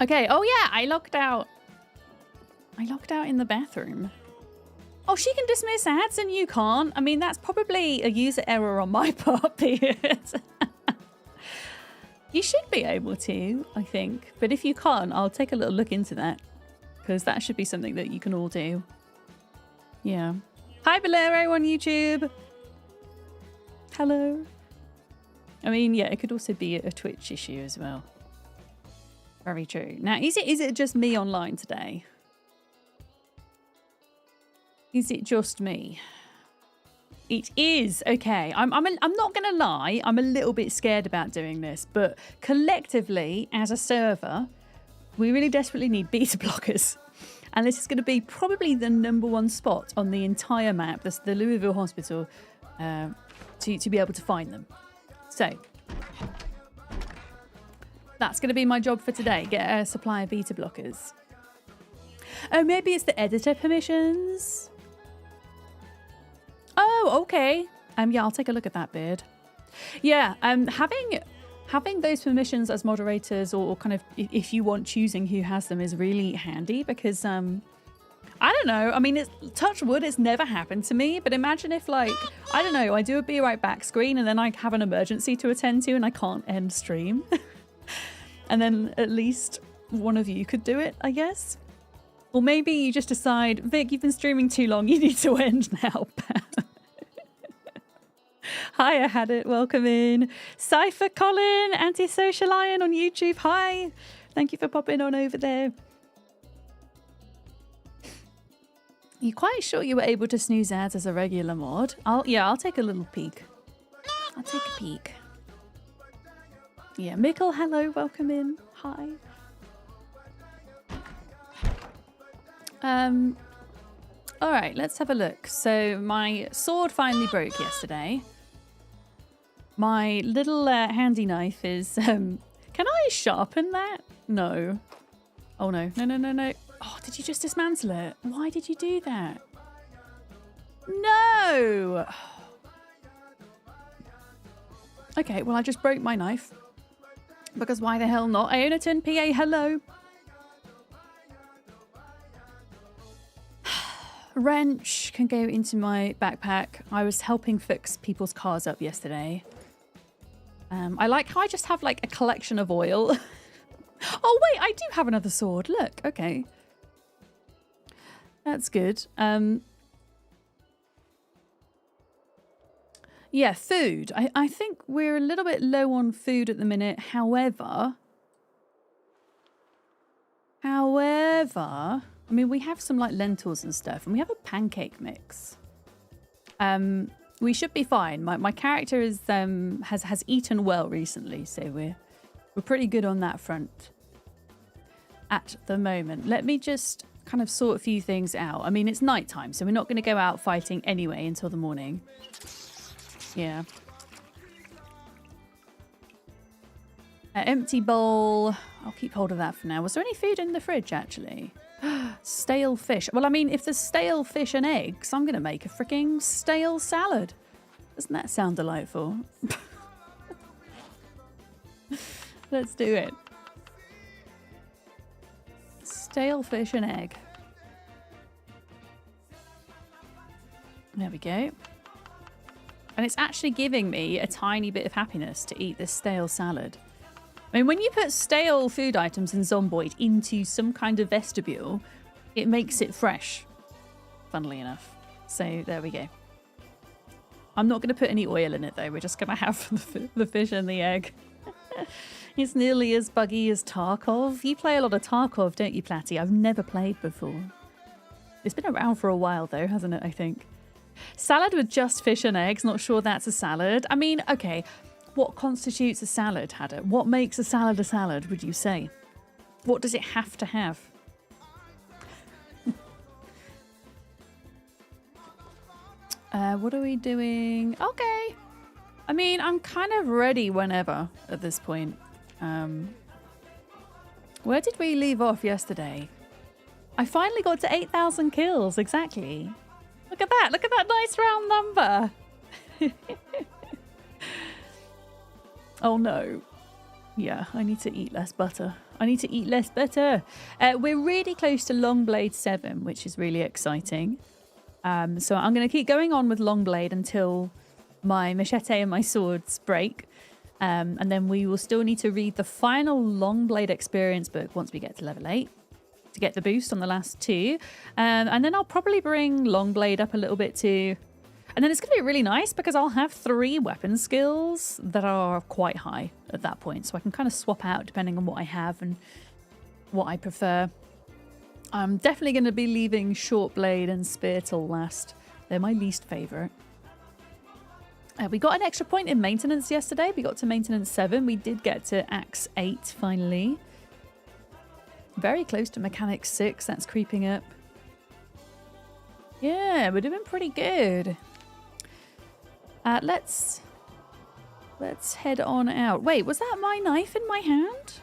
Okay. Oh yeah, I logged out. I logged out in the bathroom. Oh, she can dismiss ads and you can't. I mean, that's probably a user error on my part, period. You should be able to, I think. But if you can't, I'll take a little look into that. Because that should be something that you can all do. Yeah. Hi, Bolero on YouTube. Hello. I mean, yeah, it could also be a Twitch issue as well. Very true. Now, is it just me online today? Is it just me? It is. Okay. I'm not going to lie. I'm a little bit scared about doing this, but collectively as a server, we really desperately need beta blockers. And this is going to be probably the #1 spot on the entire map, the Louisville Hospital, to be able to find them. So that's going to be my job for today. Get a supply of beta blockers. Oh, maybe it's the editor permissions. Oh, okay. Yeah, I'll take a look at that, Beard. Yeah, having those permissions as moderators or kind of, if you want, choosing who has them is really handy because, I don't know. I mean, touch wood, it's never happened to me, but imagine if, like, I don't know, I do a be right back screen and then I have an emergency to attend to and I can't end stream. And then at least one of you could do it, I guess. Or maybe you just decide, Vic, you've been streaming too long, you need to end now. Hi, I had it. Welcome in. Cypher Colin, Antisocial Lion on YouTube. Hi. Thank you for popping on over there. You quite sure you were able to snooze ads as a regular mod? I'll take a little peek. I'll take a peek. Yeah, Mickle, hello, welcome in. Hi. All right, let's have a look. So my sword finally broke yesterday. My little handy knife is, can I sharpen that? No. Oh no, no. Oh, did you just dismantle it? Why did you do that? No! Okay, well I just broke my knife. Because why the hell not? Aonaton, PA, hello. Wrench can go into my backpack. I was helping fix people's cars up yesterday. I like how I just have like a collection of oil. Oh wait, I do have another sword. Look, okay. That's good. Yeah, food. I think we're a little bit low on food at the minute. However, I mean, we have some like lentils and stuff, and we have a pancake mix. We should be fine. My character is has eaten well recently, so we're pretty good on that front at the moment. Let me just kind of sort a few things out. I mean, it's nighttime, so we're not going to go out fighting anyway until the morning. Yeah. Empty bowl. I'll keep hold of that for now. Was there any food in the fridge, actually? Stale fish. Well, I mean, if there's stale fish and eggs, I'm going to make a freaking stale salad. Doesn't that sound delightful? Let's do it. Stale fish and egg. There we go. And it's actually giving me a tiny bit of happiness to eat this stale salad. I mean, when you put stale food items in Zomboid into some kind of vestibule, it makes it fresh, funnily enough. So there we go. I'm not going to put any oil in it, though. We're just going to have the fish and the egg. It's nearly as buggy as Tarkov. You play a lot of Tarkov, don't you, Platty? I've never played before. It's been around for a while, though, hasn't it, I think? Salad with just fish and eggs. Not sure that's a salad. I mean, okay. What constitutes a salad, Hadder? What makes a salad, would you say? What does it have to have? What are we doing? Okay. I mean, I'm kind of ready whenever at this point. Where did we leave off yesterday? I finally got to 8,000 kills, exactly. Look at that. Look at that nice round number. Oh, no. Yeah, I need to eat less butter. I need to eat less butter. We're really close to Longblade 7, which is really exciting. So I'm going to keep going on with Longblade until my machete and my swords break. And then we will still need to read the final Longblade experience book once we get to level 8 to get the boost on the last 2. And then I'll probably bring Longblade up a little bit too. And then it's going to be really nice because I'll have 3 weapon skills that are quite high at that point. So I can kind of swap out depending on what I have and what I prefer. I'm definitely going to be leaving Short Blade and Spear till last. They're my least favourite. We got an extra point in maintenance yesterday. We got to maintenance 7. We did get to Axe 8 finally. Very close to Mechanic 6. That's creeping up. Yeah, we're doing pretty good. Let's head on out. Wait, was that my knife in my hand?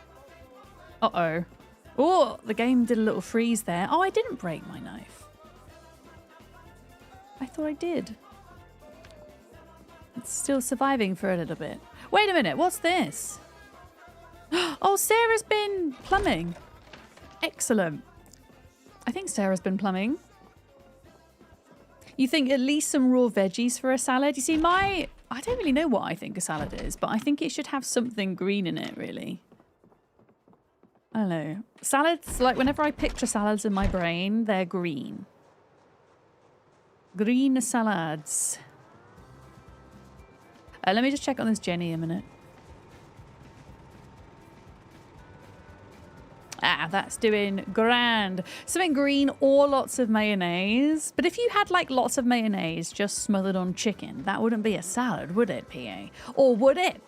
Uh-oh. Oh, the game did a little freeze there. Oh, I didn't break my knife. I thought I did. It's still surviving for a little bit. Wait a minute, what's this? Oh, Sarah's been plumbing. Excellent. I think Sarah's been plumbing. You think at least some raw veggies for a salad? You see, I don't really know what I think a salad is, but I think it should have something green in it, really. I don't know. Salads, like whenever I picture salads in my brain, they're green. Green salads. Let me just check on this Jenny a minute. Ah, that's doing grand. Something green or lots of mayonnaise. But if you had like lots of mayonnaise just smothered on chicken, that wouldn't be a salad, would it, PA? Or would it?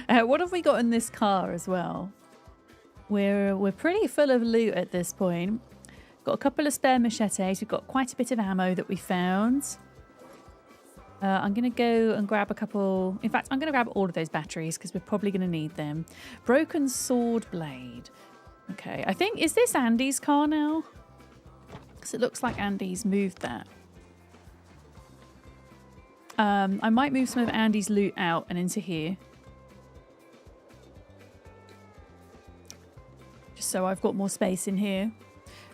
What have we got in this car as well? We're pretty full of loot at this point. Got a couple of spare machetes. We've got quite a bit of ammo that we found. I'm going to go and grab a couple... In fact, I'm going to grab all of those batteries because we're probably going to need them. Broken sword blade. Okay, I think... Is this Andy's car now? Because it looks like Andy's moved that. I might move some of Andy's loot out and into here. Just so I've got more space in here.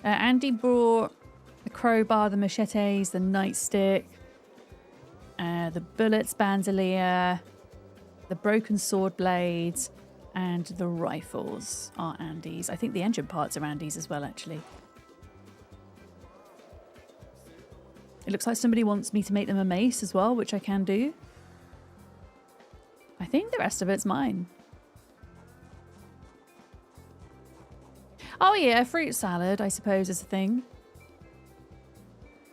Andy brought the crowbar, the machetes, the nightstick, the bullets, bandolier, the broken sword blades, and the rifles are Andy's. I think the engine parts are Andy's as well, actually. It looks like somebody wants me to make them a mace as well, which I can do. I think the rest of it's mine. Oh yeah, fruit salad, I suppose, is a thing.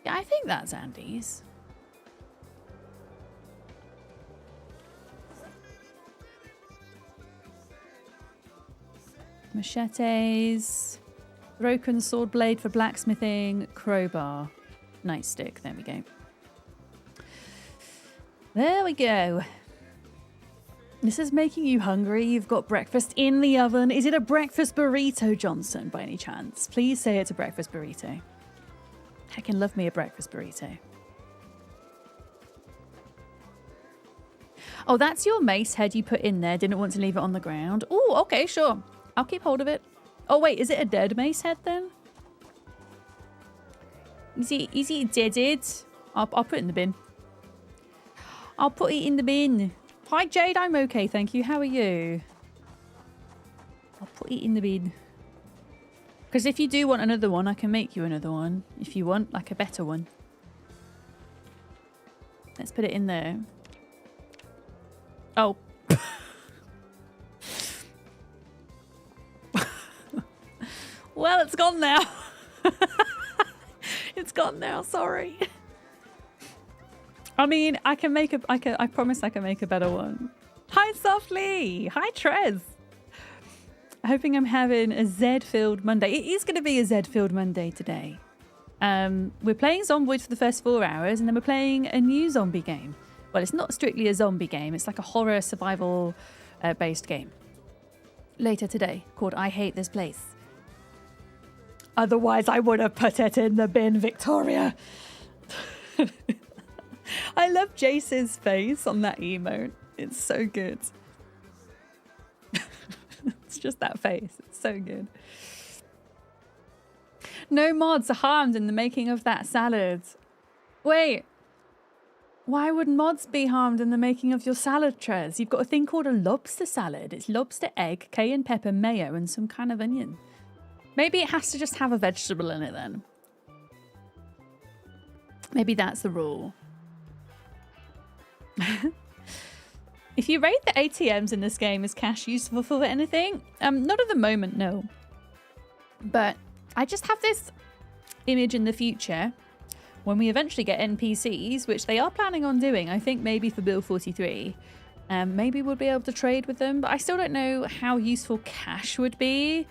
Yeah, I think that's Andy's. Machetes. Broken sword blade for blacksmithing. Crowbar. Nightstick. There we go. There we go. This is making you hungry. You've got breakfast in the oven. Is it a breakfast burrito, Johnson, by any chance? Please say it's a breakfast burrito. Heckin' love me a breakfast burrito. Oh, that's your mace head you put in there. Didn't want to leave it on the ground. Oh, okay, sure. I'll keep hold of it. Oh, wait, is it a dead mace head then? Is it deaded? I'll put it in the bin. I'll put it in the bin. Hi, Jade. I'm okay, thank you. How are you? I'll put it in the bin. Because if you do want another one, I can make you another one. If you want, like a better one. Let's put it in there. Oh. Well, it's gone now. It's gone now, sorry. I mean, I promise I can make a better one. Hi, Softly. Hi, Trez. Hoping I'm having a Z-filled Monday. It is going to be a Z-filled Monday today. We're playing Zomboid for the first 4 hours, and then we're playing a new zombie game. Well, it's not strictly a zombie game. It's like a horror survival based game. Later today, called I Hate This Place. Otherwise, I would have put it in the bin, Victoria. I love Jace's face on that emote. It's so good. It's just that face. It's so good. No mods are harmed in the making of that salad. Wait. Why would mods be harmed in the making of your salad, Trez? You've got a thing called a lobster salad. It's lobster, egg, cayenne pepper, mayo, and some kind of onion. Maybe it has to just have a vegetable in it then. Maybe that's the rule. If you rate the ATMs in this game, is cash useful for anything? Not at the moment, no. But I just have this image in the future when we eventually get NPCs, which they are planning on doing, I think maybe for Build 43. Maybe we'll be able to trade with them, but I still don't know how useful cash would be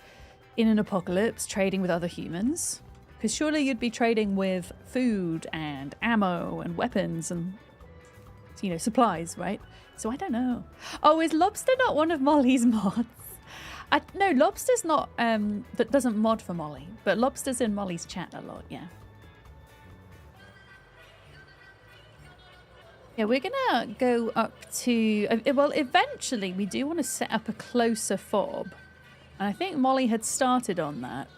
in an apocalypse, trading with other humans. Because surely you'd be trading with food and ammo and weapons and, you know, supplies, right? So I don't know. Oh, is Lobster not one of Molly's mods? No, Lobster's not, that doesn't mod for Molly, but Lobster's in Molly's chat a lot, yeah. Yeah, we're gonna go up to, well, eventually we do want to set up a closer fob. And I think Molly had started on that.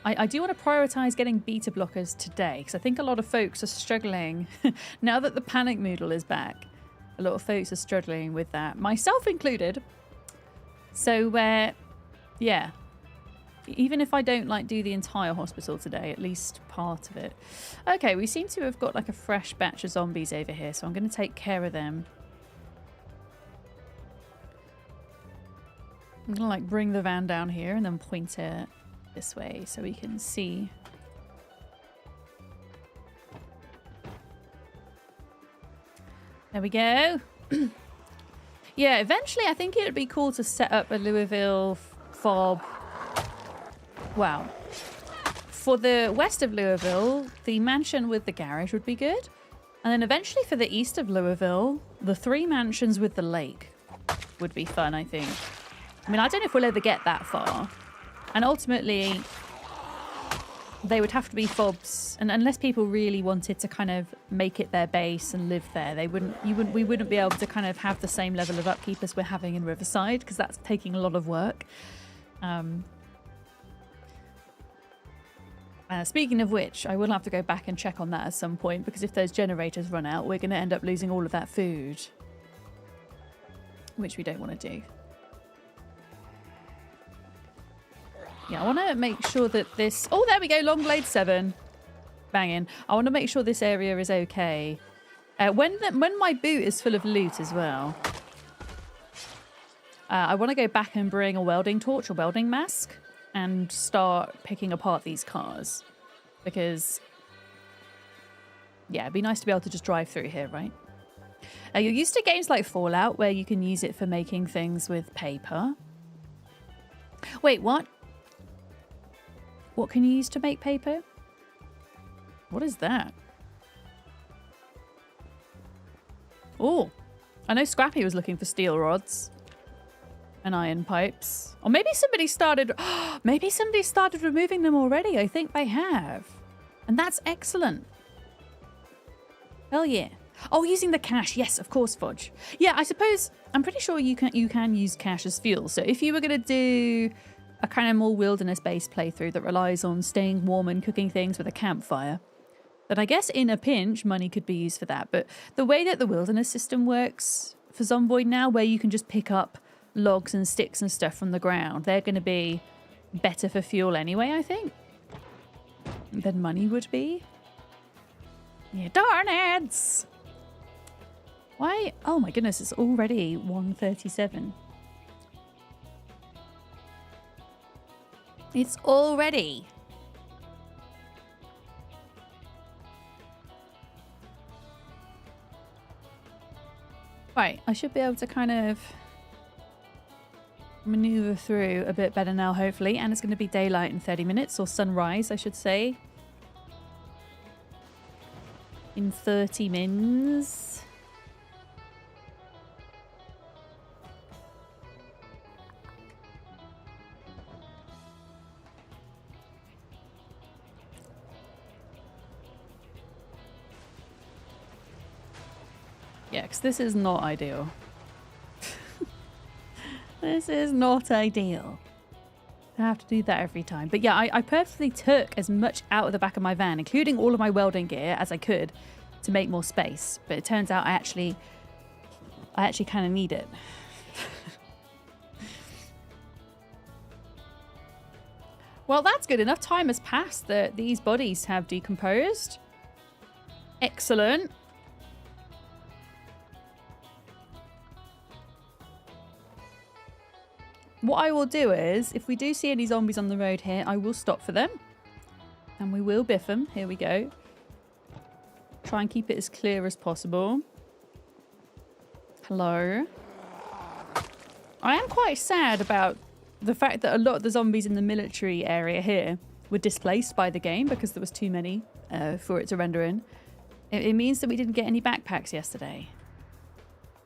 I do want to prioritize getting beta blockers today, because I think a lot of folks are struggling, now that the panic moodle is back, a lot of folks are struggling with that, myself included. So, yeah, even if I don't like do the entire hospital today, at least part of it. Okay, we seem to have got like a fresh batch of zombies over here, so I'm going to take care of them. I'm going to like bring the van down here and then point it this way so we can see. There we go. Yeah, eventually I think it would be cool to set up a Louisville fob. Wow. For the west of Louisville, the mansion with the garage would be good. And then eventually for the east of Louisville, the 3 mansions with the lake would be fun, I think. I mean, I don't know if we'll ever get that far. And ultimately, they would have to be fobs. And unless people really wanted to kind of make it their base and live there, we wouldn't be able to kind of have the same level of upkeep as we're having in Riverside, because that's taking a lot of work. Speaking of which, I will have to go back and check on that at some point, because if those generators run out, we're going to end up losing all of that food, which we don't want to do. Yeah, I want to make sure that this... Oh, there we go, Long Blade 7. Banging. I want to make sure this area is okay. When my boot is full of loot as well, I want to go back and bring a welding torch or welding mask and start picking apart these cars. Because, yeah, it'd be nice to be able to just drive through here, right? You're used to games like Fallout, where you can use it for making things with paper. Wait, what? What can you use to make paper? What is that? Oh, I know Scrappy was looking for steel rods and iron pipes. Or maybe somebody started... maybe somebody started removing them already. I think they have. And that's excellent. Hell yeah. Oh, using the cash. Yes, of course, Fudge. Yeah, I suppose... I'm pretty sure you can use cash as fuel. So if you were going to do a kind of more wilderness-based playthrough that relies on staying warm and cooking things with a campfire, then I guess in a pinch, money could be used for that. But the way that the wilderness system works for Zomboid now, where you can just pick up logs and sticks and stuff from the ground, they're going to be better for fuel anyway, I think, than money would be. Yeah, darn ads! Why? Oh my goodness, it's already 1:37. It's already. Right, I should be able to kind of maneuver through a bit better now, hopefully. And it's going to be daylight in 30 minutes, or sunrise, I should say. In 30 minutes. Yeah, because this is not ideal. This is not ideal. I have to do that every time. But yeah, I purposely took as much out of the back of my van, including all of my welding gear, as I could to make more space. But it turns out I actually kind of need it. Well, that's good enough. Time has passed that these bodies have decomposed. Excellent. What I will do is, if we do see any zombies on the road here, I will stop for them. And we will biff them. Here we go. Try and keep it as clear as possible. Hello. I am quite sad about the fact that a lot of the zombies in the military area here were displaced by the game because there was too many for it to render in. It means that we didn't get any backpacks yesterday.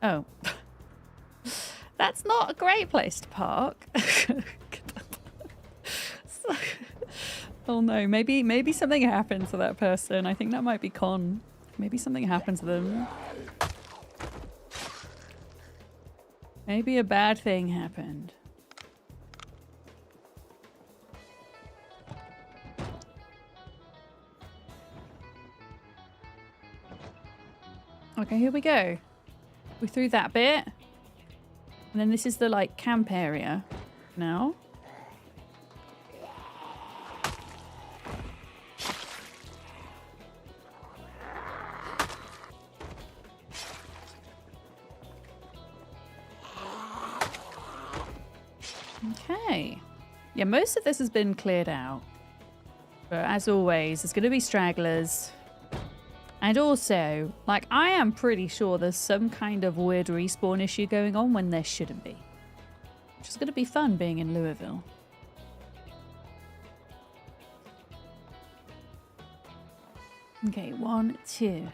Oh. That's not a great place to park. Oh no, maybe something happened to that person. I think that might be Con. Maybe something happened to them. Maybe a bad thing happened. Okay, here we go. We through that bit. And then this is the, like, camp area now. Okay. Yeah, most of this has been cleared out. But as always, there's going to be stragglers. And also, like, I am pretty sure there's some kind of weird respawn issue going on when there shouldn't be. Which is going to be fun being in Louisville. Okay, 1, 2.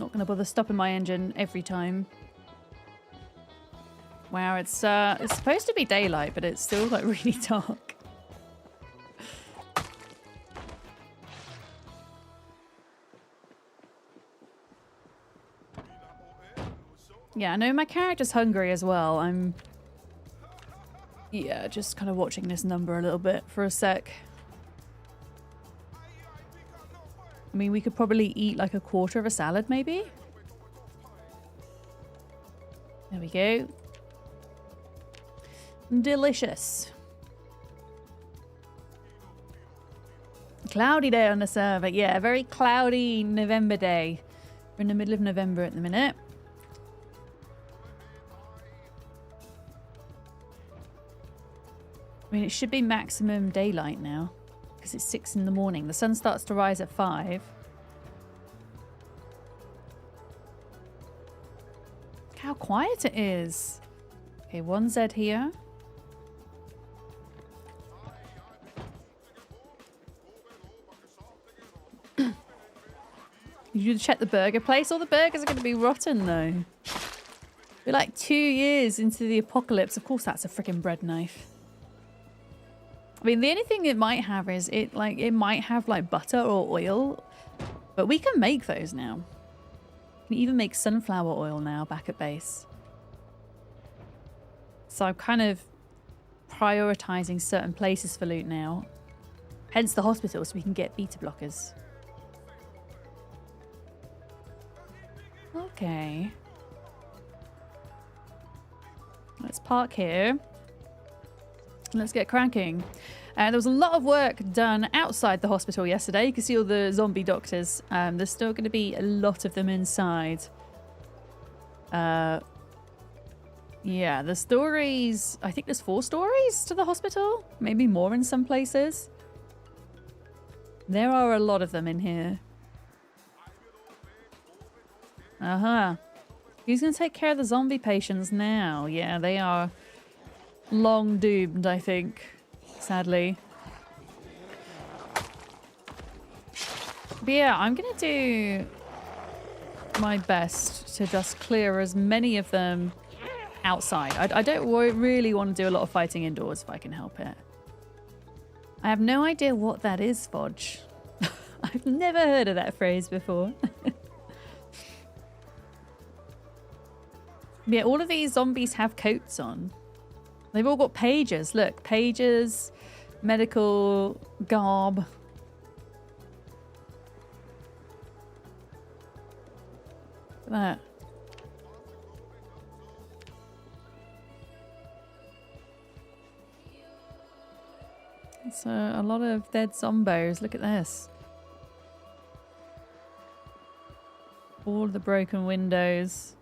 Not going to bother stopping my engine every time. Wow, it's supposed to be daylight, but it's still, like, really dark. Yeah, I know my character's hungry as well. I'm, yeah, just kind of watching this number a little bit for a sec. I mean, we could probably eat like a quarter of a salad, maybe? There we go. Delicious. Cloudy day on the server. Yeah, a very cloudy November day. We're in the middle of November at the minute. I mean, it should be maximum daylight now because it's 6 in the morning. The sun starts to rise at 5. Look how quiet it is. Okay, 1Z here. You check the burger place. All the burgers are going to be rotten though. We're like 2 years into the apocalypse. Of course, that's a freaking bread knife. I mean, the only thing it might have is it might have like butter or oil, but we can make those now. We can even make sunflower oil now back at base. So I'm kind of prioritizing certain places for loot now. Hence the hospital, so we can get beta blockers. Okay. Let's park here. Let's get cranking. There was a lot of work done outside the hospital yesterday. You can see all the zombie doctors. There's still going to be a lot of them inside. Yeah, the stories... I think there's 4 stories to the hospital. Maybe more in some places. There are a lot of them in here. Uh-huh. Who's going to take care of the zombie patients now? Yeah, they are... long doomed, I think, sadly. But yeah, I'm gonna do my best to just clear as many of them outside. I don't really want to do a lot of fighting indoors if I can help it. I have no idea what that is, Fodge. I've never heard of that phrase before. Yeah, all of these zombies have coats on. They've all got pages. Look, pages, medical garb. Look at that. It's a lot of dead zombos. Look at this. All of the broken windows.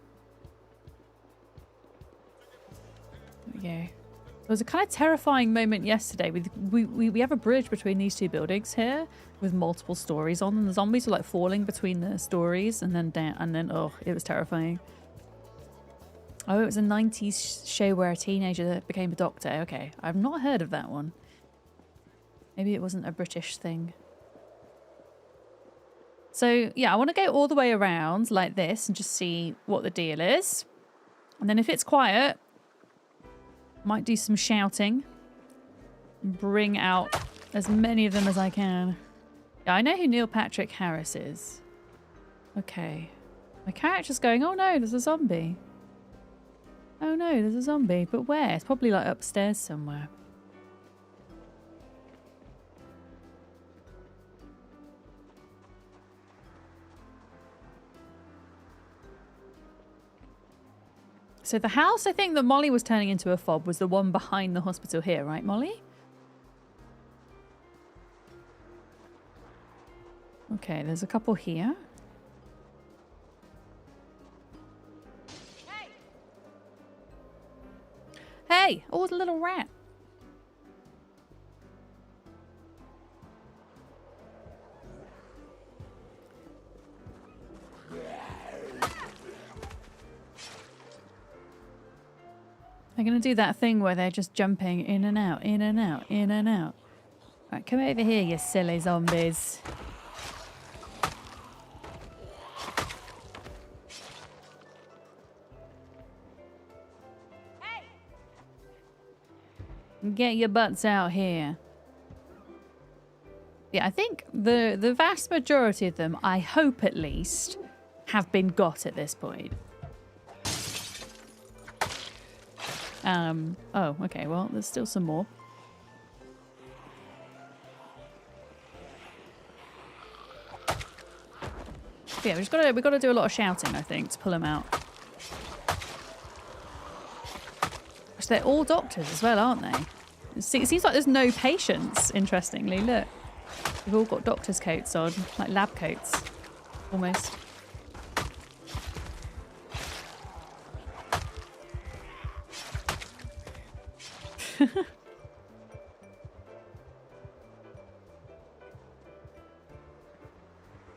There we go. There was a kind of terrifying moment yesterday. We have a bridge between these two buildings here with multiple stories on, and the zombies were like falling between the stories and then down, and then oh, it was terrifying. Oh, it was a 90s show where a teenager that became a doctor. Okay, I've not heard of that one. Maybe it wasn't a British thing. So yeah, I want to go all the way around like this and just see what the deal is. And then if it's quiet, might do some shouting. Bring out as many of them as I can. Yeah, I know who Neil Patrick Harris is. Okay. My character's going, oh no, there's a zombie. Oh no, there's a zombie. But where? It's probably like upstairs somewhere. So the house I think that Molly was turning into a fob was the one behind the hospital here, right, Molly? Okay, there's a couple here. Hey! Hey! Oh, it's a little rat. They're going to do that thing where they're just jumping in and out, in and out, in and out. Right, come over here, you silly zombies. Hey! Get your butts out here. Yeah, I think the vast majority of them, I hope at least, have been got at this point. Oh, okay, well, there's still some more. But yeah, we've got to do a lot of shouting, I think, to pull them out. Which they're all doctors as well, aren't they? It seems like there's no patients, interestingly. Look. They've all got doctor's coats on, like lab coats, almost.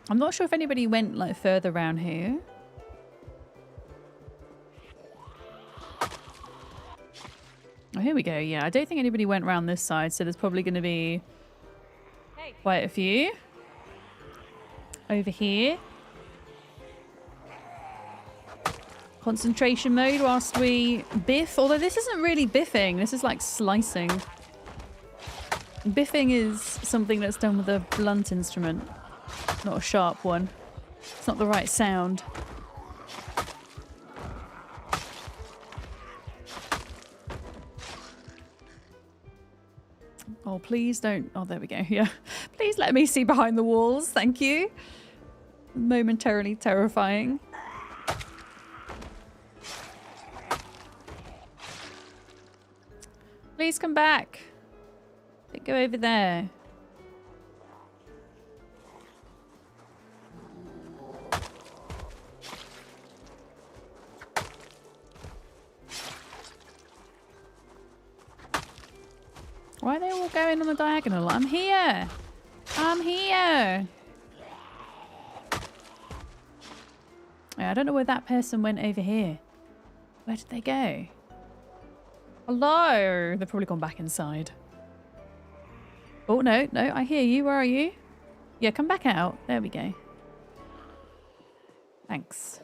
I'm not sure if anybody went like further around here. Oh, here we go. Yeah, I don't think anybody went around this side, so there's probably going to be quite a few. Over here. Concentration mode whilst we biff. Although this isn't really biffing. This is like slicing. Biffing is something that's done with a blunt instrument. Not a sharp one. It's not the right sound. Oh, please don't. Oh, there we go. Yeah. Please let me see behind the walls. Thank you. Momentarily terrifying. Please come back. Go over there. Why are they all going on the diagonal? I'm here. I'm here. I don't know where that person went over here. Where did they go? Hello. They've probably gone back inside. Oh, no, no, I hear you. Where are you? Yeah, come back out. There we go. Thanks.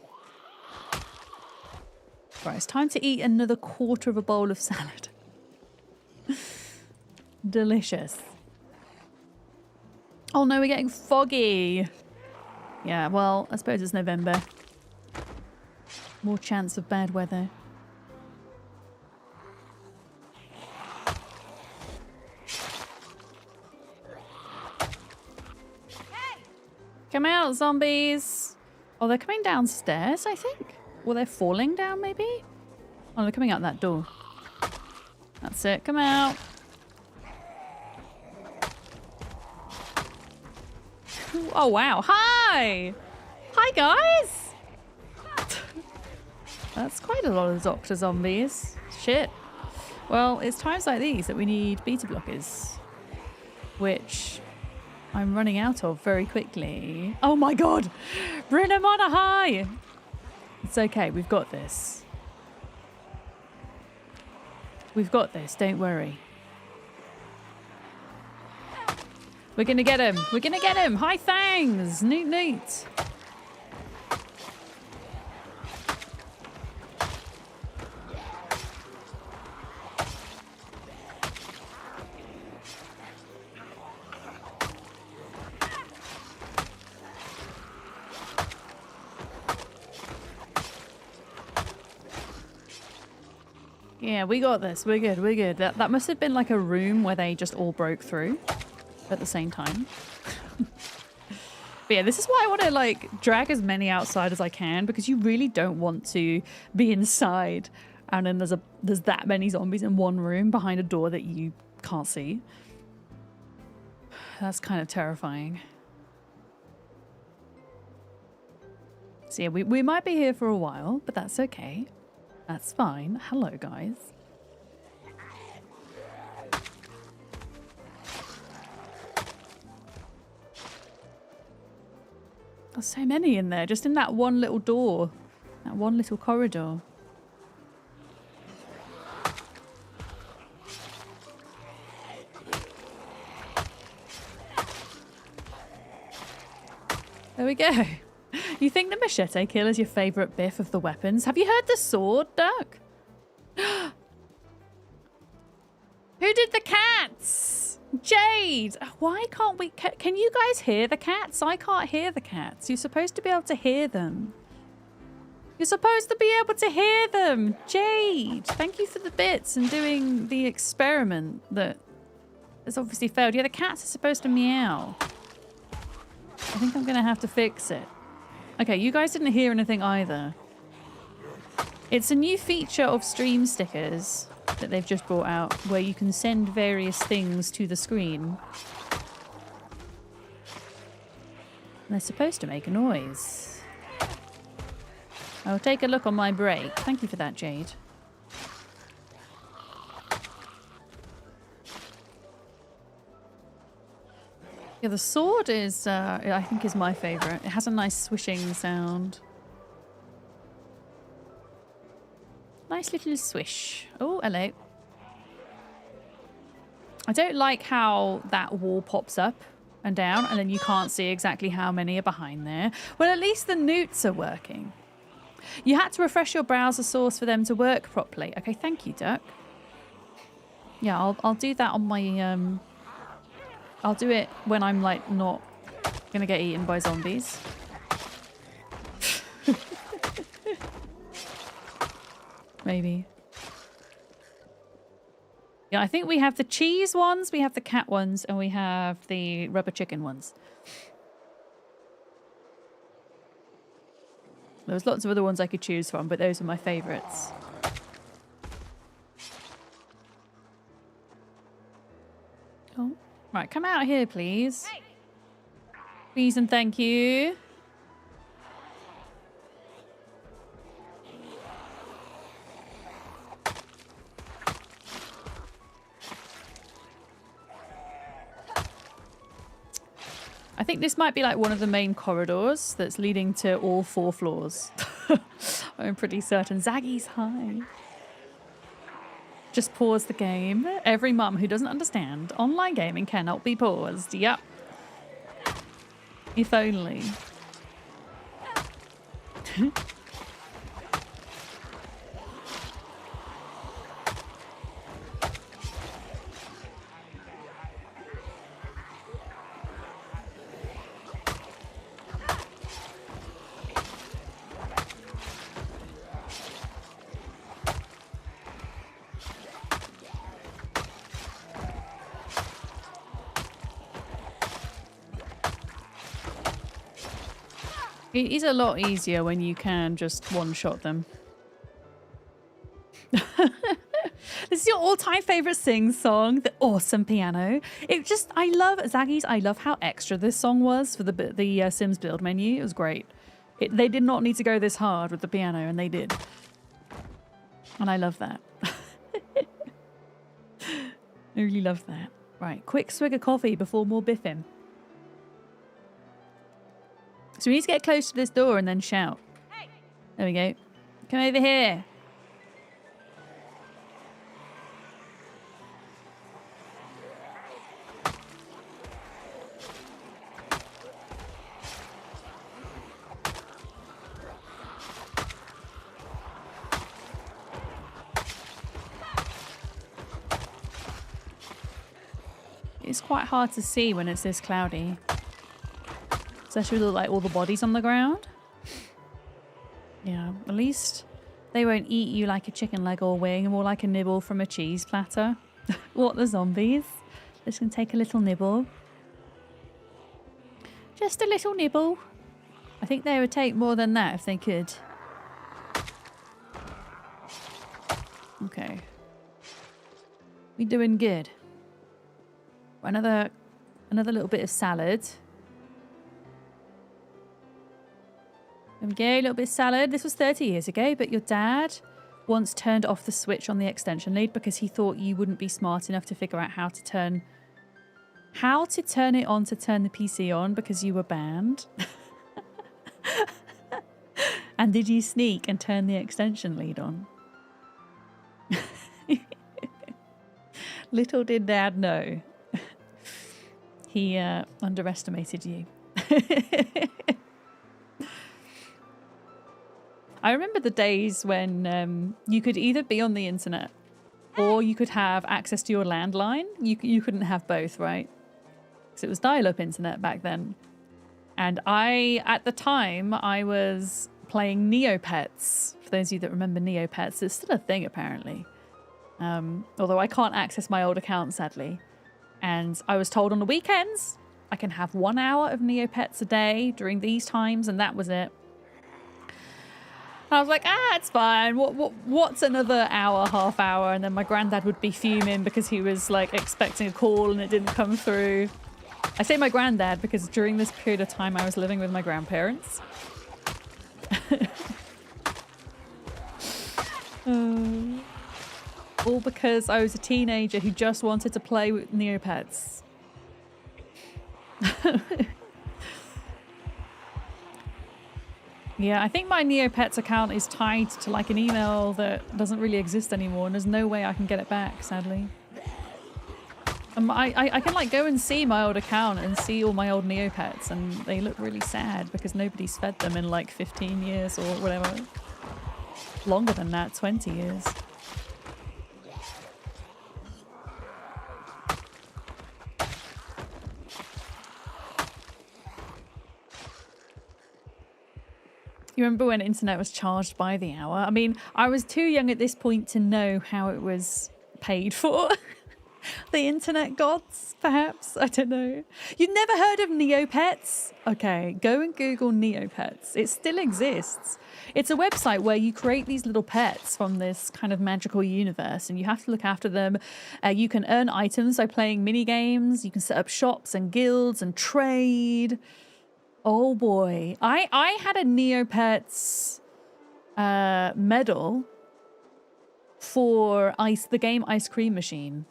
Right, it's time to eat another quarter of a bowl of salad. Delicious. Oh no, we're getting foggy. Yeah, well, I suppose it's November. More chance of bad weather. Come out, zombies! Oh, they're coming downstairs, I think? Or they're falling down, maybe? Oh, they're coming out that door. That's it. Come out. Oh, wow. Hi! Hi, guys! That's quite a lot of doctor zombies. Shit. Well, it's times like these that we need beta blockers. Which I'm running out of very quickly. Oh my god! Bring them on a high! It's okay. We've got this. We've got this. Don't worry. We're gonna get him. We're gonna get him. Hi, thangs. Neat, neat. Yeah, we got this. We're good. We're good. That must have been like a room where they just all broke through at the same time. But yeah, this is why I want to like drag as many outside as I can, because you really don't want to be inside and then there's that many zombies in one room behind a door that you can't see. That's kind of terrifying. So yeah, we might be here for a while, but that's okay. That's fine. Hello, guys. There's so many in there, just in that one little door. That one little corridor. There we go. You think the machete kill is your favourite biff of the weapons? Have you heard the sword, Duck? Who did the cats? Jade! Why can't we... Can you guys hear the cats? I can't hear the cats. You're supposed to be able to hear them. You're supposed to be able to hear them. Jade, thank you for the bits and doing the experiment that has obviously failed. Yeah, the cats are supposed to meow. I think I'm going to have to fix it. Okay, you guys didn't hear anything either. It's a new feature of stream stickers that they've just brought out where you can send various things to the screen. And they're supposed to make a noise. I'll take a look on my break. Thank you for that, Jade. Yeah, the sword is, I think, is my favourite. It has a nice swishing sound. Nice little swish. Oh, hello. I don't like how that wall pops up and down and then you can't see exactly how many are behind there. Well, at least the newts are working. You had to refresh your browser source for them to work properly. Okay, thank you, Duck. Yeah, I'll do that on my... I'll do it when I'm, like, not gonna get eaten by zombies. Maybe. Yeah, I think we have the cheese ones, we have the cat ones, and we have the rubber chicken ones. There was lots of other ones I could choose from, but those are my favourites. Oh. Right, come out here, please. Please and thank you. I think this might be like one of the main corridors that's leading to all 4 floors. I'm pretty certain. Zaggy's high. Just pause the game. Every mum who doesn't understand online gaming cannot be paused. Yep. If only. It is a lot easier when you can just one-shot them. This is your all-time favorite sing song, the awesome piano. It just, I love Zaggies. I love how extra this song was for the Sims build menu. It was great. They did not need to go this hard with the piano, and they did. And I love that. I really love that. Right, quick swig of coffee before more biffing. So we need to get close to this door and then shout. Hey. There we go. Come over here. It's quite hard to see when it's this cloudy. Especially with like all the bodies on the ground. Yeah, at least they won't eat you like a chicken leg or wing, more like a nibble from a cheese platter. What, the zombies? They're just going to take a little nibble. Just a little nibble. I think they would take more than that if they could. Okay. We're doing good. Another little bit of salad. There we go, a little bit of salad. This was 30 years ago, but your dad once turned off the switch on the extension lead because he thought you wouldn't be smart enough to figure out how to turn it on to turn the PC on because you were banned. And did you sneak and turn the extension lead on? Little did Dad know. He underestimated you. I remember the days when you could either be on the internet or you could have access to your landline. You couldn't have both, right? Because it was dial-up internet back then. And at the time, I was playing Neopets. For those of you that remember Neopets, it's still a thing apparently. Although I can't access my old account, sadly. And I was told on the weekends I can have 1 hour of Neopets a day during these times, and that was it. And I was like, it's fine. What's another hour, half hour? And then my granddad would be fuming because he was like expecting a call and it didn't come through. I say my granddad because during this period of time I was living with my grandparents. All because I was a teenager who just wanted to play with Neopets. Yeah, I think my Neopets account is tied to like an email that doesn't really exist anymore, and there's no way I can get it back, sadly. I can like go and see my old account and see all my old Neopets, and they look really sad because nobody's fed them in like 15 years or whatever. Longer than that, 20 years. You remember when internet was charged by the hour? I mean, I was too young at this point to know how it was paid for. The internet gods, perhaps? I don't know. You've never heard of Neopets? Okay, go and Google Neopets. It still exists. It's a website where you create these little pets from this kind of magical universe, and you have to look after them. You can earn items by playing mini games. You can set up shops and guilds and trade. Oh boy. I had a Neopets medal for the game Ice Cream Machine.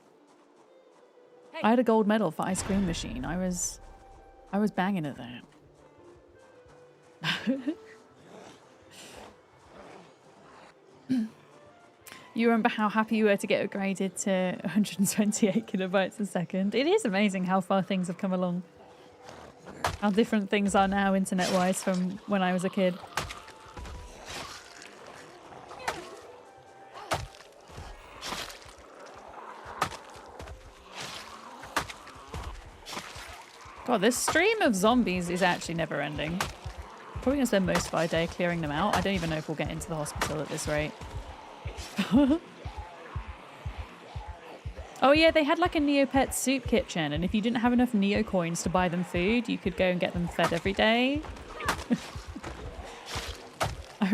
Hey. I had a gold medal for Ice Cream Machine. I was banging at that. You remember how happy you were to get upgraded to 128 kilobytes a second? It is amazing how far things have come along. How different things are now internet-wise from when I was a kid. God, this stream of zombies is actually never ending. Probably gonna spend most of our day clearing them out. I don't even know if we'll get into the hospital at this rate. Oh yeah, they had like a Neopet soup kitchen, and if you didn't have enough Neo coins to buy them food, you could go and get them fed every day.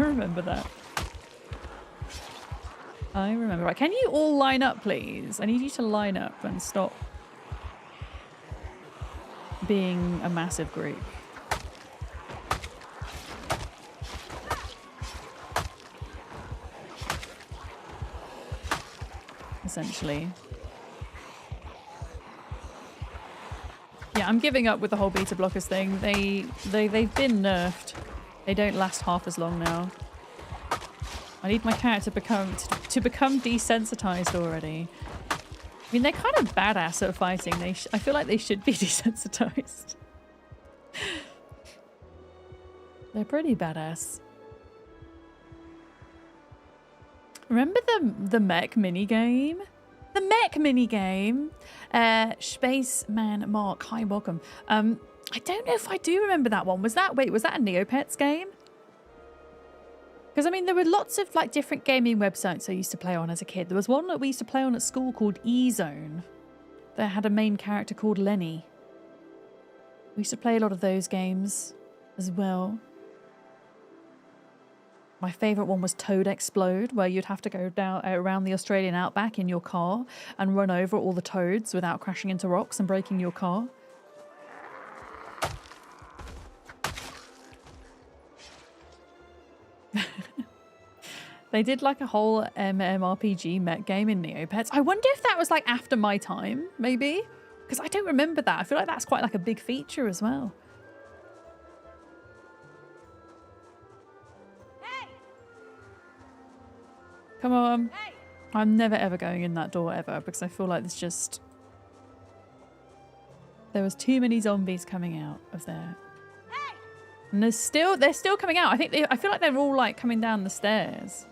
remember that. I remember. Right, can you all line up, please? I need you to line up and stop being a massive group. Essentially. Yeah, I'm giving up with the whole beta blockers thing. They've been nerfed. They don't last half as long now. I need my character to become desensitized already. I mean, they're kind of badass at fighting. I feel like they should be desensitized. They're pretty badass. Remember the mech minigame? The mech minigame? Spaceman Mark, hi, welcome. I don't know if I do remember that one. Was that a Neopets game? Because, I mean, there were lots of, like, different gaming websites I used to play on as a kid. There was one that we used to play on at school called E-Zone that had a main character called Lenny. We used to play a lot of those games as well. My favourite one was Toad Explode, where you'd have to go down around the Australian outback in your car and run over all the toads without crashing into rocks and breaking your car. They did like a whole MMORPG mech game in Neopets. I wonder if that was like after my time, maybe? Because I don't remember that. I feel like that's quite like a big feature as well. Hey! Come on. Hey! I'm never ever going in that door ever because I feel like there's just... There was too many zombies coming out of there. Hey! And they're still coming out. I feel like they're all like coming down the stairs.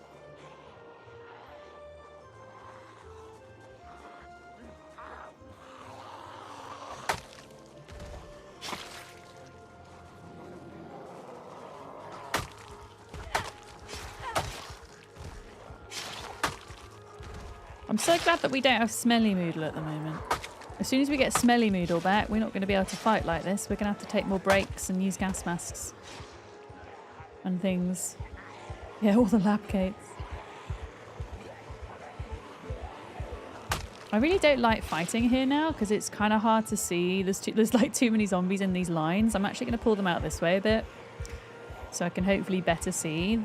I'm so glad that we don't have Smelly Moodle at the moment. As soon as we get Smelly Moodle back, we're not going to be able to fight like this. We're going to have to take more breaks and use gas masks. And things. Yeah, all the lab coats. I really don't like fighting here now because it's kind of hard to see. There's like too many zombies in these lines. I'm actually going to pull them out this way a bit. So I can hopefully better see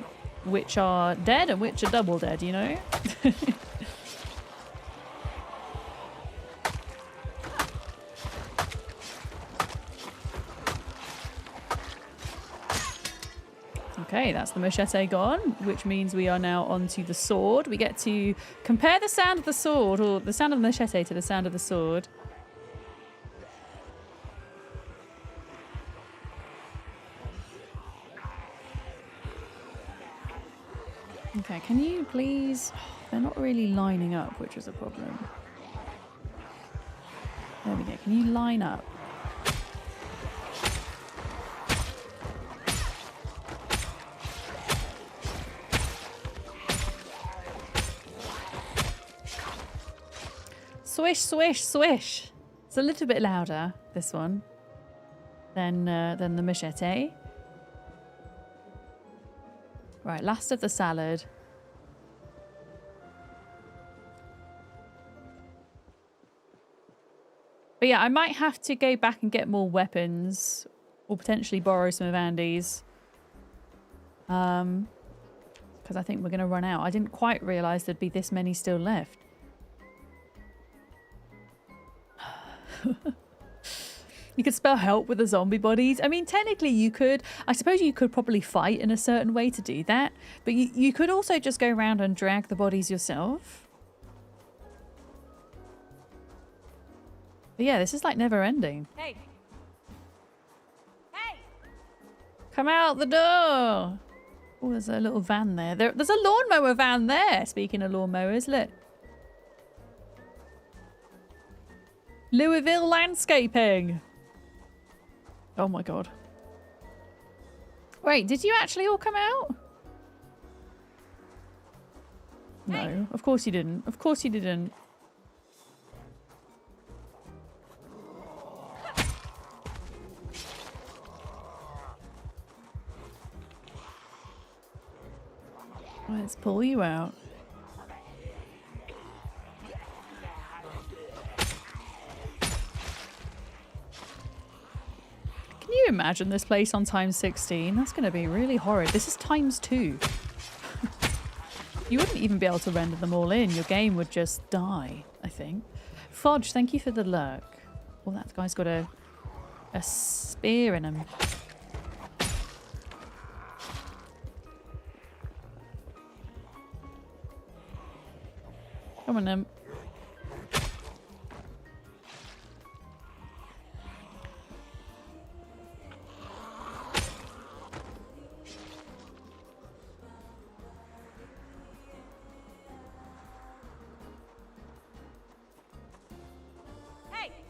which are dead and which are double dead, you know? Okay, that's the machete gone, which means we are now onto the sword. We get to compare the sound of the sword, or the sound of the machete to the sound of the sword. Okay, can you please... They're not really lining up, which is a problem. There we go. Can you line up? Swish, swish, swish. It's a little bit louder, this one, than the machete. Right, last of the salad. But yeah, I might have to go back and get more weapons, or potentially borrow some of Andy's. Because I think we're going to run out. I didn't quite realise there'd be this many still left. You could spell help with the zombie bodies. I mean, technically you could. I suppose you could probably fight in a certain way to do that. But you could also just go around and drag the bodies yourself. But yeah, this is like never ending. Hey! Hey! Come out the door! Oh, there's a little van there. There's a lawnmower van there. Speaking of lawnmowers, look. Louisville landscaping. Oh my god. Wait, did you actually all come out? No, of course you didn't. Of course you didn't. Let's pull you out. Can you imagine this place on times 16? That's going to be really horrid. This is times 2. You wouldn't even be able to render them all in. Your game would just die, I think. Fodge, thank you for the lurk. Oh, that guy's got a spear in him. Come on, then.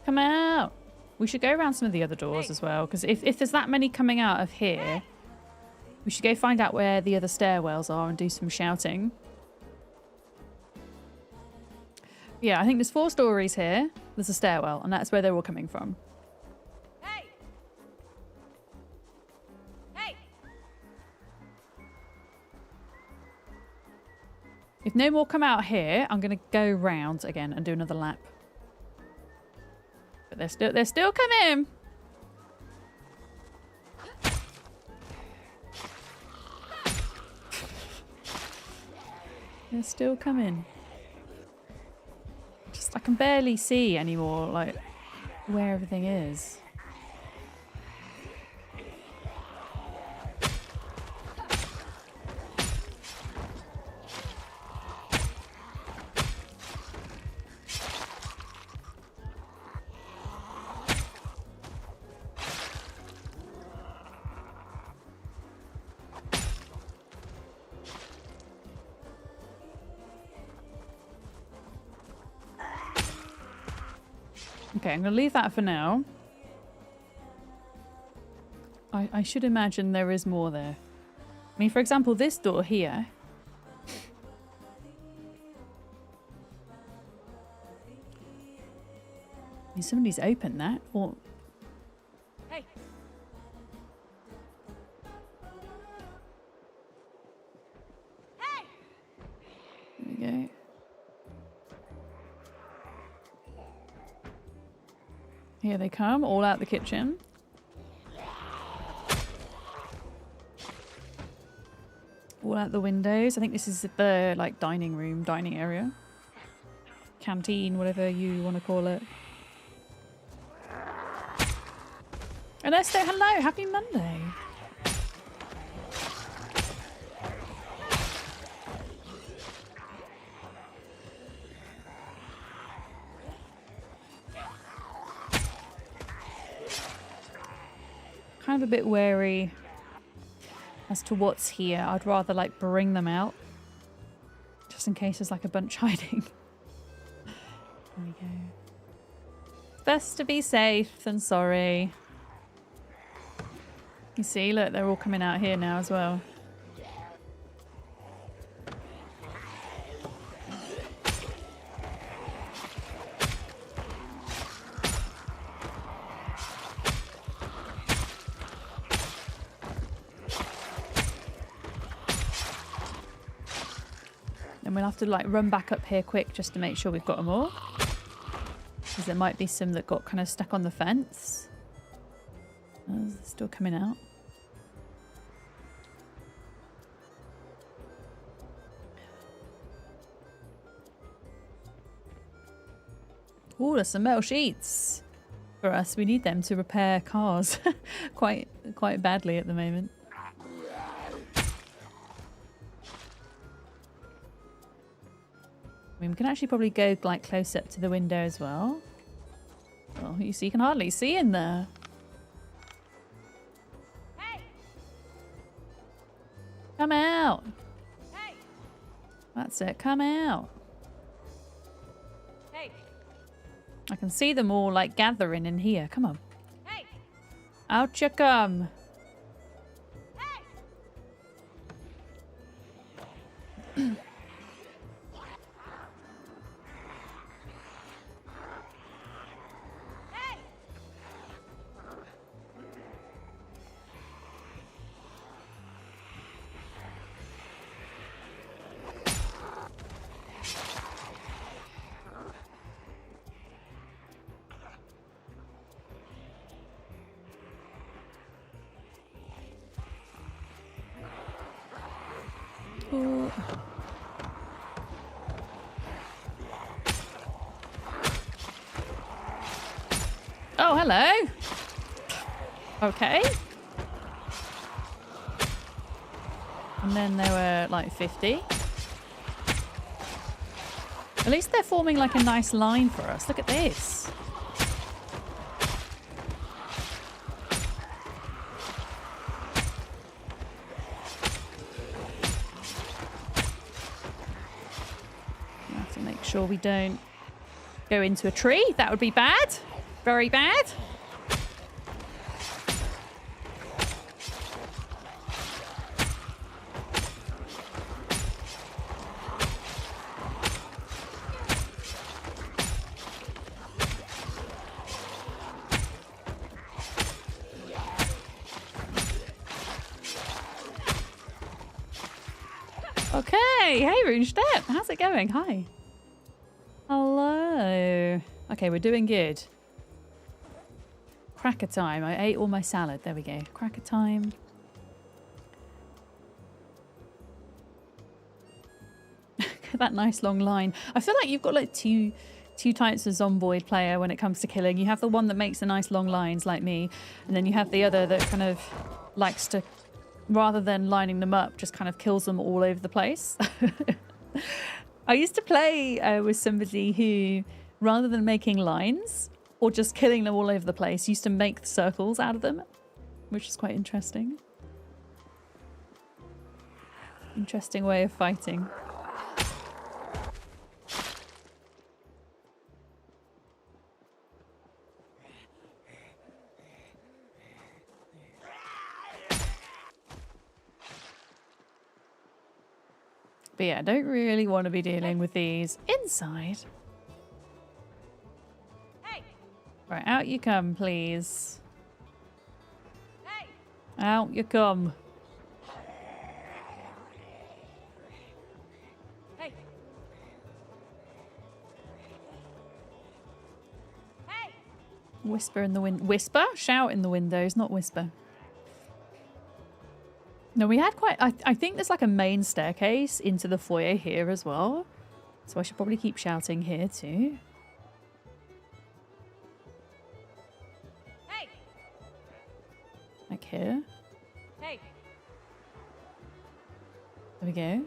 Come out. We should go around some of the other doors as well, because if there's that many coming out of here, we should go find out where the other stairwells are and do some shouting. Yeah, I think there's 4 stories here. There's a stairwell, and that's where they're all coming from. Hey! Hey! If no more come out here, I'm going to go round again and do another lap. But they're still coming. They're still coming. Just I can barely see anymore, like where everything is. Okay, I'm going to leave that for now. I should imagine there is more there. I mean, for example, this door here. I mean, somebody's opened that. Or... Hey! Hey! There we go. Here they come, all out the kitchen. All out the windows. I think this is the like dining room, dining area. Canteen, whatever you want to call it. And let's say hello, happy Monday. Kind of a bit wary as to what's here. I'd rather like bring them out just in case there's like a bunch hiding. There we go. Best to be safe than sorry. You see, look, they're all coming out here now as well. And we'll have to like run back up here quick just to make sure we've got them all. Because there might be some that got kind of stuck on the fence. Oh, they're still coming out. Oh, there's some metal sheets for us. We need them to repair cars quite badly at the moment. I mean, we can actually probably go like close up to the window as well. Oh, you see, you can hardly see in there. Hey! Come out! Hey! That's it, come out. Hey! I can see them all like gathering in here. Come on. Hey! Out you come. Hey! Oh, hello. Okay. And then there were like 50. At least they're forming like a nice line for us. Look at this. We have to make sure we don't go into a tree. That would be bad. Very bad. Okay, hey Rune Step, how's it going? Hi. Hello. Okay, we're doing good. Cracker time. I ate all my salad. There we go. Cracker time. That nice long line. I feel like you've got like two types of Zomboid player when it comes to killing. You have the one that makes the nice long lines like me, and then you have the other that kind of likes to, rather than lining them up, just kind of kills them all over the place. I used to play with somebody who, rather than making lines or just killing them all over the place, used to make circles out of them, which is quite interesting. Interesting way of fighting. But yeah, I don't really want to be dealing with these inside. Hey. Right, out you come, please. Hey. Out you come. Hey. Hey. Whisper in the wind. Whisper? Shout in the windows, not whisper. No, we had quite... I think there's like a main staircase into the foyer here as well. So I should probably keep shouting here too. Hey! Like here. Hey! There we go.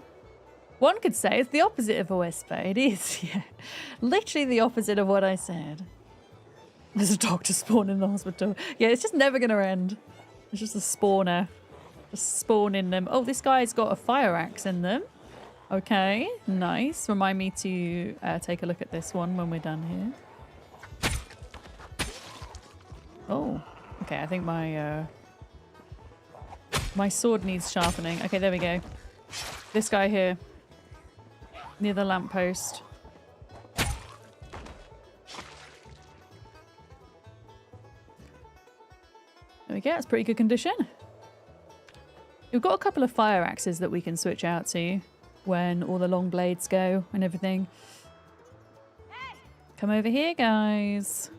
One could say it's the opposite of a whisper. It is, yeah. Literally the opposite of what I said. There's a doctor spawn in the hospital. Yeah, it's just never going to end. It's just a spawner. Spawn in them. Oh, this guy's got a fire axe in them. Okay, nice. Remind me to take a look at this one when we're done here. Oh, okay. I think my my sword needs sharpening. Okay, there we go. This guy here, near the lamppost. There we go. That's pretty good condition. We've got a couple of fire axes that we can switch out to when all the long blades go and everything. Hey! Come over here, guys.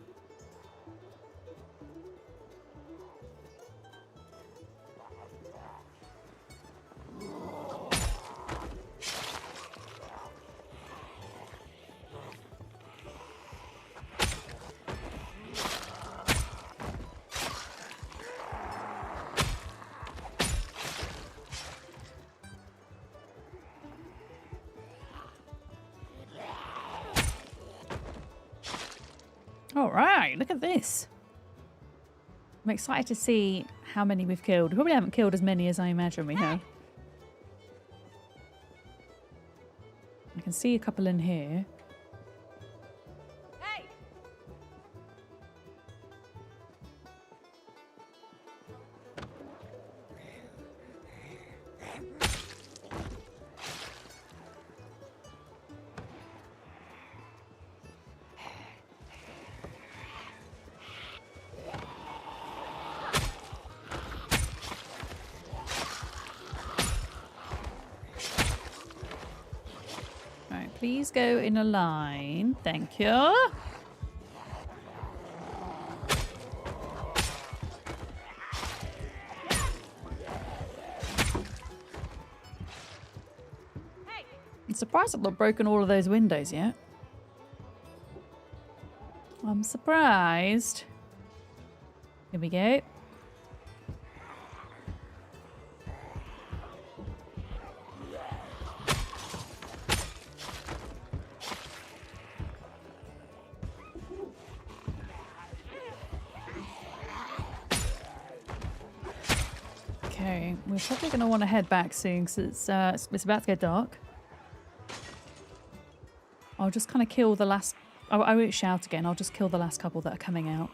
All right, look at this. I'm excited to see how many we've killed. We probably haven't killed as many as I imagine we have. I can see a couple in here. Hey! Please go in a line. Thank you. surprised I've not broken all of those windows yet. I'm surprised. Here we go. Okay, we're probably going to want to head back soon because it's about to get dark. I'll just kind of kill the last... I won't shout again. I'll just kill the last couple that are coming out.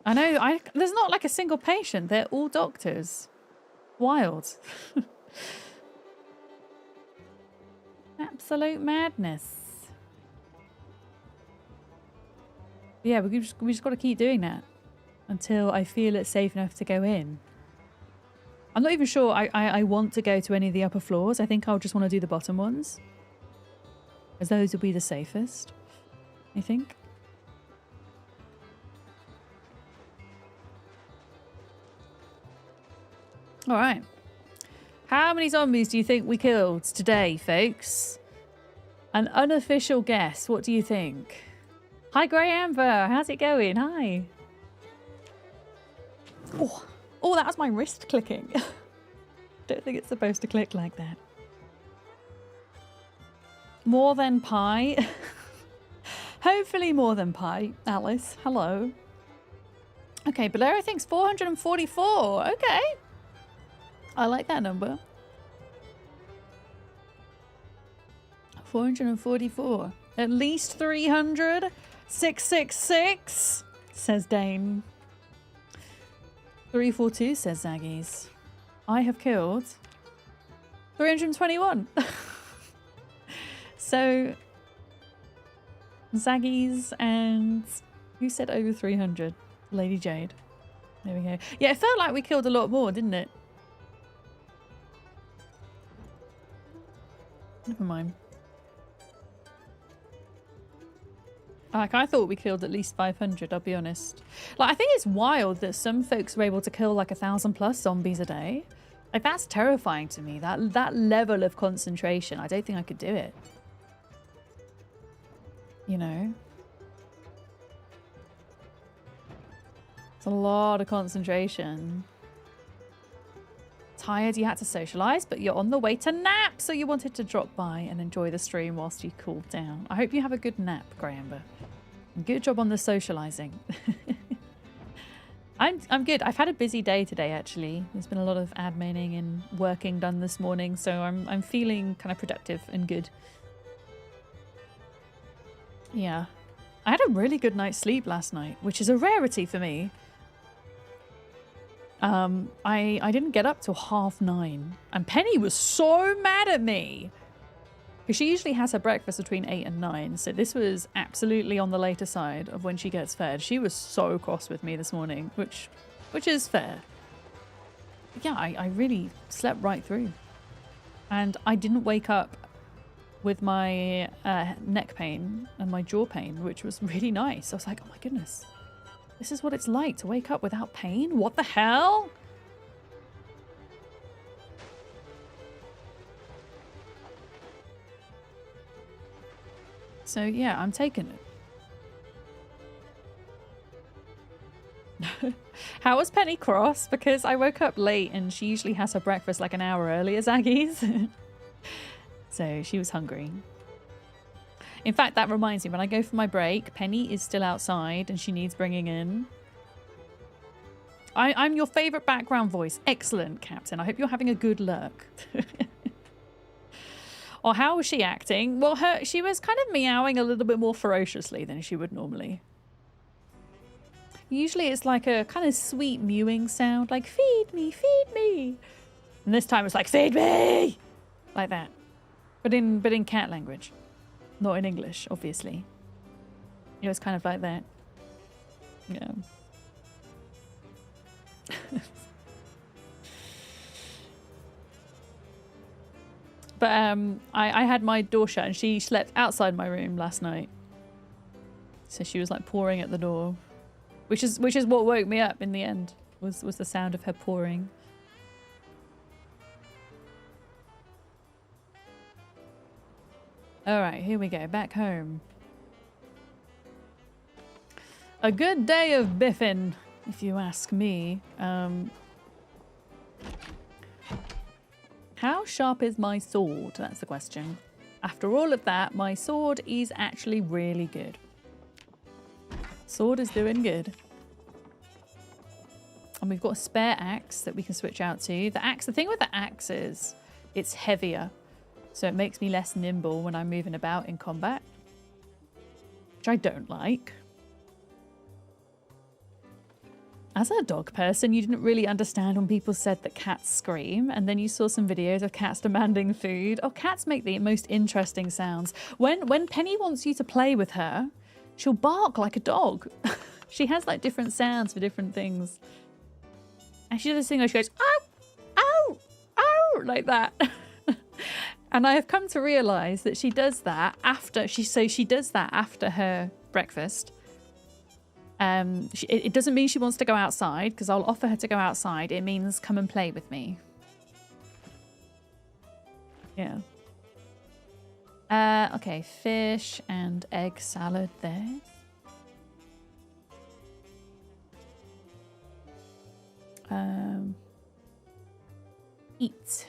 I know, there's not like a single patient. They're all doctors. Wild. Absolute madness. Yeah, we just got to keep doing that until I feel it's safe enough to go in. I'm not even sure I want to go to any of the upper floors. I think I'll just want to do the bottom ones, as those will be the safest, I think. All right. How many zombies do you think we killed today, folks? An unofficial guess. What do you think? Hi, Grey Amber. How's it going? Hi. Oh, that was my wrist clicking. Don't think it's supposed to click like that. More than pi. Hopefully more than pi. Alice, hello. Okay, Bolero thinks 444. Okay. I like that number. 444. At least 300. 666, says Dane. 342, says Zaggies. I have killed 321. So, Zaggies and who said over 300? Lady Jade. There we go. Yeah, it felt like we killed a lot more, didn't it? Never mind. Like, I thought we killed at least 500, I'll be honest. Like, I think it's wild that some folks were able to kill like 1,000+ zombies a day. Like, that's terrifying to me. That level of concentration. I don't think I could do it. You know? It's a lot of concentration. Tired, you had to socialise, but you're on the way to nap, so you wanted to drop by and enjoy the stream whilst you cooled down. I hope you have a good nap, Greyamber. Good job on the socialising. I'm good. I've had a busy day today, actually. There's been a lot of adminning and working done this morning, so I'm feeling kind of productive and good. Yeah. I had a really good night's sleep last night, which is a rarity for me. I didn't get up till 9:30, and Penny was so mad at me because she usually has her breakfast between 8 and 9, so this was absolutely on the later side of when she gets fed. She was so cross with me this morning, which is fair. Yeah, I really slept right through, and I didn't wake up with my neck pain and my jaw pain, which was really nice. I was like, oh my goodness. This is what it's like to wake up without pain? What the hell? So yeah, I'm taking it. How was Penny cross? Because I woke up late and she usually has her breakfast like an hour earlier, Zaggies. So she was hungry. In fact, that reminds me, when I go for my break, Penny is still outside and she needs bringing in. I'm your favourite background voice. Excellent, Captain. I hope you're having a good lurk. Or how was she acting? Well, she was kind of meowing a little bit more ferociously than she would normally. Usually it's like a kind of sweet mewing sound, like, feed me, feed me. And this time it's like, feed me! Like that. But in cat language. Not in English, obviously. It was kind of like that. Yeah. But I had my door shut and she slept outside my room last night. So she was like pawing at the door. Which is what woke me up in the end. Was the sound of her pawing. All right, here we go. Back home. A good day of biffing, if you ask me. How sharp is my sword? That's the question. After all of that, my sword is actually really good. Sword is doing good. And we've got a spare axe that we can switch out to. The thing with the axe is it's heavier. So it makes me less nimble when I'm moving about in combat. Which I don't like. As a dog person, you didn't really understand when people said that cats scream, and then you saw some videos of cats demanding food. Oh, cats make the most interesting sounds. When Penny wants you to play with her, she'll bark like a dog. She has like different sounds for different things. And she does this thing where she goes, ow, ow, ow, like that. And I have come to realise that she does that after she does that after her breakfast. It doesn't mean she wants to go outside, because I'll offer her to go outside. It means come and play with me. Yeah. Okay, fish and egg salad there. Eat.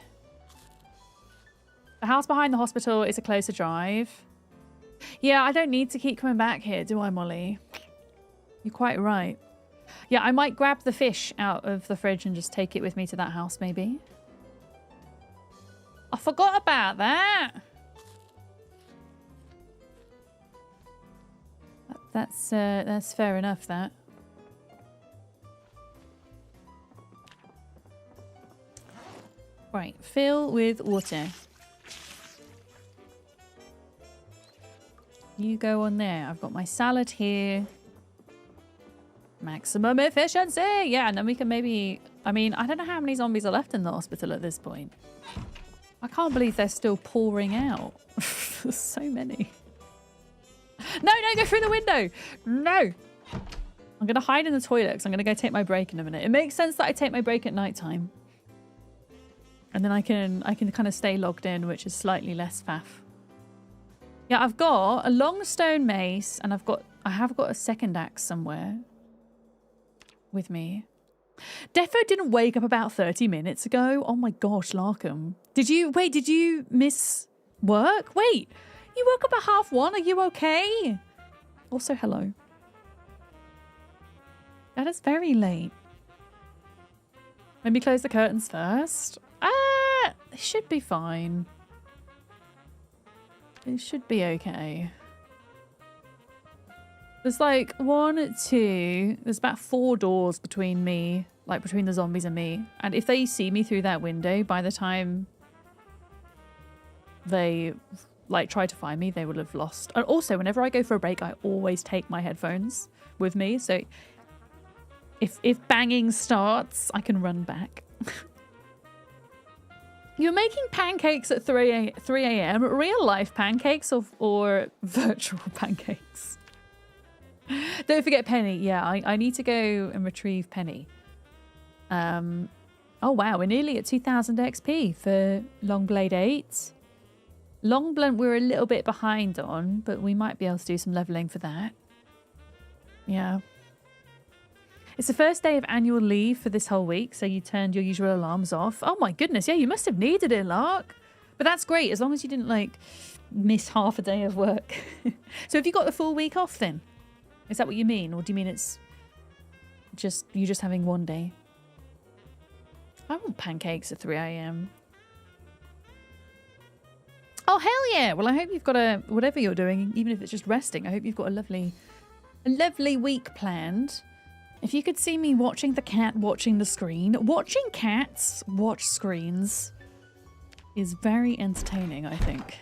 The house behind the hospital is a closer drive. Yeah, I don't need to keep coming back here, do I, Molly? You're quite right. Yeah, I might grab the fish out of the fridge and just take it with me to that house, maybe. I forgot about that. That's fair enough, that. Right, fill with water. You go on there. I've got my salad here. Maximum efficiency! Yeah, and then we can maybe... I mean, I don't know how many zombies are left in the hospital at this point. I can't believe they're still pouring out. There's so many. No, don't go through the window! No! I'm going to hide in the toilet because I'm going to go take my break in a minute. It makes sense that I take my break at night time. And then I can kind of stay logged in, which is slightly less faff. Yeah, I've got a long stone mace, and I have got a second axe somewhere with me. Defo didn't wake up about 30 minutes ago. Oh my gosh, Larkham. Did you miss work? Wait, you woke up at 1:30. Are you okay? Also, hello. That is very late. Let me close the curtains first. It should be fine. It should be okay. There's like 1, 2, there's about 4 doors between me, like between the zombies and me. And if they see me through that window, by the time they like try to find me, they will have lost. And also, whenever I go for a break, I always take my headphones with me. So if banging starts, I can run back. You're making pancakes at 3 a.m. Real life pancakes or virtual pancakes? Don't forget Penny. Yeah, I need to go and retrieve Penny. Oh wow, we're nearly at 2000 XP for Longblade 8. Longblunt we're a little bit behind on, but we might be able to do some leveling for that. Yeah. It's the first day of annual leave for this whole week, so you turned your usual alarms off. Oh my goodness, yeah, you must have needed it, Lark. But that's great, as long as you didn't, like, miss half a day of work. So have you got the full week off, then? Is that what you mean? Or do you mean it's just you just having one day? I want pancakes at 3 a.m. Oh, hell yeah! Well, I hope you've got whatever you're doing, even if it's just resting, I hope you've got a lovely week planned. If you could see me watching the cat watching the screen, watching cats watch screens is very entertaining, I think.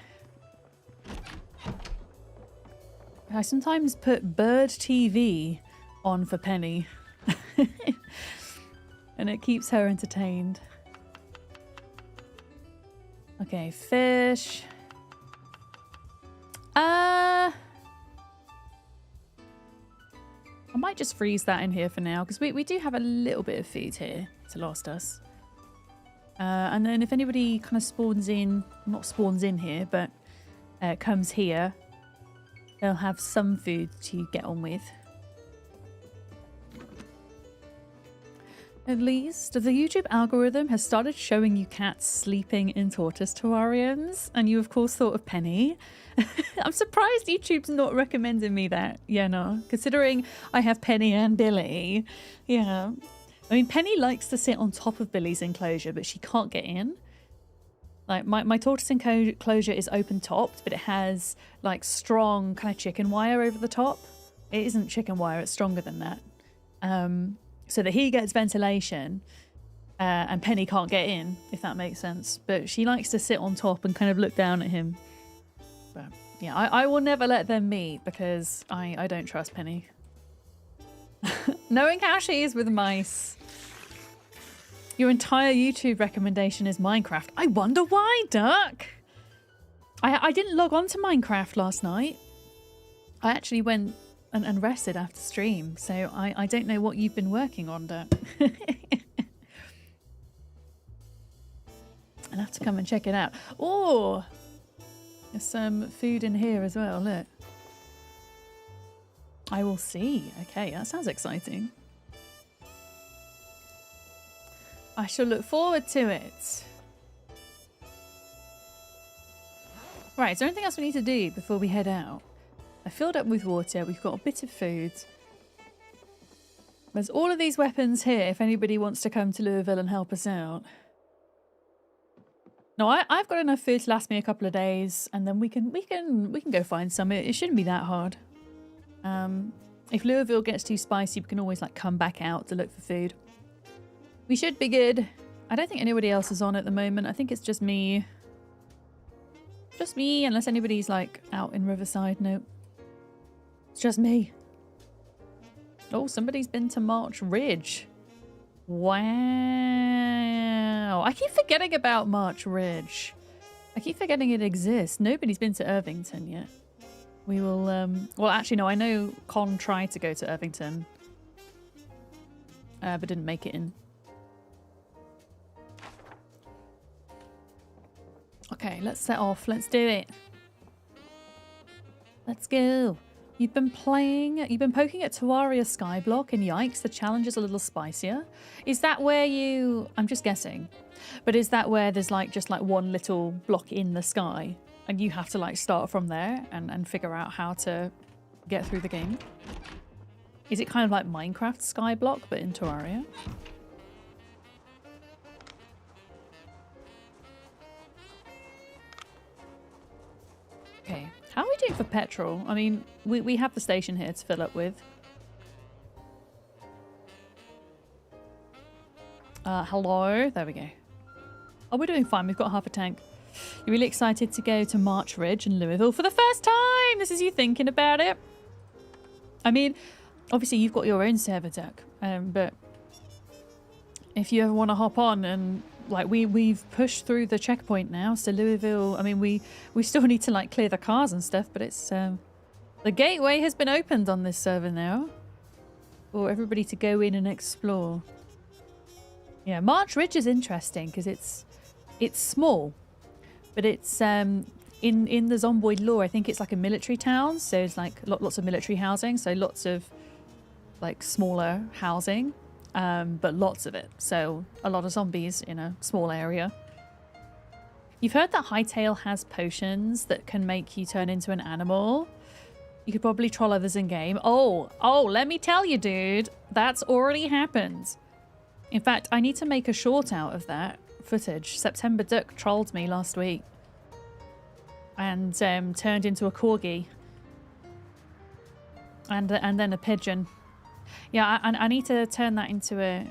I sometimes put Bird TV on for Penny. And it keeps her entertained. Okay, fish. I might just freeze that in here for now, because we do have a little bit of food here to last us. And then if anybody kind of spawns in, not spawns in here, but comes here, they'll have some food to get on with. At least, the YouTube algorithm has started showing you cats sleeping in tortoise terrariums, and you of course thought of Penny. I'm surprised YouTube's not recommending me that, yeah, no, considering I have Penny and Billy. Yeah. I mean, Penny likes to sit on top of Billy's enclosure, but she can't get in. Like, my tortoise enclosure is open-topped, but it has, like, strong kind of chicken wire over the top. It isn't chicken wire, it's stronger than that. So that he gets ventilation, and Penny can't get in, if that makes sense. But she likes to sit on top and kind of look down at him. But, yeah, I will never let them meet, because I don't trust Penny. Knowing how she is with mice. Your entire YouTube recommendation is Minecraft. I wonder why, Duck? I didn't log on to Minecraft last night. I actually went and rested after stream, so I don't know what you've been working on, Duck. I'll have to come and check it out. Oh, there's some food in here as well, look. I will see. Okay, that sounds exciting. I shall look forward to it. Right, is there anything else we need to do before we head out? I filled up with water. We've got a bit of food. There's all of these weapons here if anybody wants to come to Louisville and help us out. No, I've got enough food to last me a couple of days, and then we can go find some. It shouldn't be that hard. If Louisville gets too spicy, we can always like come back out to look for food. We should be good. I don't think anybody else is on at the moment. I think it's just me. Just me, unless anybody's like out in Riverside. No. It's just me. Oh, somebody's been to March Ridge. Wow. I keep forgetting about March Ridge. I keep forgetting it exists. Nobody's been to Irvington yet. We will, well, actually, no, I know Con tried to go to Irvington. But didn't make it in. Okay, let's set off. Let's do it. Let's go. You've been poking at Terraria Skyblock, and yikes, the challenge is a little spicier. Is that where you... I'm just guessing. But is that where there's like just like one little block in the sky, and you have to like start from there and figure out how to get through the game? Is it kind of like Minecraft Skyblock, but in Terraria? Okay. How are we doing for petrol? I mean, we have the station here to fill up with. Hello? There we go. Oh, we're doing fine. We've got half a tank. You're really excited to go to March Ridge in Louisville for the first time! This is you thinking about it. I mean, obviously you've got your own server, Duck. But if you ever want to hop on and... Like, we've pushed through the checkpoint now, so Louisville... I mean, we still need to, like, clear the cars and stuff, but it's... the gateway has been opened on this server now. For everybody to go in and explore. Yeah, March Ridge is interesting, because it's small. But it's... in the Zomboid lore, I think it's like a military town, so it's, like, lots of military housing, so lots of, like, smaller housing. But lots of it. So a lot of zombies in a small area. You've heard that Hightail has potions that can make you turn into an animal. You could probably troll others in game. Oh, let me tell you, dude. That's already happened. In fact, I need to make a short out of that footage. September Duck trolled me last week. And turned into a corgi. And then a pigeon. Yeah, I need to turn that into a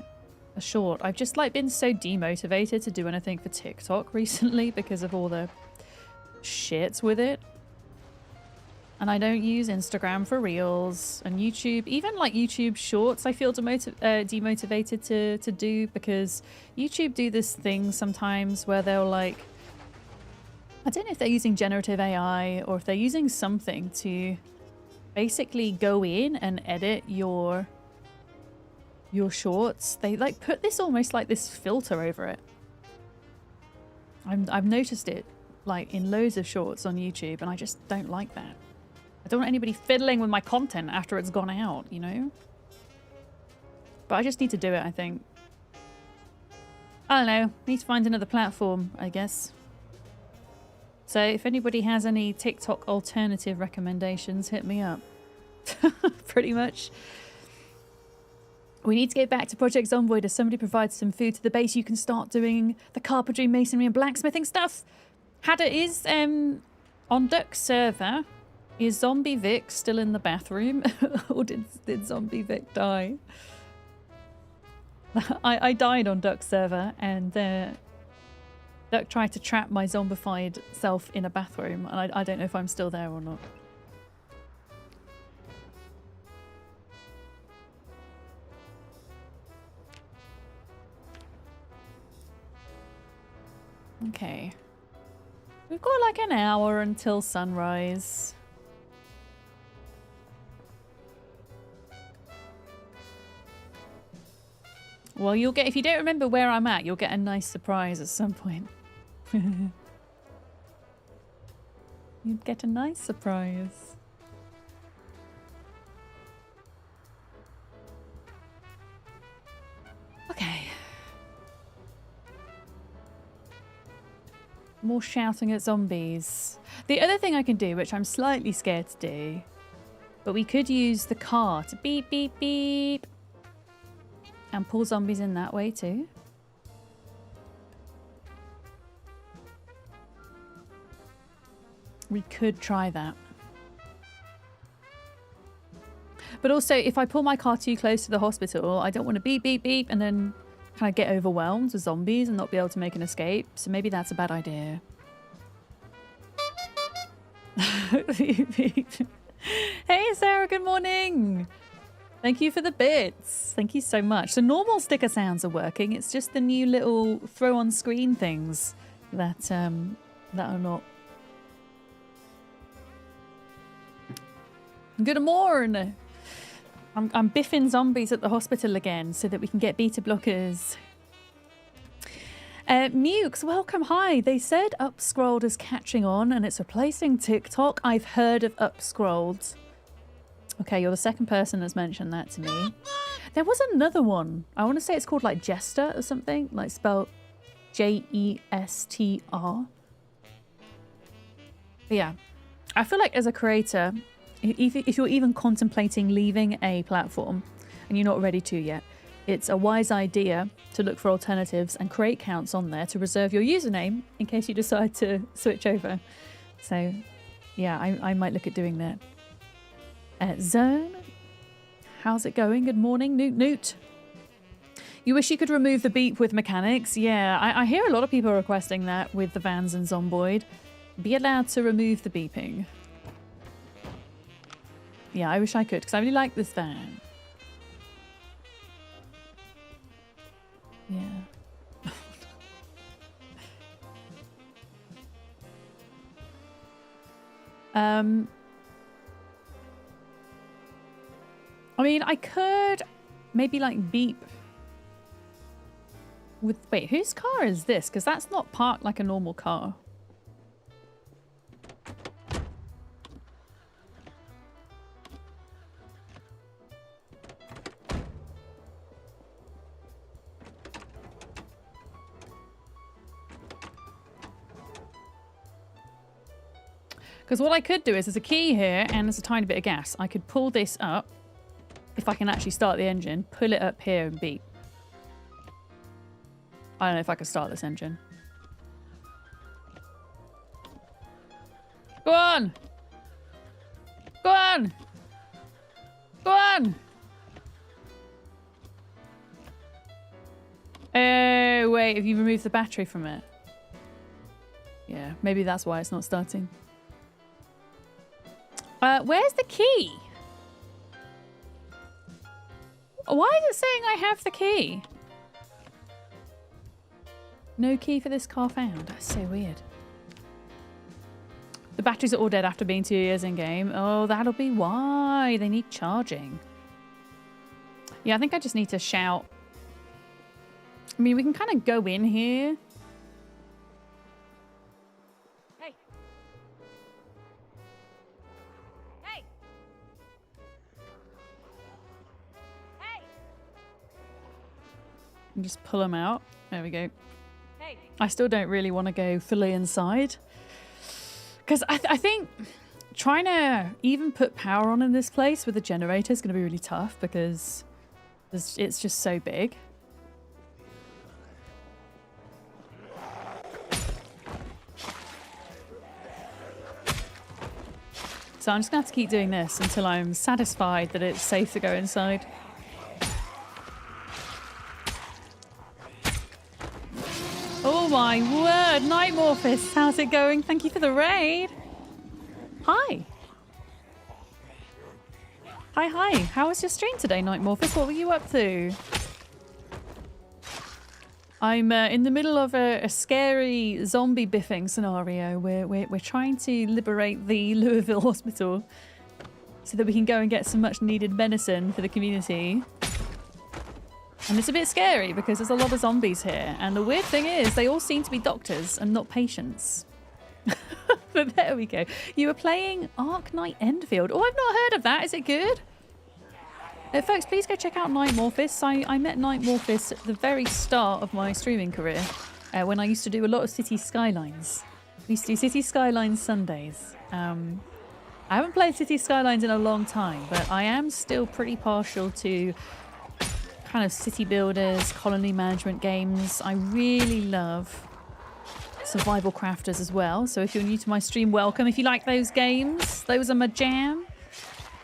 short. I've just like been so demotivated to do anything for TikTok recently because of all the shit with it. And I don't use Instagram for reels and YouTube. Even like YouTube shorts I feel demotivated to do because YouTube do this thing sometimes where they'll like... I don't know if they're using generative AI or if they're using something to basically go in and edit your shorts. They like put this almost like this filter over it. I've noticed it like in loads of shorts on YouTube, and I just don't like that. I don't want anybody fiddling with my content after it's gone out, you know? But I just need to do it, I think. I don't know. Need to find another platform, I guess. So if anybody has any TikTok alternative recommendations, hit me up. Pretty much. We need to get back to Project Zomboid. As somebody provides some food to the base, you can start doing the carpentry, masonry, and blacksmithing stuff. Hadda is on Duck's server. Is Zombie Vic still in the bathroom? Or did Zombie Vic die? I died on Duck's server, and Duck tried to trap my zombified self in a bathroom, and I don't know if I'm still there or not. Okay. We've got like an hour until sunrise. Well, you'll get, if you don't remember where I'm at, you'll get a nice surprise at some point. You'd get a nice surprise. Okay. More shouting at zombies. The other thing I can do, which I'm slightly scared to do, but we could use the car to beep, beep, beep. And pull zombies in that way too. We could try that. But also, if I pull my car too close to the hospital, I don't want to beep, beep, beep, and then kind of get overwhelmed with zombies and not be able to make an escape. So maybe that's a bad idea. Hey, Sarah, good morning. Thank you for the bits. Thank you so much. The normal sticker sounds are working. It's just the new little throw on screen things that are not. Good morning. I'm biffing zombies at the hospital again so that we can get beta blockers. Mukes, welcome. Hi. They said Upscrolled is catching on and it's replacing TikTok. I've heard of Upscrolled. Okay, you're the second person that's mentioned that to me. There was another one. I want to say it's called like Jester or something, like spelled J-E-S-T-R. But yeah, I feel like as a creator, if you're even contemplating leaving a platform and you're not ready to yet, it's a wise idea to look for alternatives and create accounts on there to reserve your username in case you decide to switch over. So yeah, I might look at doing that. Zone, how's it going? Good morning, Newt Newt. You wish you could remove the beep with mechanics? Yeah, I hear a lot of people requesting that with the vans and Zomboid. Be allowed to remove the beeping. Yeah, I wish I could, because I really like this van. Yeah. I mean, I could maybe like beep with... Wait, whose car is this? Because that's not parked like a normal car. Because what I could do is there's a key here and there's a tiny bit of gas. I could pull this up. If I can actually start the engine, pull it up here and beep. I don't know if I can start this engine. Go on! Go on! Go on! Oh, wait, have you removed the battery from it? Yeah, maybe that's why it's not starting. Where's the key? Why is it saying I have the key? No key for this car found. That's so weird. The batteries are all dead after being 2 years in game. Oh, that'll be why. They need charging. Yeah, I think I just need to shout. I mean, we can kind of go in here. Hey. Hey. Hey. And just pull them out. There we go. Hey. I still don't really want to go fully inside. Because I think trying to even put power on in this place with a generator is going to be really tough because it's just so big. So I'm just going to have to keep doing this until I'm satisfied that it's safe to go inside. Oh my word, Night Morphist, how's it going? Thank you for the raid. Hi. Hi. How was your stream today, Night Morphist? What were you up to? I'm in the middle of a scary zombie biffing scenario where we're trying to liberate the Louisville hospital so that we can go and get some much needed medicine for the community. And it's a bit scary because there's a lot of zombies here. And the weird thing is they all seem to be doctors and not patients. But there we go. You were playing Ark Knight Enfield. Oh, I've not heard of that. Is it good? Folks, please go check out Night Morphist. I met Night Morphist at the very start of my streaming career when I used to do a lot of City Skylines. I used to do City Skylines Sundays. I haven't played City Skylines in a long time, but I am still pretty partial to kind of city builders, colony management games. I really love survival crafters as well. So if you're new to my stream, welcome. If you like those games, those are my jam.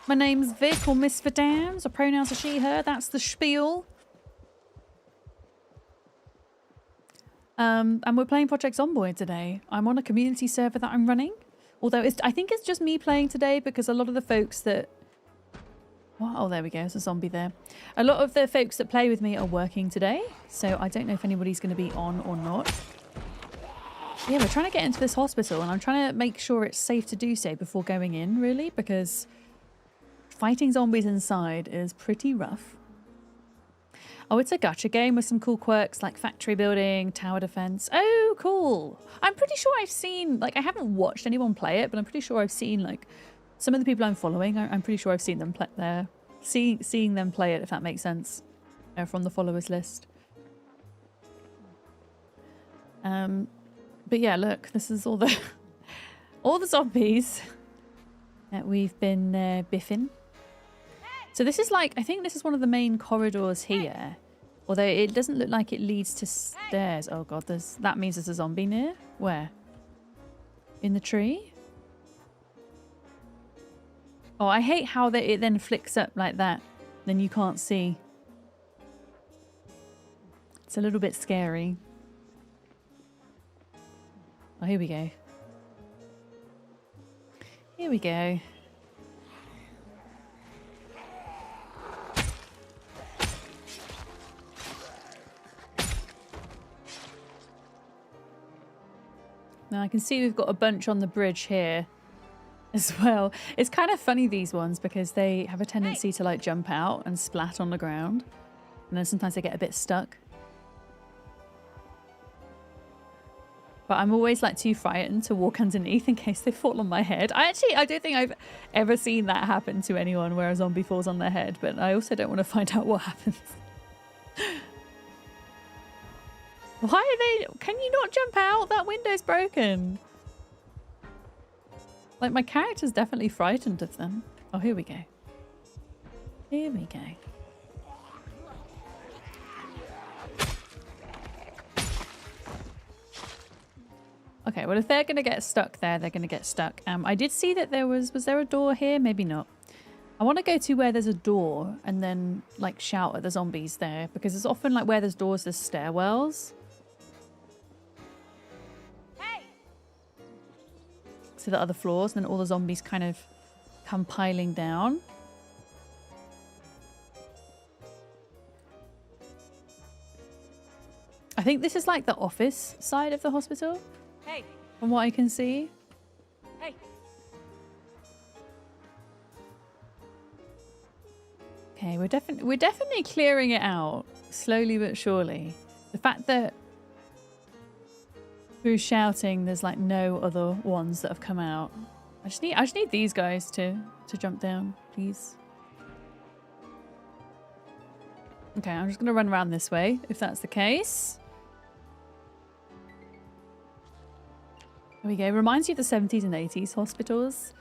My name's Vic or Miss Vidams, or pronouns are she, her. That's the spiel. And we're playing Project Zomboid today. I'm on a community server that I'm running. Although I think it's just me playing today because a lot of the folks that... Oh, there we go. There's a zombie there. A lot of the folks that play with me are working today. So I don't know if anybody's going to be on or not. Yeah, we're trying to get into this hospital and I'm trying to make sure it's safe to do so before going in, really, because... fighting zombies inside is pretty rough. Oh, it's a gacha game with some cool quirks like factory building, tower defense. Oh, cool. I'm pretty sure I've seen, like, I haven't watched anyone play it, but I'm pretty sure I've seen, like, some of the people I'm following. I'm pretty sure I've seen them play there. Seeing them play it, if that makes sense, from the followers list. But yeah, look, this is all the all the zombies that we've been biffing. So this is like, I think this is one of the main corridors here. Although it doesn't look like it leads to stairs. Oh god, that means there's a zombie near. Where? In the tree? Oh, I hate how it then flicks up like that. Then you can't see. It's a little bit scary. Oh, here we go. Here we go. Now I can see we've got a bunch on the bridge here as well. It's kind of funny, these ones, because they have a tendency to like jump out and splat on the ground. And then sometimes they get a bit stuck. But I'm always like too frightened to walk underneath in case they fall on my head. I don't think I've ever seen that happen to anyone where a zombie falls on their head. But I also don't want to find out what happens. Why are they... Can you not jump out? That window's broken. Like, my character's definitely frightened of them. Oh, here we go. Here we go. Okay, well, if they're going to get stuck there, they're going to get stuck. I did see that there was there a door here? Maybe not. I want to go to where there's a door and then, like, shout at the zombies there. Because it's often, like, where there's doors, there's stairwells. To the other floors, and then all the zombies kind of come piling down. I think this is like the office side of the hospital. Hey. From what I can see. Hey. Okay, we're definitely clearing it out slowly but surely. The fact that Through shouting, there's like no other ones that have come out. I just need these guys to jump down, please. Okay, I'm just gonna run around this way if that's the case. There we go. Reminds you of the 70s and 80s hospitals.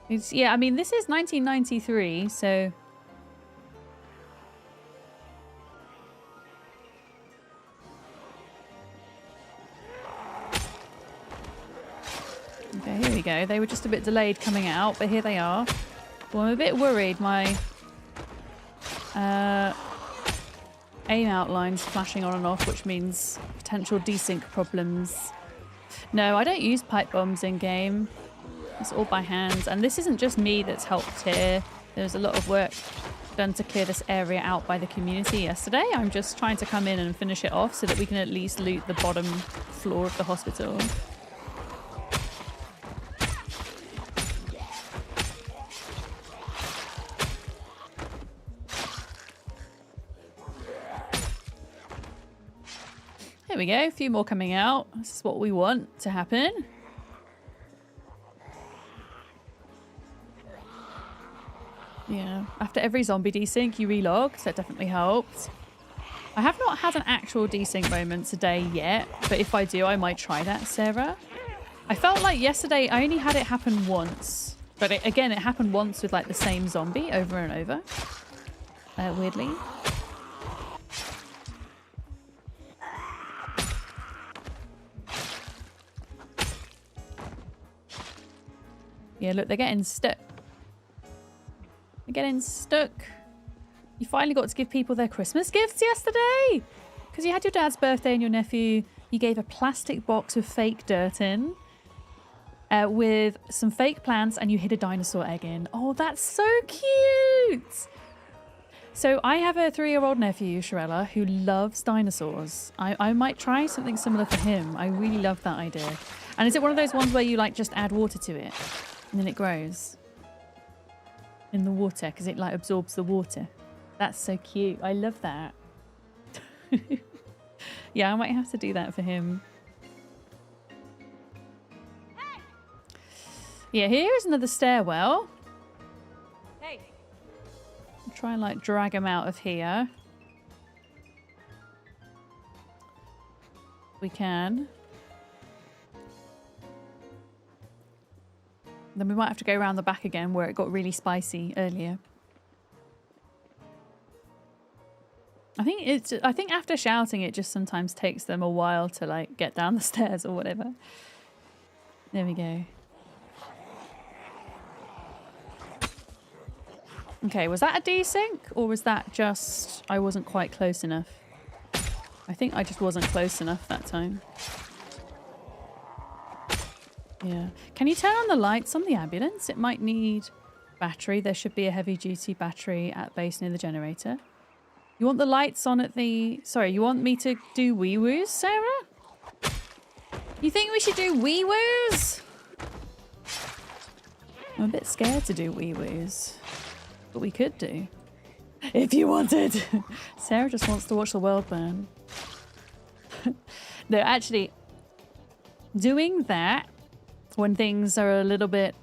Yeah, I mean, this is 1993, so... Okay, here we go. They were just a bit delayed coming out, but here they are. Well, I'm a bit worried. My aim outline's flashing on and off, which means potential desync problems. No, I don't use pipe bombs in game. It's all by hand. And this isn't just me that's helped here. There's a lot of work done to clear this area out by the community yesterday. I'm just trying to come in and finish it off so that we can at least loot the bottom floor of the hospital. There we go, a few more coming out. This is what we want to happen. Yeah, after every zombie desync you relog, so that definitely helped. I have not had an actual desync moment today yet, but if I do, I might try that, Sarah. I felt like yesterday I only had it happen once, but again, it happened once with like the same zombie over and over, weirdly. Yeah, look, they're getting stuck. They're getting stuck. You finally got to give people their Christmas gifts yesterday. Because you had your dad's birthday and your nephew. You gave a plastic box with fake dirt in. With some fake plants, and you hid a dinosaur egg in. Oh, that's so cute. So I have a 3-year-old nephew, Sharella, who loves dinosaurs. I might try something similar for him. I really love that idea. And is it one of those ones where you like just add water to it? And then it grows in the water because it like absorbs the water. That's so cute. I love that. Yeah, I might have to do that for him. Hey. Yeah, here's another stairwell. Hey. I'll try and like drag him out of here. We can. Then we might have to go around the back again where it got really spicy earlier. I think after shouting it just sometimes takes them a while to like get down the stairs or whatever. There we go. Okay, was that a desync or was that just I wasn't quite close enough? I think I just wasn't close enough that time. Yeah. Can you turn on the lights on the ambulance? It might need battery. There should be a heavy-duty battery at base near the generator. You want the lights on at the... Sorry, you want me to do wee-woos, Sarah? You think we should do wee-woos? I'm a bit scared to do wee-woos. But we could do. If you wanted. Sarah just wants to watch the world burn. No, actually, doing that when things are a little bit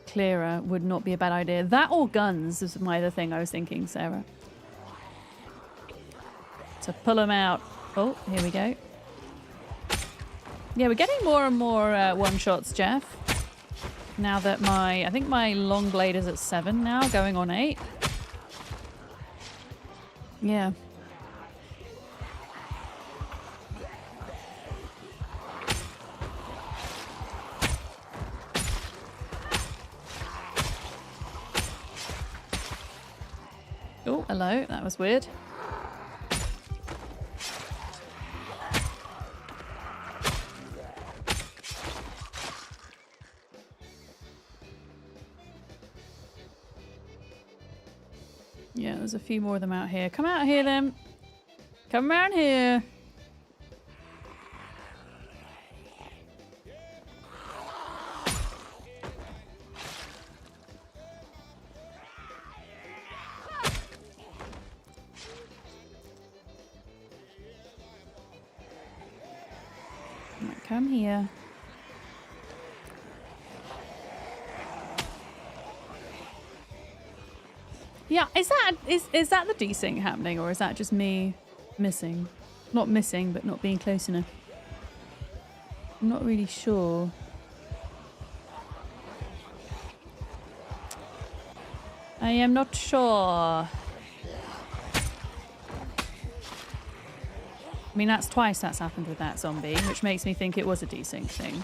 clearer would not be a bad idea. That or guns is my other thing I was thinking, Sarah. To pull them out. Oh, here we go. Yeah, we're getting more and more one-shots, Jeff. Now that I think my long blade is at 7 now, going on 8. Yeah. Oh, hello. That was weird. Yeah, there's a few more of them out here. Come out here, then. Come around here. Come here. Yeah, is that the desync happening, or is that just me missing? Not missing, but not being close enough. I'm not really sure. I am not sure. I mean, that's twice that's happened with that zombie, which makes me think it was a desync thing.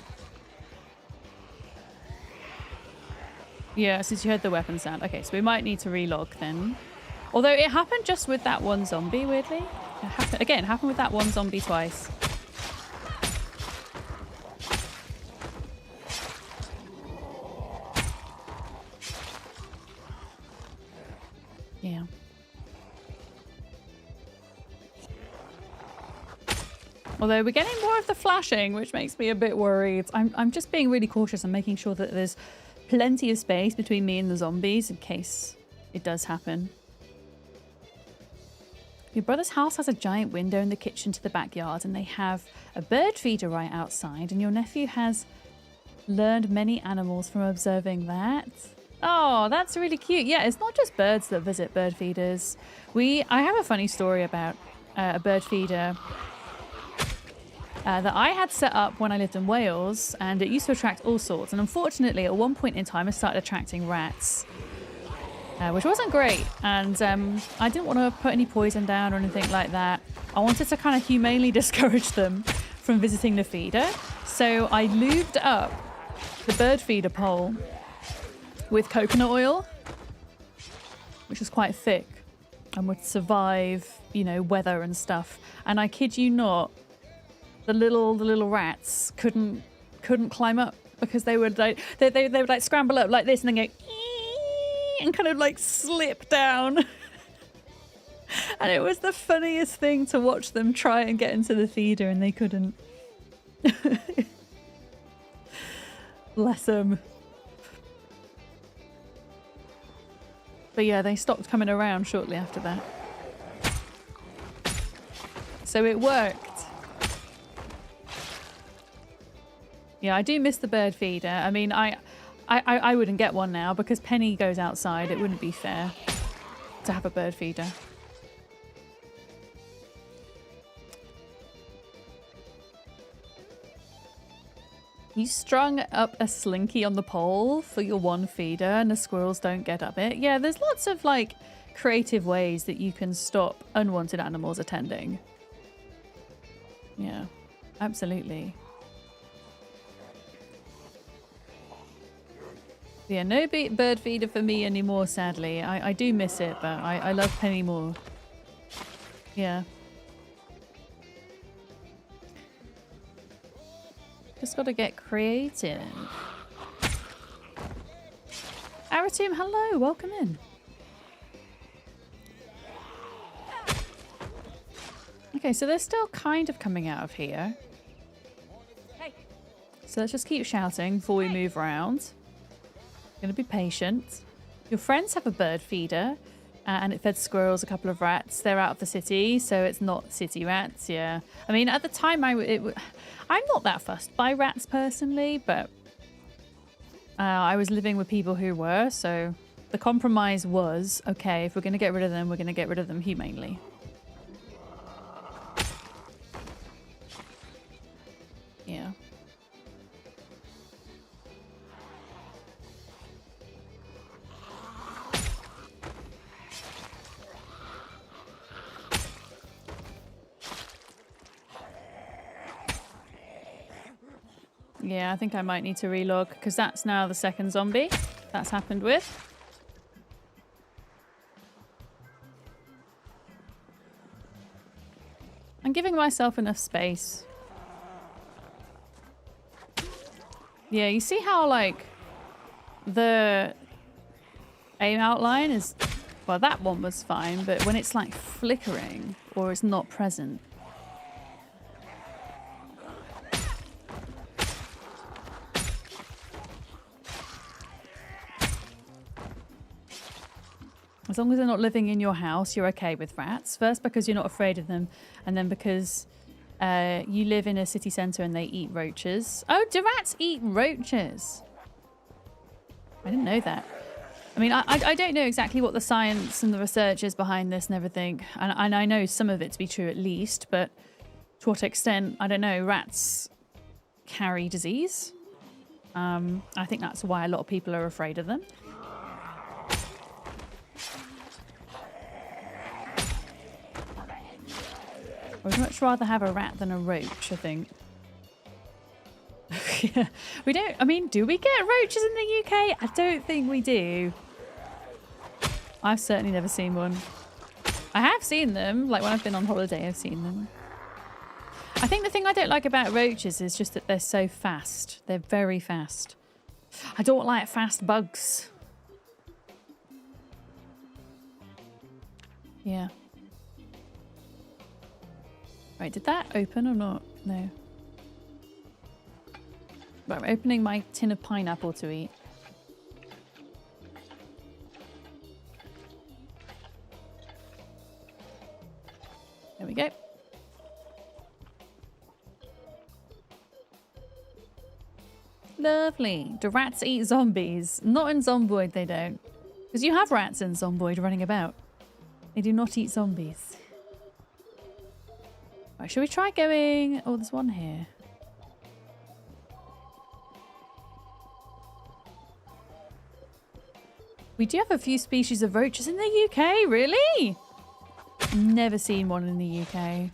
Yeah, since you heard the weapon sound. Okay, so we might need to relog then. Although it happened just with that one zombie, weirdly. It happened with that one zombie twice. Yeah. Although we're getting more of the flashing, which makes me a bit worried. I'm just being really cautious and making sure that there's plenty of space between me and the zombies in case it does happen. Your brother's house has a giant window in the kitchen to the backyard, and they have a bird feeder right outside, and your nephew has learned many animals from observing that. Oh, that's really cute. Yeah, it's not just birds that visit bird feeders. I have a funny story about a bird feeder that I had set up when I lived in Wales, and it used to attract all sorts. And unfortunately, at one point in time, it started attracting rats, which wasn't great. And I didn't want to put any poison down or anything like that. I wanted to kind of humanely discourage them from visiting the feeder. So I lubed up the bird feeder pole with coconut oil, which was quite thick and would survive, you know, weather and stuff. And I kid you not, the little rats couldn't climb up because they would like they would like scramble up like this and then go and kind of like slip down. And it was the funniest thing to watch them try and get into the feeder, and they couldn't. Bless them. But yeah, they stopped coming around shortly after that. So it worked. Yeah, I do miss the bird feeder. I mean, I wouldn't get one now because Penny goes outside. It wouldn't be fair to have a bird feeder. You strung up a slinky on the pole for your one feeder and the squirrels don't get up it. Yeah, there's lots of like creative ways that you can stop unwanted animals attending. Yeah, absolutely. Yeah, no bird feeder for me anymore, sadly. I do miss it, but I love Penny more. Yeah. Just got to get creative. Aratum, hello, welcome in. Okay, so they're still kind of coming out of here. Hey. So let's just keep shouting before we move around. Gonna be patient. Your friends have a bird feeder, and it fed squirrels, a couple of rats. They're out of the city, so it's not city rats. Yeah, I mean, at the time, I'm not that fussed by rats personally, but I was living with people who were, so the compromise was okay. If we're gonna get rid of them, we're gonna get rid of them humanely. Yeah. Yeah, I think I might need to relog because that's now the second zombie that's happened with. I'm giving myself enough space. Yeah, you see how like the aim outline is, well, that one was fine, but when it's like flickering or it's not present. As long as they're not living in your house, you're okay with rats. First, because you're not afraid of them, and then because You live in a city centre and they eat roaches. Oh, do rats eat roaches? I didn't know that. I mean, I don't know exactly what the science and the research is behind this and everything. And I know some of it to be true at least, but to what extent, I don't know. Rats carry disease. I think that's why a lot of people are afraid of them. I would much rather have a rat than a roach, I think. Yeah. We don't, I mean, do we get roaches in the UK? I don't think we do. I've certainly never seen one. I have seen them, like when I've been on holiday, I've seen them. I think the thing I don't like about roaches is just that they're so fast. They're very fast. I don't like fast bugs. Yeah. Right, did that open or not? No. Right, I'm opening my tin of pineapple to eat. There we go. Lovely. Do rats eat zombies? Not in Zomboid, they don't. Because you have rats in Zomboid running about. They do not eat zombies. Right, should we try going... Oh, there's one here. We do have a few species of roaches in the UK, really? Never seen one in the UK.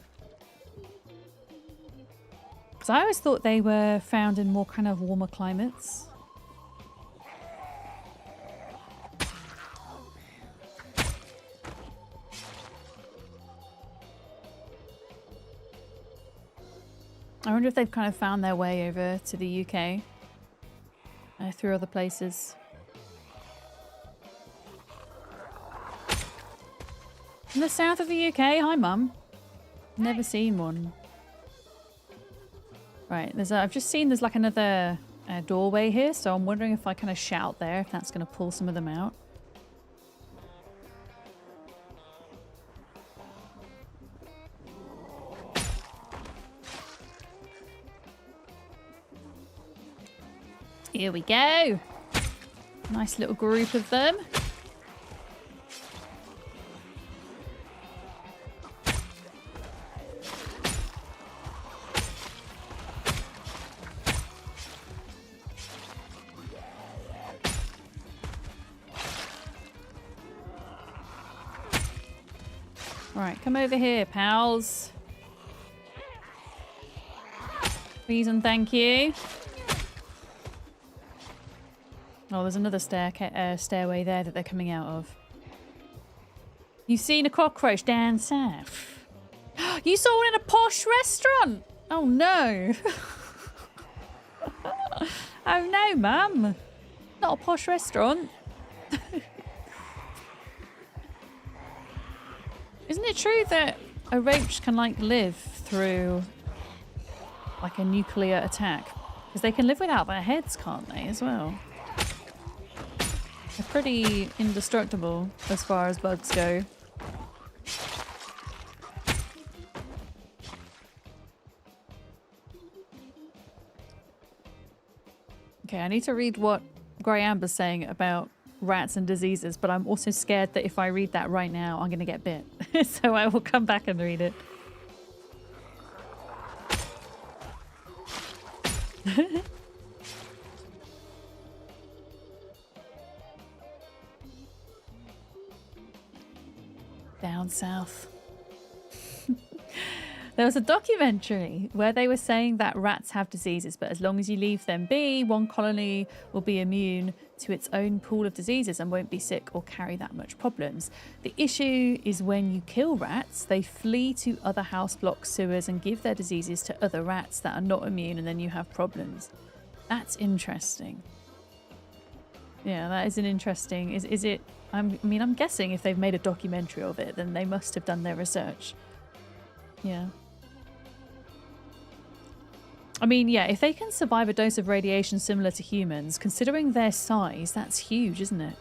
Because I always thought they were found in more kind of warmer climates. I wonder if they've kind of found their way over to the UK through other places. In the south of the UK? Hi, Mum. Never seen one. Right, I've just seen there's like another doorway here, so I'm wondering if I kind of shout there, if that's going to pull some of them out. Here we go. Nice little group of them. Right, come over here, pals. Please and thank you. Oh, there's another stairway there that they're coming out of. You've seen a cockroach down south. You saw one in a posh restaurant. Oh no. Oh no, Mum. Not a posh restaurant. Isn't it true that a roach can like live through like a nuclear attack? Because they can live without their heads, can't they, as well? They're pretty indestructible as far as bugs go. Okay, I need to read what Grey Amber's saying about rats and diseases, but I'm also scared that if I read that right now, I'm going to get bit. So I will come back and read it. Down south. There was a documentary where they were saying that rats have diseases, but as long as you leave them be, one colony will be immune to its own pool of diseases and won't be sick or carry that much problems. The issue is when you kill rats, they flee to other house blocks, sewers, and give their diseases to other rats that are not immune, and then you have problems. That's interesting. Yeah, that is an interesting... Is it... I mean, I'm guessing if they've made a documentary of it, then they must have done their research. Yeah. I mean, yeah, if they can survive a dose of radiation similar to humans, considering their size, that's huge, isn't it?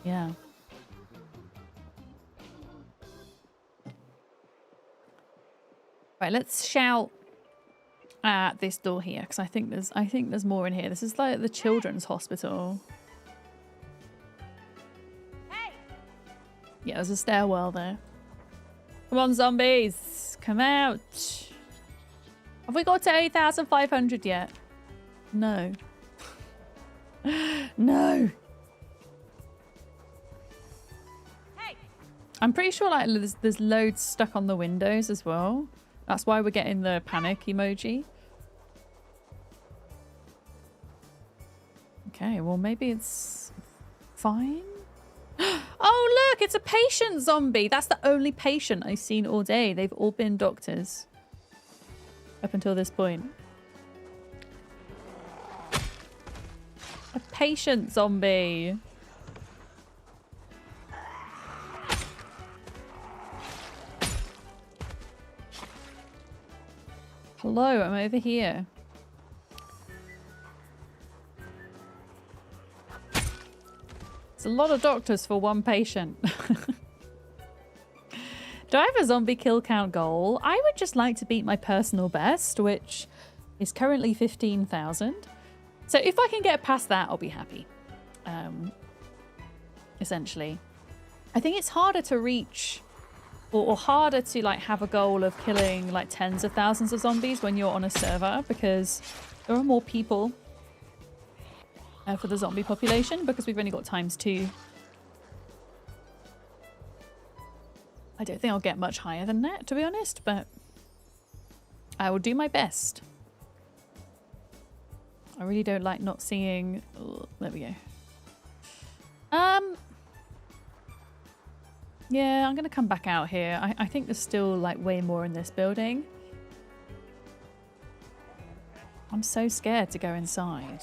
Yeah. Right, let's shout at this door here because I think there's more in here. This is like the children's hospital. Hey. Yeah, there's a stairwell there. Come on, zombies, come out. Have we got to 8,500 yet? No. No. Hey. I'm pretty sure like there's loads stuck on the windows as well. That's why we're getting the panic emoji. Okay, well maybe it's fine. Oh look, it's a patient zombie. That's the only patient I've seen all day. They've all been doctors up until this point. A patient zombie. Hello, I'm over here. It's a lot of doctors for one patient. Do I have a zombie kill count goal? I would just like to beat my personal best, which is currently 15,000. So if I can get past that, I'll be happy. Essentially. I think it's harder to reach or harder to like have a goal of killing like tens of thousands of zombies when you're on a server because there are more people for the zombie population because we've only got ×2. I don't think I'll get much higher than that, to be honest, but I will do my best. I really don't like not seeing... Oh, there we go. Yeah, I'm going to come back out here. I think there's still like way more in this building. I'm so scared to go inside.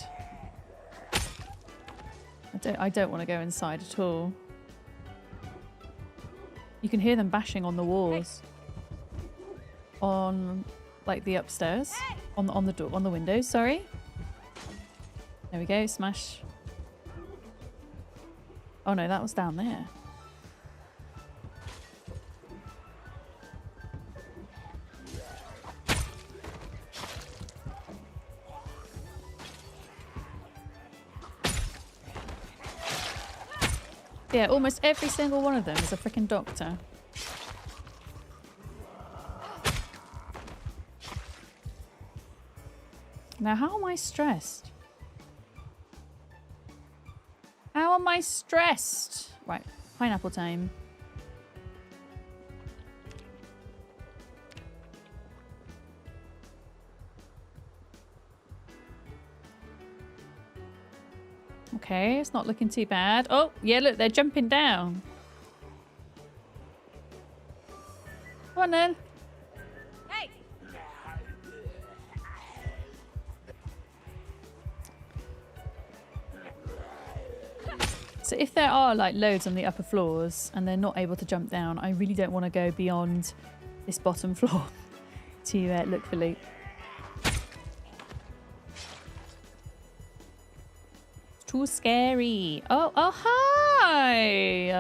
I don't want to go inside at all. You can hear them bashing on the walls. On like the upstairs. On the door, on the windows, sorry. There we go, smash. Oh no, that was down there. Yeah, almost every single one of them is a freaking doctor. Now, how am I stressed? How am I stressed? Right, pineapple time. Okay, it's not looking too bad. Oh, yeah, look, they're jumping down. Come on then. Hey. So if there are like loads on the upper floors and they're not able to jump down, I really don't want to go beyond this bottom floor to look for loot. Too scary. Oh, hi!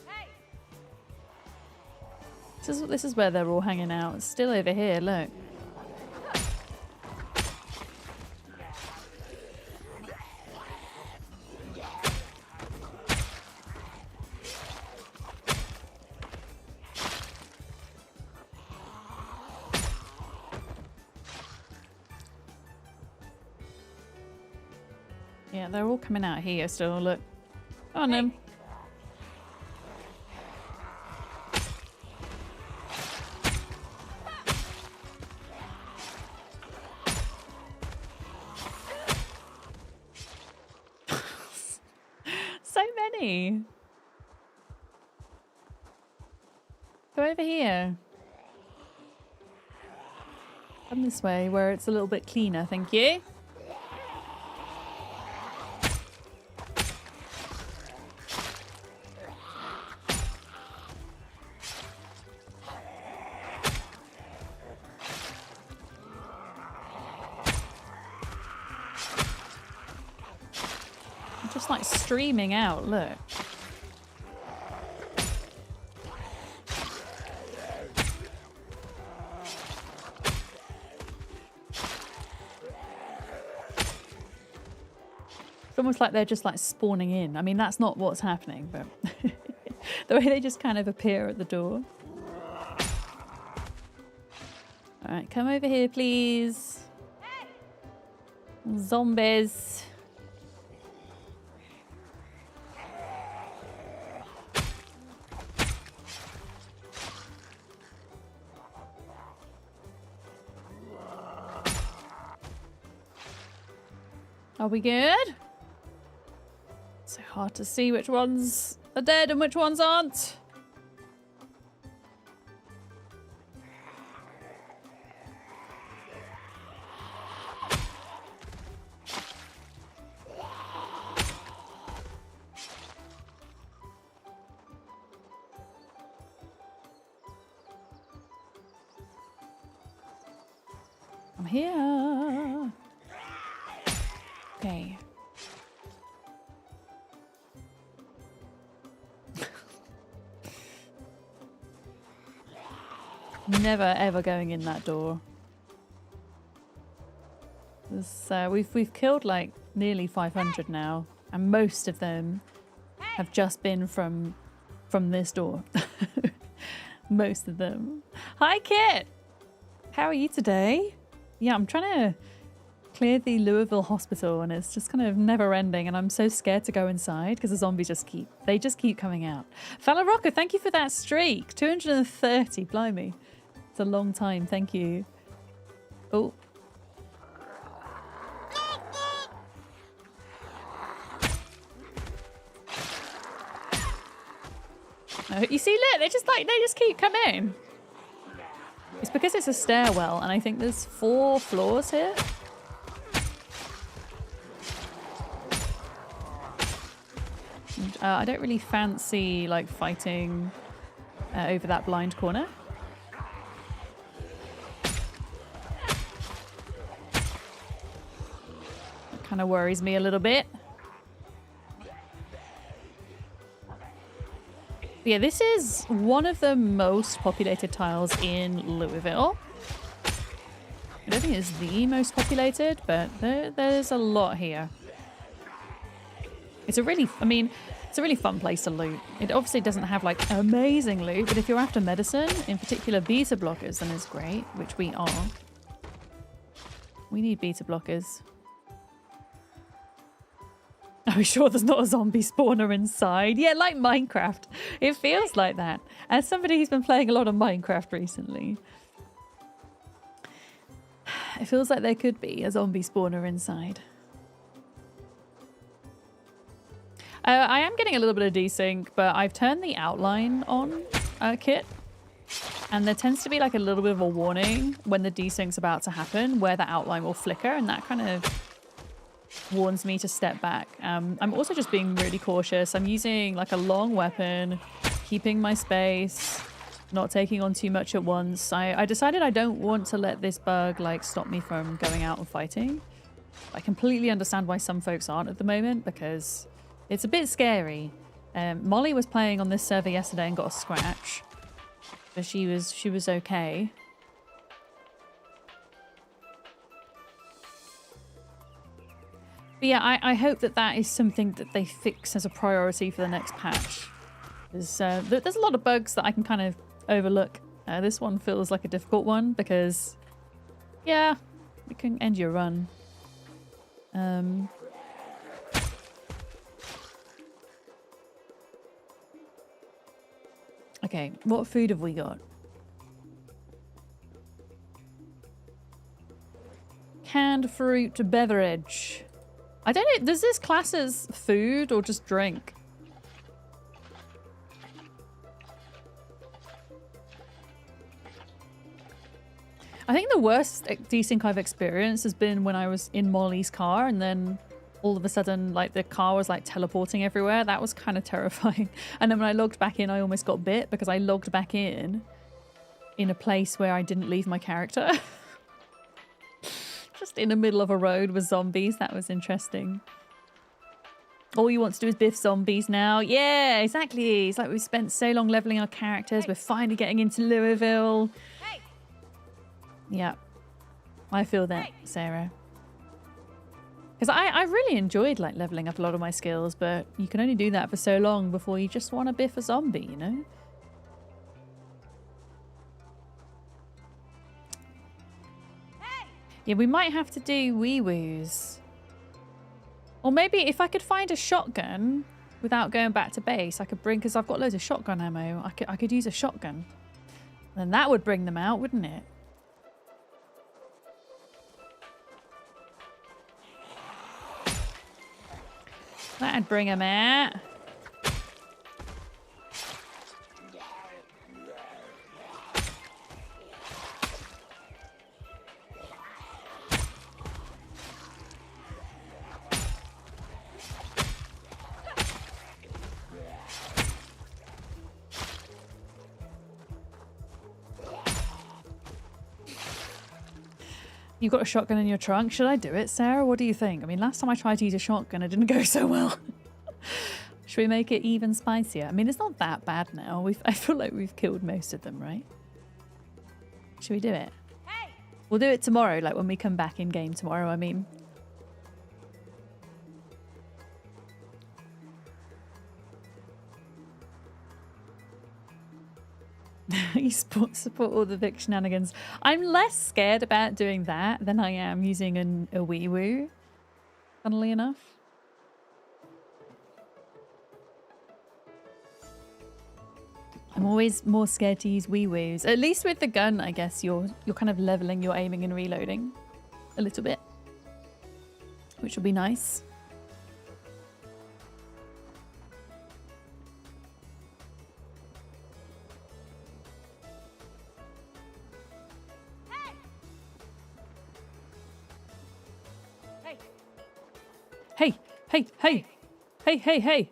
Hey. This is where they're all hanging out. It's still over here, look. Yeah, they're all coming out here still, look. Oh no. So many. Go over here. Come this way where it's a little bit cleaner, thank you. Like streaming out, look. almost like they're just like spawning in. I mean, that's not what's happening, but the way they just kind of appear at the door. All right, come over here, please. Zombies. Are we good? So hard to see which ones are dead and which ones aren't. I'm here. Okay. Never ever going in that door. We've killed like nearly 500 now, and most of them have just been from this door. Most of them. Hi, Kit. How are you today? Yeah, I'm trying to clear the Louisville hospital, and it's just kind of never ending, and I'm so scared to go inside because the zombies just keep coming out. Fella Rocker, thank you for that streak. 230, blimey. It's a long time, thank you. Oh. You see, look, they just keep coming. It's because it's a stairwell, and I think there's 4 floors here. I don't really fancy like fighting over that blind corner. That kind of worries me a little bit. But yeah, this is one of the most populated tiles in Louisville. I don't think it's the most populated, but there's a lot here. It's a really fun place to loot. It obviously doesn't have like amazing loot, but if you're after medicine, in particular beta blockers, then it's great, which we are. We need beta blockers. Are we sure there's not a zombie spawner inside? Yeah, like Minecraft. It feels like that. As somebody who's been playing a lot of Minecraft recently, it feels like there could be a zombie spawner inside. I am getting a little bit of desync, but I've turned the outline on Kit, and there tends to be like a little bit of a warning when the desync's about to happen where the outline will flicker, and that kind of warns me to step back. I'm also just being really cautious. I'm using like a long weapon, keeping my space, not taking on too much at once. I decided I don't want to let this bug like stop me from going out and fighting. I completely understand why some folks aren't at the moment, because it's a bit scary. Molly was playing on this server yesterday and got a scratch, but she was okay. But yeah, I hope that is something that they fix as a priority for the next patch. There's a lot of bugs that I can kind of overlook. This one feels like a difficult one because, yeah, it can end your run. Okay, what food have we got? Canned fruit beverage. I don't know, does this class as food or just drink? I think the worst desync I've experienced has been when I was in Molly's car, and then all of a sudden like the car was like teleporting everywhere. That was kind of terrifying. And then when I logged back in, I almost got bit because I logged back in a place where I didn't leave my character. Just in the middle of a road with zombies. That was interesting. All you want to do is biff zombies now. Yeah, exactly. It's like we've spent so long leveling our characters. We're finally getting into Louisville. Yeah. I feel that, Sarah. Because I really enjoyed like leveling up a lot of my skills, but you can only do that for so long before you just want to biff a zombie, you know? Hey! Yeah, we might have to do wee-woos. Or maybe if I could find a shotgun without going back to base, I could bring, because I've got loads of shotgun ammo, I could use a shotgun. And that would bring them out, wouldn't it? That'd bring them out. You've got a shotgun in your trunk. Should I do it, Sarah? What do you think? I mean, last time I tried to use a shotgun, it didn't go so well. Should we make it even spicier? I mean, it's not that bad now. I feel like we've killed most of them, right? Should we do it? Hey! We'll do it tomorrow, like when we come back in game tomorrow, I mean. You support all the Vic shenanigans. I'm less scared about doing that than I am using a wee-woo, funnily enough. I'm always more scared to use wee-woos. At least with the gun, I guess you're kind of leveling your aiming and reloading a little bit, which will be nice. Hey, hey, hey, hey, hey, hey.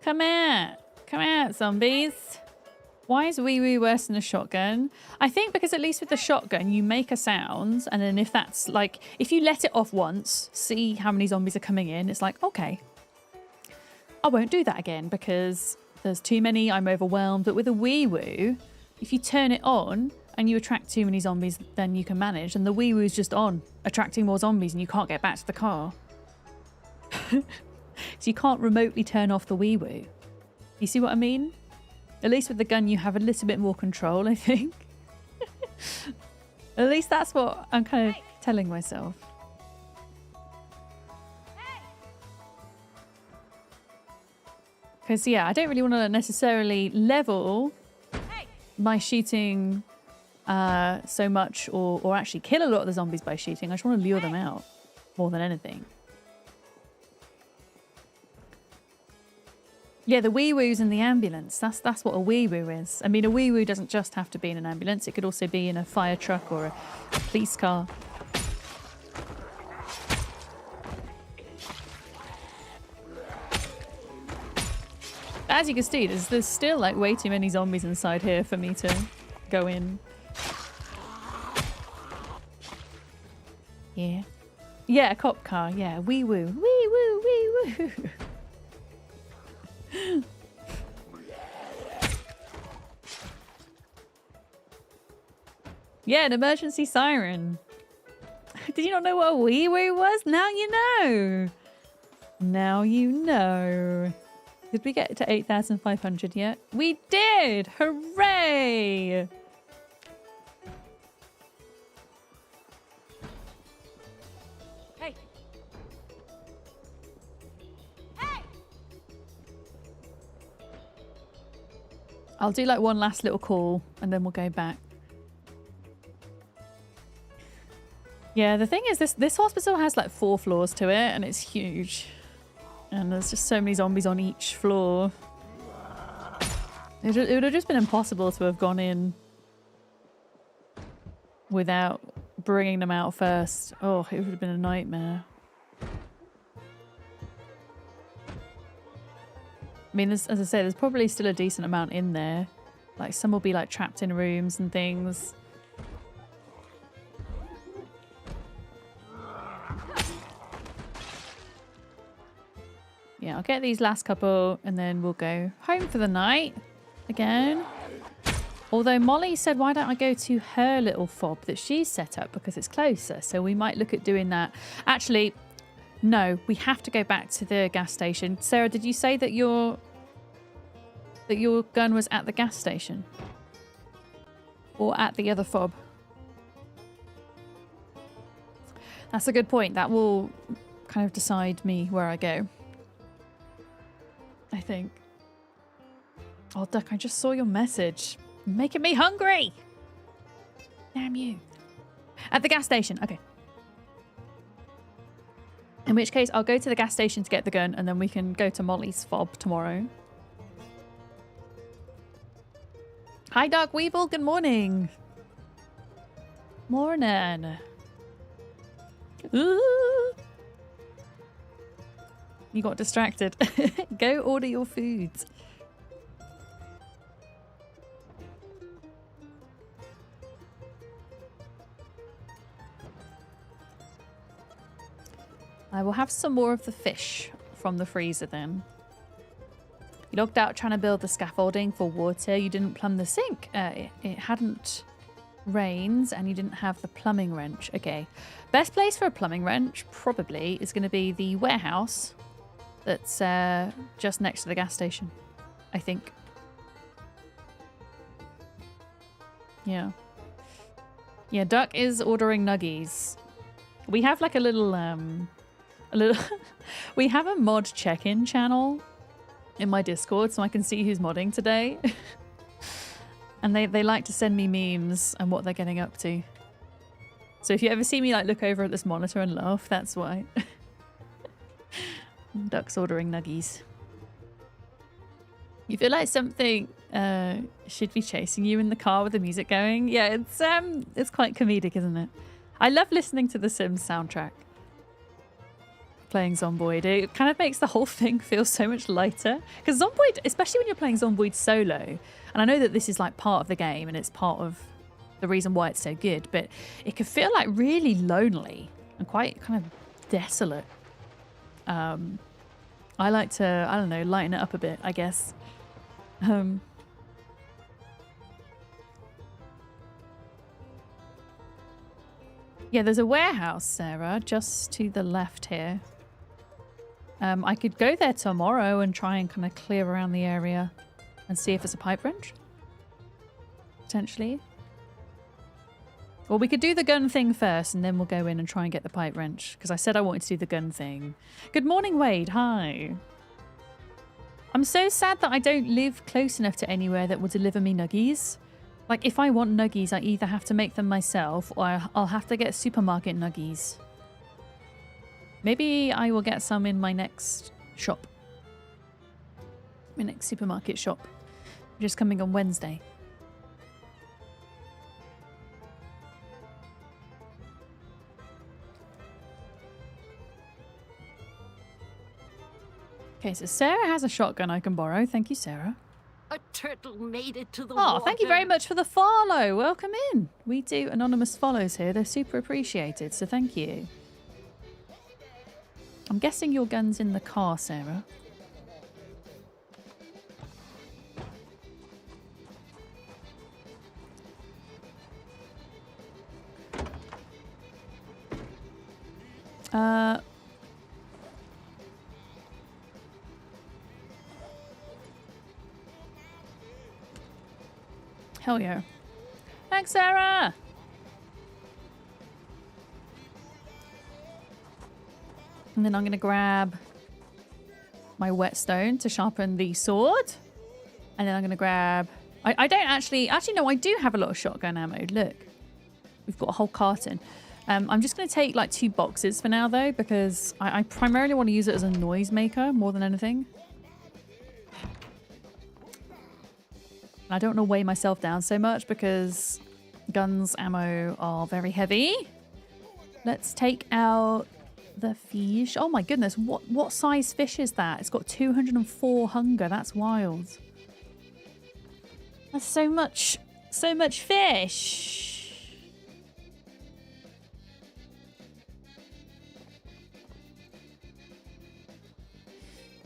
Come out. Come out, zombies. Why is wee-woo worse than a shotgun? I think because at least with the shotgun, you make a sound. And then if that's like, if you let it off once, see how many zombies are coming in. It's like, okay, I won't do that again because there's too many. I'm overwhelmed. But with a wee-woo, if you turn it on and you attract too many zombies, then you can manage. And the wee-woo's just on, attracting more zombies and you can't get back to the car. So you can't remotely turn off the wee-woo. You see what I mean? At least with the gun you have a little bit more control, I think. At least that's what I'm kind of telling myself. Because yeah, I don't really want to necessarily level my shooting so much or actually kill a lot of the zombies by shooting. I just want to lure them out more than anything. Yeah, the wee-woos in the ambulance. That's what a wee-woo is. I mean, a wee-woo doesn't just have to be in an ambulance. It could also be in a fire truck or a police car. As you can see, there's still like way too many zombies inside here for me to go in. Yeah. Yeah, a cop car. Yeah, wee-woo. Wee-woo, wee-woo. Yeah, an emergency siren. Did you not know what a wee-woo was? Now you know. Now you know. Did we get to 8,500 yet? We did! Hooray! Hey! Hey! I'll do like one last little call and then we'll go back. Yeah, the thing is this hospital has like 4 floors to it and it's huge. And there's just so many zombies on each floor. It would have just been impossible to have gone in without bringing them out first. Oh, it would have been a nightmare. I mean, as I say, there's probably still a decent amount in there. Like some will be like trapped in rooms and things. Yeah, I'll get these last couple and then we'll go home for the night again. Although Molly said, why don't I go to her little fob that she's set up because it's closer. So we might look at doing that. Actually, No, we have to go back to the gas station. Sarah, did you say that your gun was at the gas station? Or at the other fob? That's a good point. That will kind of decide me where I go. I think. Oh, Duck, I just saw your message. You're making me hungry! Damn you. At the gas station. Okay. In which case, I'll go to the gas station to get the gun, and then we can go to Molly's fob tomorrow. Hi, Dark Weevil. Good morning. Morning. Ooh. You got distracted. Go order your foods. I will have some more of the fish from the freezer then. You logged out trying to build the scaffolding for water. You didn't plumb the sink. It hadn't rains and you didn't have the plumbing wrench. Okay. Best place for a plumbing wrench probably is going to be the warehouse that's just next to the gas station, I think. Yeah. Yeah, Duck is ordering nuggies. We have like a little we have a mod check-in channel in my Discord so I can see who's modding today. And they like to send me memes and what they're getting up to. So if you ever see me like look over at this monitor and laugh, that's why. Duck's ordering nuggies. You feel like something should be chasing you in the car with the music going. Yeah, it's quite comedic, isn't it? I love listening to the Sims soundtrack. Playing Zomboid. It kind of makes the whole thing feel so much lighter. Because Zomboid, especially when you're playing Zomboid solo, and I know that this is like part of the game and it's part of the reason why it's so good, but it can feel like really lonely and quite kind of desolate. I like to, I don't know, lighten it up a bit, I guess. Yeah, there's a warehouse, Sarah, just to the left here. I could go there tomorrow and try and kind of clear around the area and see if it's a pipe wrench. Potentially. Or we could do the gun thing first and then we'll go in and try and get the pipe wrench. Because I said I wanted to do the gun thing. Good morning, Wade. Hi. I'm so sad that I don't live close enough to anywhere that will deliver me nuggies. Like, if I want nuggies, I either have to make them myself or I'll have to get supermarket nuggies. Maybe I will get some in my next shop. My next supermarket shop. Which is coming on Wednesday. Okay, so Sarah has a shotgun I can borrow. Thank you, Sarah. A turtle made it to the water. Thank you very much for the follow. Welcome in. We do anonymous follows here. They're super appreciated, so thank you. I'm guessing your gun's in the car, Sarah. Hell yeah. Thanks, Sarah! And then I'm going to grab my whetstone to sharpen the sword. And then I'm going to grab... I don't actually... Actually, no, I do have a lot of shotgun ammo. Look. We've got a whole carton. I'm just going to take like 2 boxes for now, though, because I primarily want to use it as a noise maker more than anything. I don't want to weigh myself down so much because guns, ammo are very heavy. Let's take out the fish. Oh my goodness, what size fish is that? It's got 204 hunger. That's wild. That's so much fish.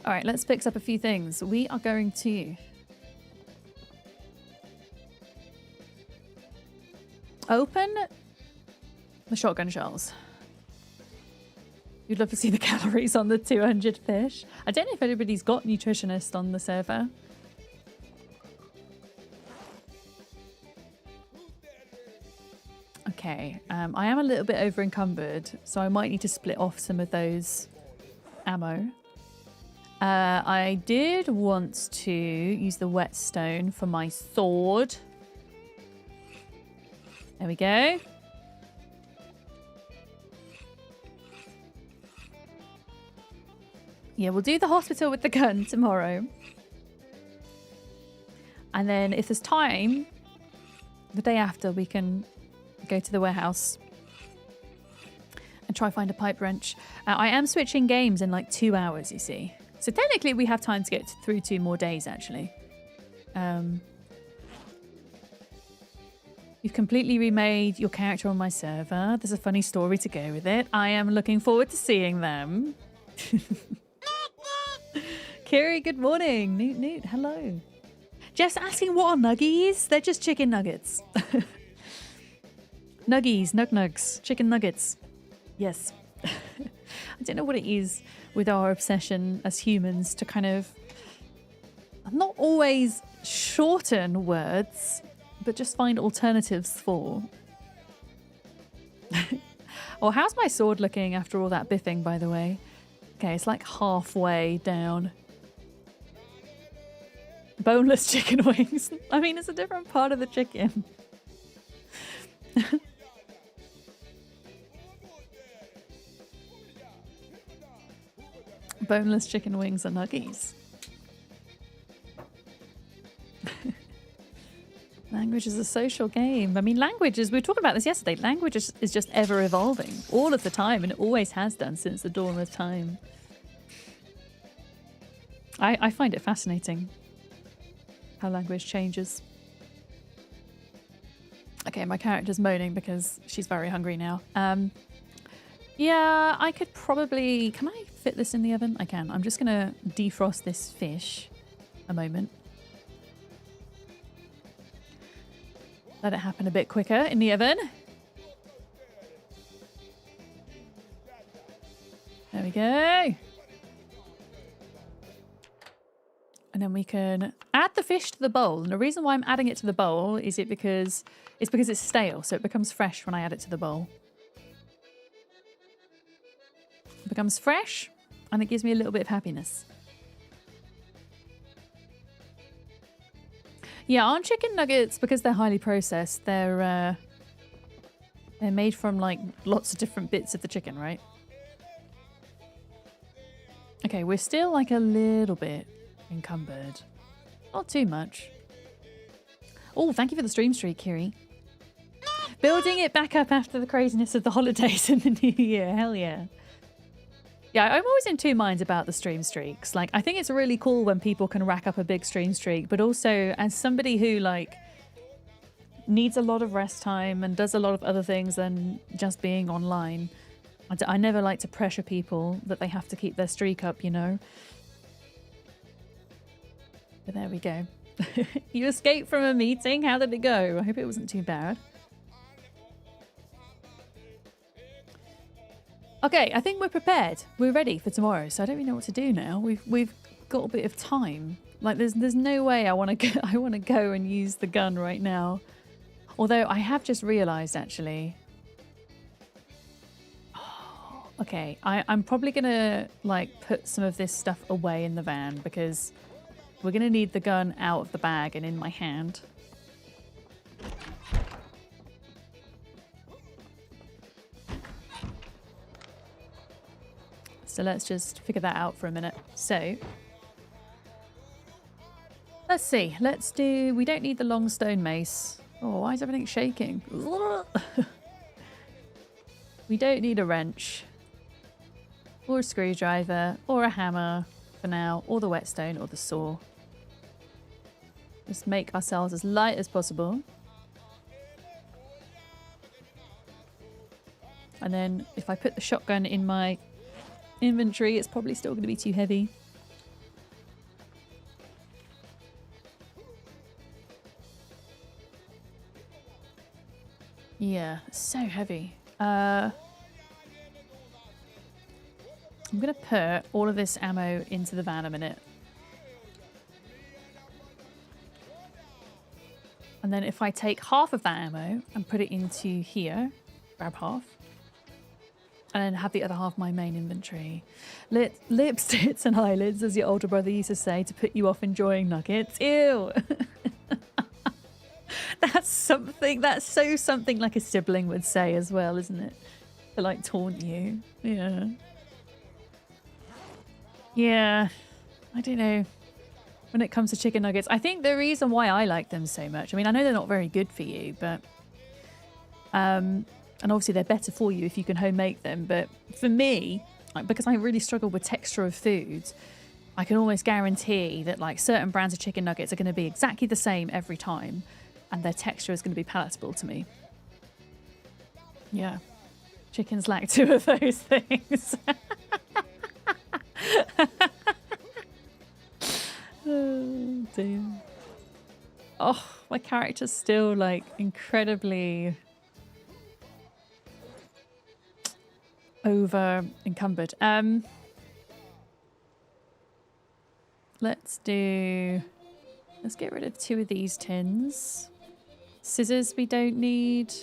All right, let's fix up a few things. We are going to open the shotgun shells. You'd love to see the calories on the 200 fish. I don't know if anybody's got nutritionist on the server. Okay, I am a little bit over encumbered, so I might need to split off some of those ammo. I did want to use the whetstone for my sword. There we go. Yeah, we'll do the hospital with the gun tomorrow. And then if there's time, the day after, we can go to the warehouse and try find a pipe wrench. I am switching games in like 2 hours, you see. So technically we have time to get through 2 more days, actually. You've completely remade your character on my server. There's a funny story to go with it. I am looking forward to seeing them. Kiri, good morning. Newt, Newt, hello. Just asking what are nuggies? They're just chicken nuggets. Nuggies, nugs, chicken nuggets. Yes. I don't know what it is with our obsession as humans to kind of not always shorten words, but just find alternatives for. Oh, how's my sword looking after all that biffing, by the way? Okay, it's like halfway down. Boneless chicken wings. I mean, it's a different part of the chicken. Boneless chicken wings are nuggies. Language is a social game. I mean, language is, we were talking about this yesterday, language is just ever evolving all of the time, and it always has done since the dawn of time. I find it fascinating how language changes. Okay, my character's moaning because she's very hungry now. Yeah, I could probably... Can I fit this in the oven? I can. I'm just going to defrost this fish a moment. Let it happen a bit quicker in the oven. There we go. And then we can add the fish to the bowl. And the reason why I'm adding it to the bowl is because it's stale, so it becomes fresh when I add it to the bowl. It becomes fresh, and it gives me a little bit of happiness. Yeah, aren't chicken nuggets, because they're highly processed, they're made from like lots of different bits of the chicken, right? Okay, we're still like a little bit encumbered. Not too much. Oh, thank you for the stream streak, Kiri. Building it back up after the craziness of the holidays in the new year. Hell yeah. Yeah, I'm always in two minds about the stream streaks. Like, I think it's really cool when people can rack up a big stream streak, but also as somebody who like needs a lot of rest time and does a lot of other things than just being online, I never like to pressure people that they have to keep their streak up, you know? But there we go. You escaped from a meeting? How did it go? I hope it wasn't too bad. Okay, I think we're prepared. We're ready for tomorrow, so I don't really know what to do now. We've got a bit of time. Like there's no way I want to go and use the gun right now. Although I have just realized actually. Oh, okay, I'm probably gonna like put some of this stuff away in the van because we're gonna need the gun out of the bag and in my hand. So let's just figure that out for a minute. So let's see. Let's do... We don't need the long stone mace. Oh, why is everything shaking? We don't need a wrench or a screwdriver or a hammer for now, or the whetstone or the saw. Just make ourselves as light as possible. And then if I put the shotgun in my inventory, it's probably still going to be too heavy. Yeah, it's so heavy. I'm going to put all of this ammo into the van a minute. And then if I take half of that ammo and put it into here, grab half, and then have the other half my main inventory. Lips, tits, and eyelids, as your older brother used to say, to put you off enjoying nuggets. Ew. That's so something like a sibling would say as well, isn't it? To like taunt you. Yeah. Yeah. I don't know. When it comes to chicken nuggets, I think the reason why I like them so much, I mean, I know they're not very good for you, but and obviously they're better for you if you can home make them, but for me, like, because I really struggle with texture of foods, I can almost guarantee that like certain brands of chicken nuggets are going to be exactly the same every time, and their texture is going to be palatable to me. Yeah. Chickens lack two of those things. Oh, dear. Oh, my character's still like incredibly over encumbered. Let's get rid of 2 of these tins. Scissors we don't need.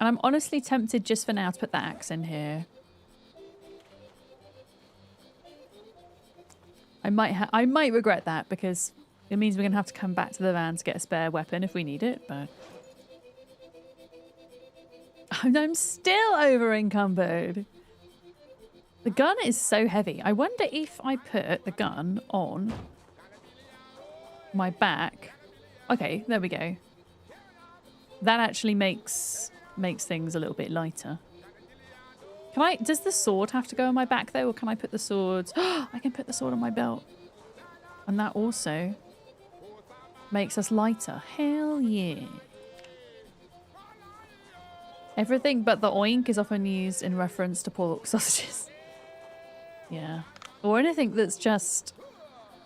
And I'm honestly tempted just for now to put the axe in here. I might regret that because it means we're going to have to come back to the van to get a spare weapon if we need it, but I'm still over encumbered. The gun is so heavy. I wonder if I put the gun on my back. Okay, there we go. That actually makes things a little bit lighter. Does the sword have to go on my back though, or can I put the sword? I can put the sword on my belt. And that also makes us lighter. Hell yeah. Everything but the oink is often used in reference to pork sausages. Yeah. Or anything that's just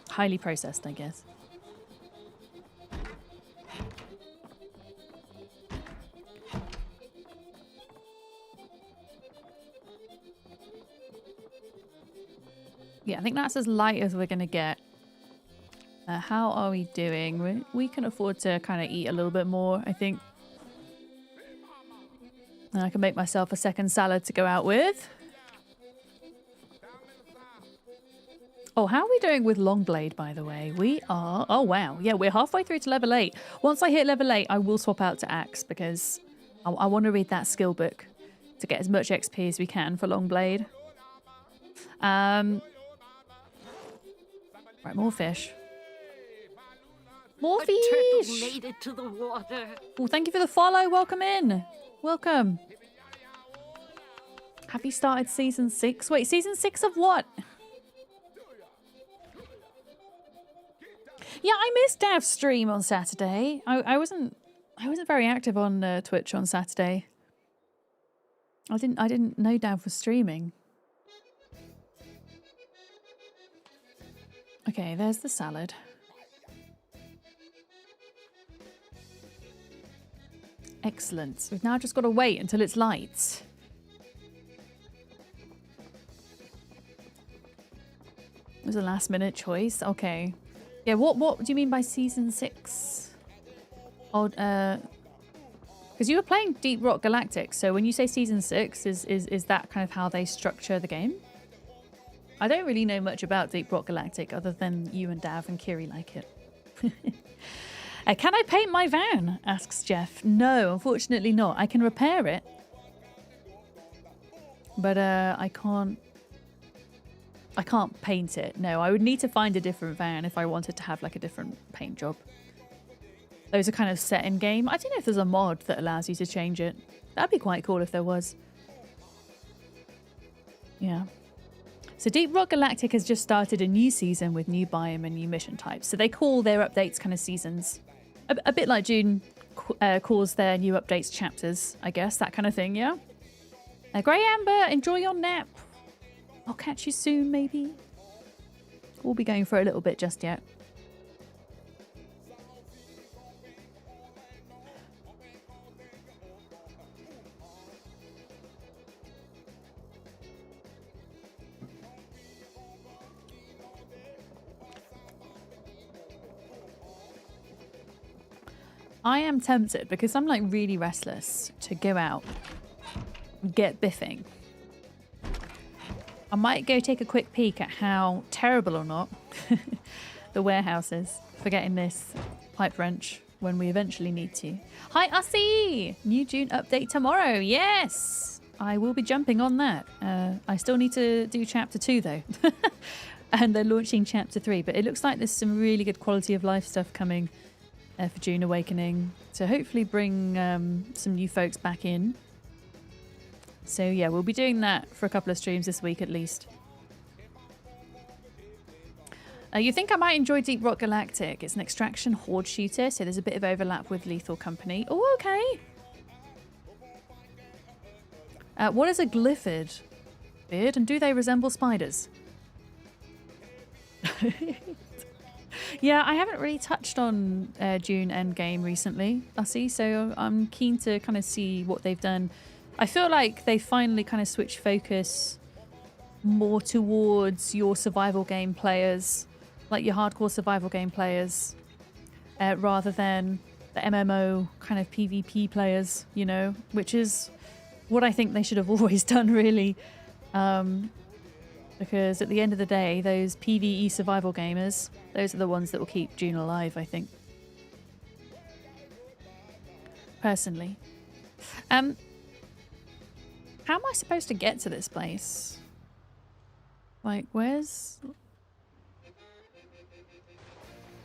highly processed, I guess. Yeah, I think that's as light as we're going to get. How are we doing? We can afford to kind of eat a little bit more, I think. And I can make myself a second salad to go out with. Oh, how are we doing with Longblade, by the way? We are... Oh, wow. Yeah, we're halfway through to level 8. Once I hit level 8, I will swap out to Axe because I want to read that skill book to get as much XP as we can for Longblade. Right, more fish. More fish! A turtle made it to the water. Oh, thank you for the follow. Welcome in. Welcome. Have you started season 6? Wait, season 6 of what? Yeah, I missed Dav's stream on Saturday. I wasn't very active on Twitch on Saturday. I didn't know Dav was streaming. Okay, there's the salad. Excellent. We've now just got to wait until it's light. It was a last minute choice. Okay. Yeah, what do you mean by season 6? Oh, because you were playing Deep Rock Galactic, so when you say season 6, is that kind of how they structure the game? I don't really know much about Deep Rock Galactic other than you and Dav and Kiri like it. Can I paint my van? Asks Jeff. No, unfortunately not. I can repair it. But I can't paint it. No, I would need to find a different van if I wanted to have like a different paint job. Those are kind of set in game. I don't know if there's a mod that allows you to change it. That'd be quite cool if there was. Yeah. So Deep Rock Galactic has just started a new season with new biome and new mission types. So they call their updates kind of seasons. A bit like June calls their new updates chapters, I guess. That kind of thing, yeah? Grey Amber, enjoy your nap. I'll catch you soon, maybe. We'll be going for a little bit just yet. I am tempted because I'm like really restless to go out and get biffing. I might go take a quick peek at how terrible or not the warehouse is for getting this pipe wrench when we eventually need to. Hi, Ussie! New June update tomorrow. Yes! I will be jumping on that. I still need to do chapter 2 though. And they're launching chapter 3. But it looks like there's some really good quality of life stuff coming for June Awakening. To hopefully bring some new folks back in. So yeah, we'll be doing that for a couple of streams this week at least. You think I might enjoy Deep Rock Galactic? It's an extraction horde shooter, so there's a bit of overlap with Lethal Company. Oh, okay. What is a glyphid? Beard, and do they resemble spiders? Yeah, I haven't really touched on June Endgame recently, Lassie, so I'm keen to kind of see what they've done. I feel like they finally kind of switched focus more towards your survival game players, like your hardcore survival game players, rather than the MMO kind of PvP players, you know, which is what I think they should have always done, really. Because at the end of the day, those PvE survival gamers, those are the ones that will keep June alive, I think. Personally. How am I supposed to get to this place? Like, where's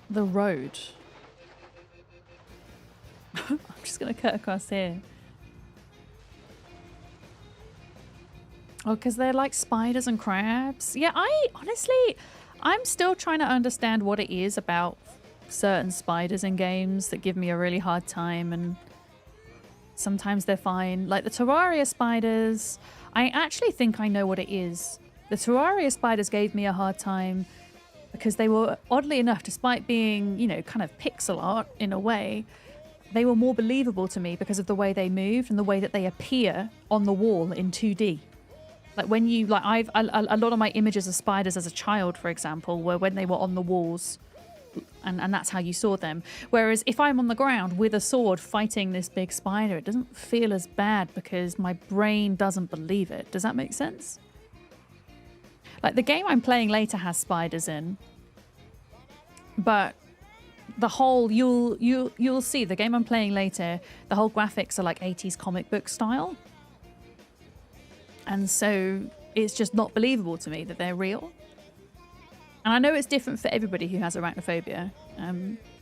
the road? I'm just going to cut across here. Oh, because they're like spiders and crabs. Yeah, I'm still trying to understand what it is about certain spiders in games that give me a really hard time, and sometimes they're fine. Like the Terraria spiders, I actually think I know what it is. The Terraria spiders gave me a hard time because they were, oddly enough, despite being, you know, kind of pixel art in a way, they were more believable to me because of the way they moved and the way that they appear on the wall in 2D. Like when you, like a lot of my images of spiders as a child, for example, were when they were on the walls, and that's how you saw them. Whereas if I'm on the ground with a sword fighting this big spider, it doesn't feel as bad because my brain doesn't believe it. Does that make sense? Like the game I'm playing later has spiders in, but the whole, you'll see the game I'm playing later, the whole graphics are like 80s comic book style. And so it's just not believable to me that they're real. And I know it's different for everybody who has arachnophobia,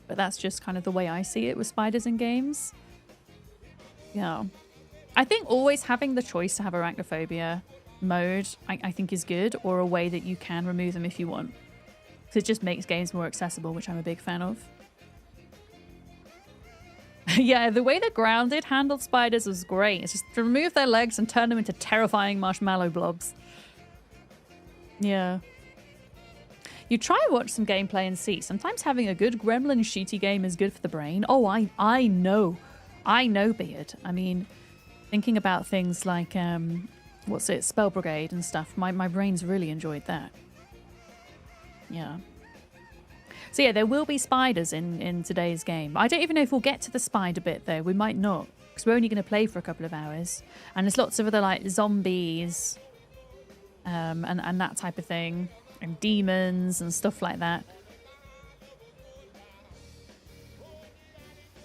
but that's just kind of the way I see it with spiders in games. Yeah. I think always having the choice to have arachnophobia mode, I think is good, or a way that you can remove them if you want. Because it just makes games more accessible, which I'm a big fan of. Yeah, the way that Grounded handled spiders was great. It's just to remove their legs and turn them into terrifying marshmallow blobs. Yeah. You try and watch some gameplay and see. Sometimes having a good gremlin shooty game is good for the brain. Oh, I know. I know, Beard. I mean, thinking about things like, what's it, Spell Brigade and stuff, my brain's really enjoyed that. Yeah. So yeah, there will be spiders in today's game. I don't even know if we'll get to the spider bit though. We might not, because we're only going to play for a couple of hours. And there's lots of other like zombies and that type of thing. And demons and stuff like that.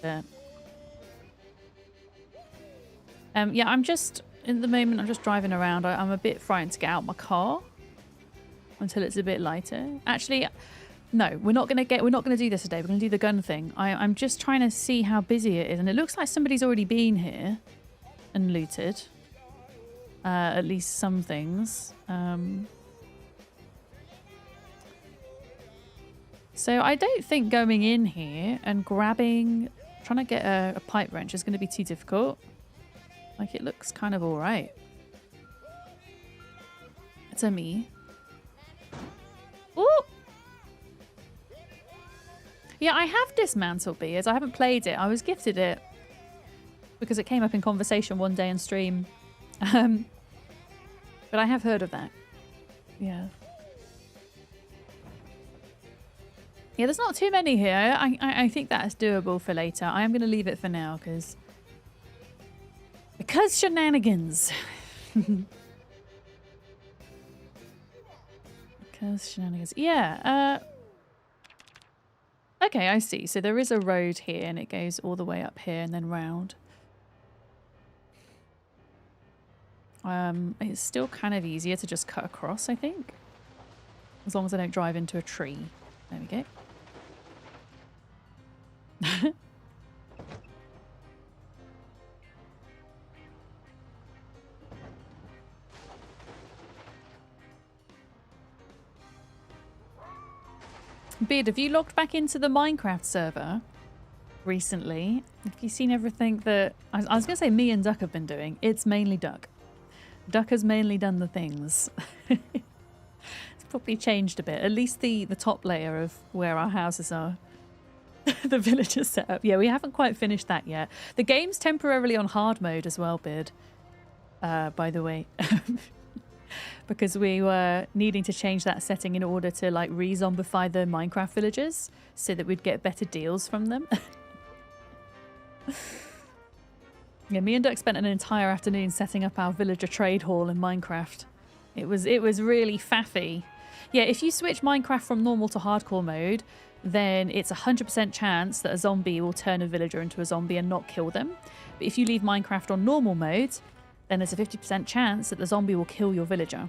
But, yeah, I'm just, in the moment, I'm just driving around. I'm a bit frightened to get out my car until it's a bit lighter. Actually, no, we're not going to do this today. We're going to do the gun thing. I'm just trying to see how busy it is. And it looks like somebody's already been here and looted. At least some things. So I don't think going in here and trying to get a pipe wrench is going to be too difficult. Like, it looks kind of all right. It's a me. Ooh! Yeah, I have dismantled beers. I haven't played it. I was gifted it because it came up in conversation one day on stream. But I have heard of that. Yeah. Yeah, there's not too many here. I think that's doable for later. I am going to leave it for now because shenanigans. Because shenanigans. Yeah. Okay, I see. So there is a road here and it goes all the way up here and then round. It's still kind of easier to just cut across, I think. As long as I don't drive into a tree. There we go. Beard, have you logged back into the Minecraft server recently? Have you seen everything that... I was going to say me and Duck have been doing. It's mainly Duck. Duck has mainly done the things. It's probably changed a bit. At least the top layer of where our houses are. The villagers set up. Yeah, we haven't quite finished that yet. The game's temporarily on hard mode as well, Beard. By the way. Because we were needing to change that setting in order to like re-zombify the Minecraft villagers so that we'd get better deals from them. Yeah, me and Duck spent an entire afternoon setting up our villager trade hall in Minecraft. It was really faffy. Yeah, if you switch Minecraft from normal to hardcore mode, then it's 100% chance that a zombie will turn a villager into a zombie and not kill them. But if you leave Minecraft on normal mode, then there's a 50% chance that the zombie will kill your villager.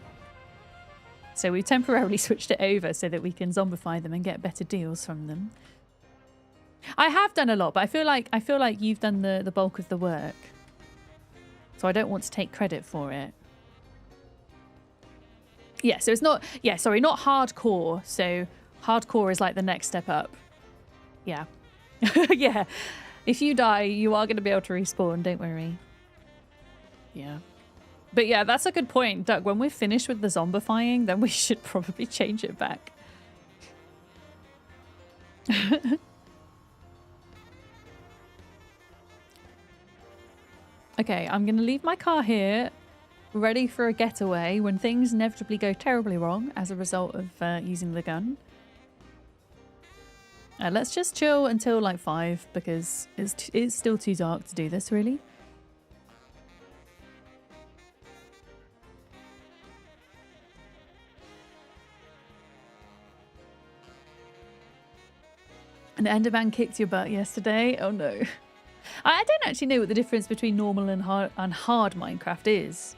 So we temporarily switched it over so that we can zombify them and get better deals from them. I have done a lot, but I feel like you've done the bulk of the work. So I don't want to take credit for it. Yeah, so it's not... Yeah, sorry, not hardcore. So hardcore is like the next step up. Yeah. Yeah. If you die, you are going to be able to respawn, don't worry. Yeah. But yeah, that's a good point, Doug. When we're finished with the zombifying, then we should probably change it back. Okay, I'm going to leave my car here, ready for a getaway when things inevitably go terribly wrong as a result of using the gun. Let's just chill until like 5 because it's still too dark to do this, really. An Enderman kicked your butt yesterday? Oh no. I don't actually know what the difference between normal and hard Minecraft is.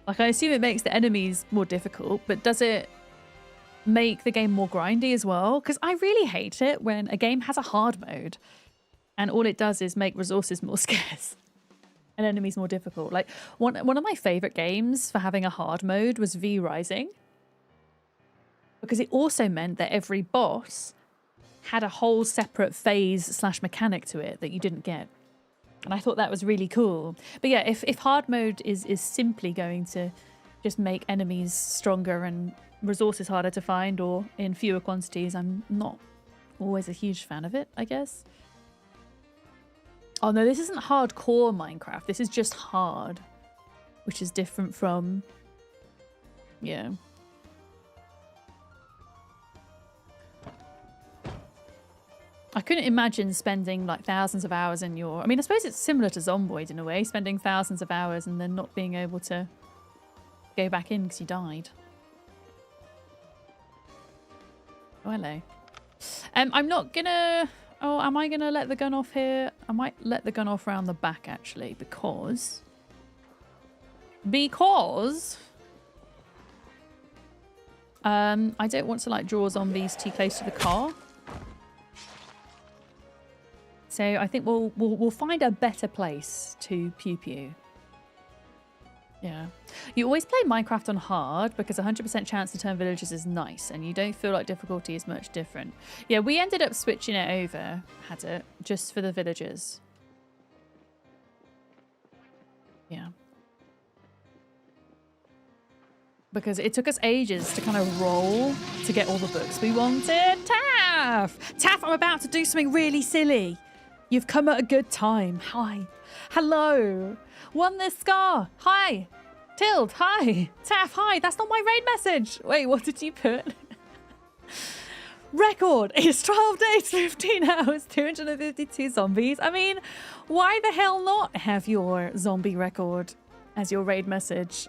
Like, I assume it makes the enemies more difficult, but does it make the game more grindy as well? Because I really hate it when a game has a hard mode and all it does is make resources more scarce and enemies more difficult. Like, one of my favourite games for having a hard mode was V Rising, because it also meant that every boss had a whole separate phase / mechanic to it that you didn't get. And I thought that was really cool. But yeah, if hard mode is simply going to just make enemies stronger and resources harder to find or in fewer quantities, I'm not always a huge fan of it, I guess. Oh no, this isn't hardcore Minecraft. This is just hard, which is different from... Yeah. I couldn't imagine spending like thousands of hours in your... I mean, I suppose it's similar to Zomboid in a way, spending thousands of hours and then not being able to go back in because you died. Oh, hello. I'm not gonna... Oh, am I gonna let the gun off here? I might let the gun off around the back, actually, because... I don't want to like draw zombies too close to the car. So I think we'll find a better place to pew pew. Yeah. You always play Minecraft on hard because 100% chance to turn villagers is nice and you don't feel like difficulty is much different. Yeah, we ended up switching it over, had it, just for the villagers. Yeah. Because it took us ages to kind of roll to get all the books we wanted. Taff! Taff, I'm about to do something really silly. You've come at a good time. Hi. Hello. Won this scar. Hi. Tild. Hi. Taff. Hi. That's not my raid message. Wait, what did you put? record is 12 days, 15 hours, 252 zombies. I mean, why the hell not have your zombie record as your raid message?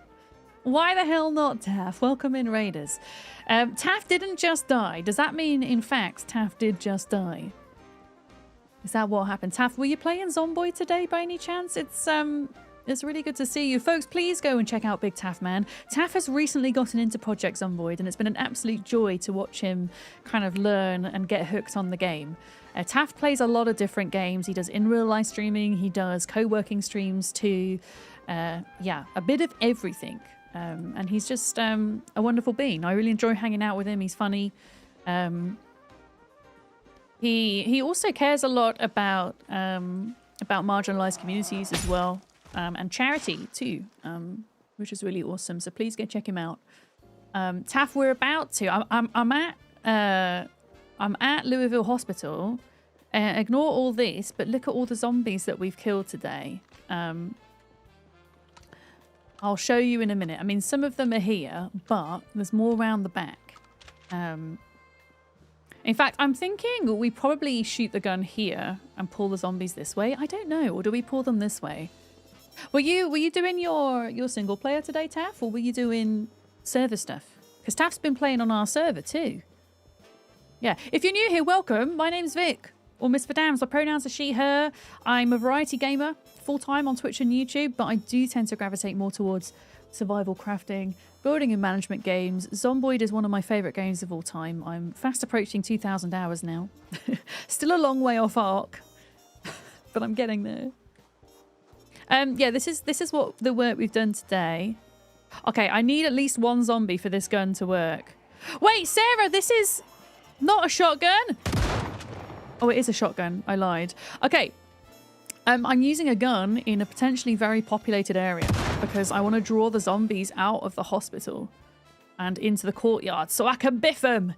Why the hell not, Taff? Welcome in, raiders. Taff didn't just die. Does that mean, in fact, Taff did just die? Is that what happened? Taff, were you playing Zomboid today by any chance? It's really good to see you. Folks, please go and check out Big Taff, man. Taff has recently gotten into Project Zomboid, and it's been an absolute joy to watch him kind of learn and get hooked on the game. Taff plays a lot of different games. He does in-real-life streaming. He does co-working streams too. Yeah, a bit of everything. And he's just a wonderful being. I really enjoy hanging out with him. He's funny. He also cares a lot about marginalized communities as well, and charity too, which is really awesome. So please go check him out. Taff, we're about to. I'm at Louisville Hospital. Ignore all this, but look at all the zombies that we've killed today. I'll show you in a minute. I mean, some of them are here, but there's more around the back. In fact, I'm thinking we probably shoot the gun here and pull the zombies this way. I don't know. Or do we pull them this way? Were you doing your single player today, Taff? Or were you doing server stuff? Because Taff's been playing on our server too. Yeah. If you're new here, welcome. My name's Vic. Or Miss Verdams. My pronouns are she, her. I'm a variety gamer, full-time on Twitch and YouTube, but I do tend to gravitate more towards survival crafting, building and management games. Zomboid is one of my favourite games of all time. I'm fast approaching 2,000 hours now. Still a long way off Ark, but I'm getting there. Yeah, this is what the work we've done today. Okay, I need at least one zombie for this gun to work. Wait, Sarah, this is not a shotgun. Oh, it is a shotgun. I lied. Okay. I'm using a gun in a potentially very populated area because I want to draw the zombies out of the hospital and into the courtyard so I can biff them.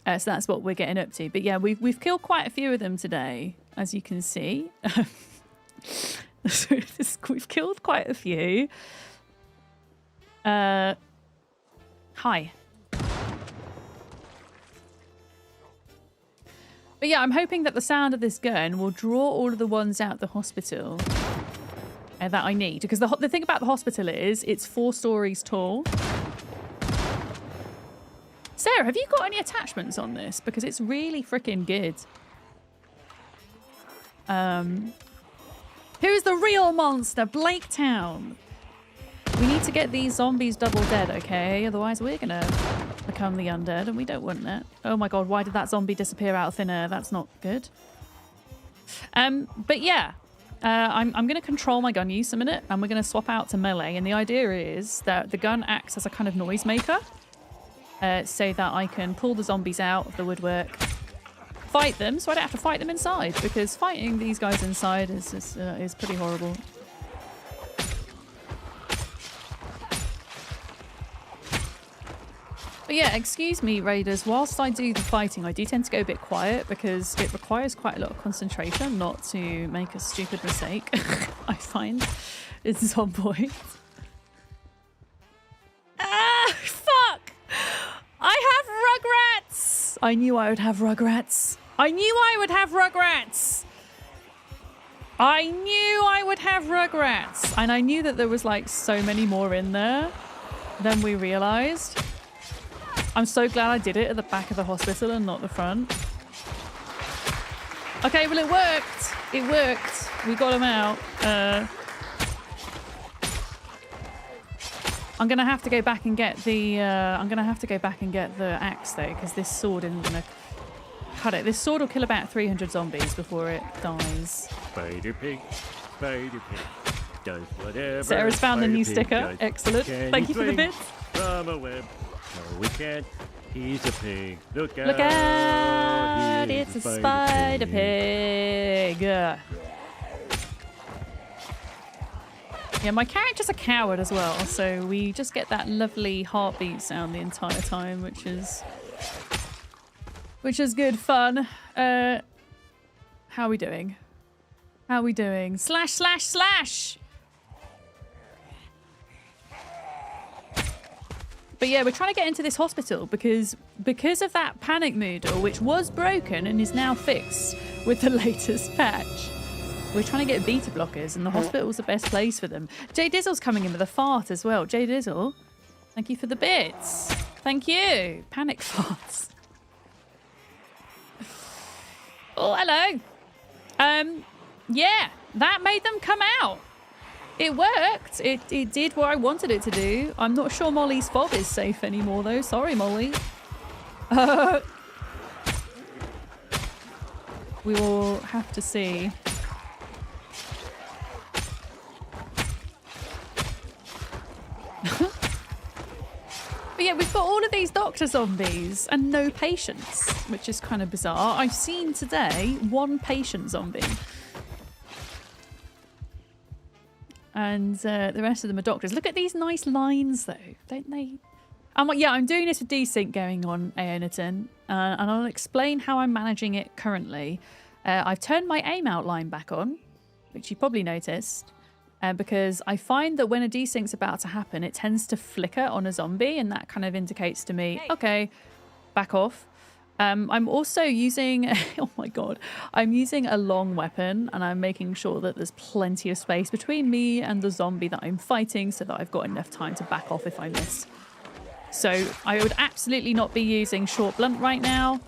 So that's what we're getting up to. But yeah, we've killed quite a few of them today, as you can see. We've killed quite a few. Hi. But yeah, I'm hoping that the sound of this gun will draw all of the ones out the hospital that I need. Because the thing about the hospital is it's 4 stories tall. Sarah, have you got any attachments on this? Because it's really freaking good. Who's the real monster? Blake Town. We need to get these zombies double dead, okay? Otherwise we're gonna become the undead and we don't want that. Oh my god, why did that zombie disappear out of thin air? That's not good. But yeah, I'm going to control my gun use a minute and we're going to swap out to melee. And the idea is that the gun acts as a kind of noisemaker so that I can pull the zombies out of the woodwork, fight them so I don't have to fight them inside, because fighting these guys inside is pretty horrible. But yeah, excuse me, raiders. Whilst I do the fighting, I do tend to go a bit quiet because it requires quite a lot of concentration not to make a stupid mistake. I find it's Zomboid. Ah, fuck! I have Rugrats! I knew I would have Rugrats. I knew I would have Rugrats! I knew I would have Rugrats! And I knew that there was like so many more in there than we realised. I'm so glad I did it at the back of the hospital and not the front. Okay, well it worked. It worked. We got him out. I'm gonna have to go back and get the. I'm gonna have to go back and get the axe though, because this sword isn't gonna cut it. This sword will kill about 300 zombies before it dies. Spider pig, does whatever. Sarah's found a new sticker. Excellent. Thank you for the bits. From a web. No, we can't. He's a pig. Look out. Look out. It's a spider pig. Yeah, my character's a coward as well, so we just get that lovely heartbeat sound the entire time, which is good fun. How are we doing? How are we doing? Slash, slash, slash! But yeah, we're trying to get into this hospital because of that panic moodle, which was broken and is now fixed with the latest patch. We're trying to get beta blockers, and the hospital's the best place for them. Jay Dizzle's coming in with a fart as well. Jay Dizzle, thank you for the bits. Thank you. Panic farts. Oh, hello. Yeah, that made them come out. It worked. It did what I wanted it to do. I'm not sure Molly's fob is safe anymore, though. Sorry, Molly. We will have to see. But yeah, we've got all of these doctor zombies and no patients, which is kind of bizarre. I've seen today 1 patient zombie. And the rest of them are doctors. Look at these nice lines, though, don't they? I'm doing this with desync going on, Aeoniton, and I'll explain how I'm managing it currently. I've turned my aim out line back on, which you probably noticed, because I find that when a desync's about to happen, it tends to flicker on a zombie, and that kind of indicates to me, okay, back off. I'm also using, oh my god, I'm using a long weapon, and I'm making sure that there's plenty of space between me and the zombie that I'm fighting so that I've got enough time to back off if I miss. So I would absolutely not be using short blunt right now,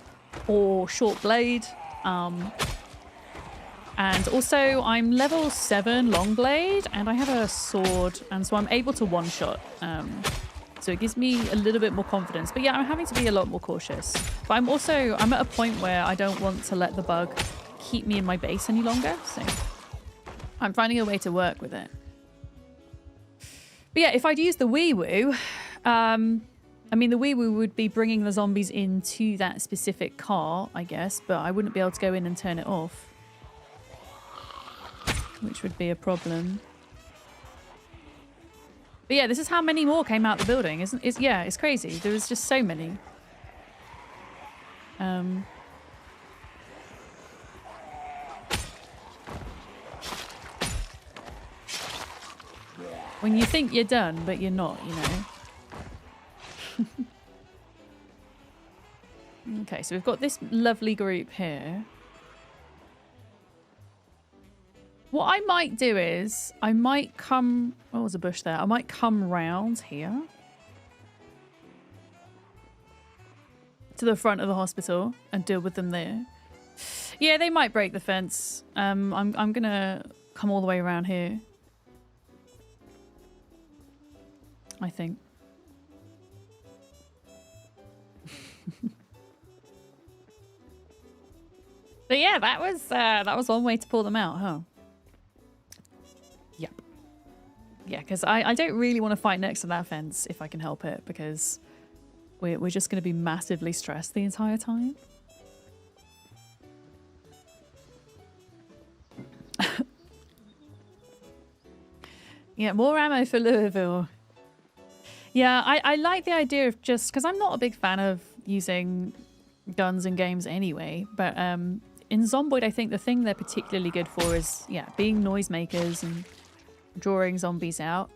or short blade. And also I'm level 7 long blade, and I have a sword, and so I'm able to one-shot. So it gives me a little bit more confidence. But yeah, I'm having to be a lot more cautious. But I'm at a point where I don't want to let the bug keep me in my base any longer. So I'm finding a way to work with it. But yeah, if I'd use the wee-woo, I mean, the wee-woo would be bringing the zombies into that specific car, I guess. But I wouldn't be able to go in and turn it off, which would be a problem. But yeah, this is how many more came out the building, isn't it? Yeah, it's crazy. There was just so many. When you think you're done, but you're not, you know. Okay, so we've got this lovely group here. What I might do is, I might come... Oh, there's a bush there. I might come round here to the front of the hospital and deal with them there. Yeah, they might break the fence. I'm gonna come all the way around here, I think. But yeah, that was one way to pull them out, huh? Yep. Yeah, because I don't really want to fight next to that fence if I can help it, because we're just going to be massively stressed the entire time. Yeah, more ammo for Louisville. Yeah, I like the idea of just... Because I'm not a big fan of using guns in games anyway, but in Zomboid I think the thing they're particularly good for is, yeah, being noisemakers and drawing zombies out.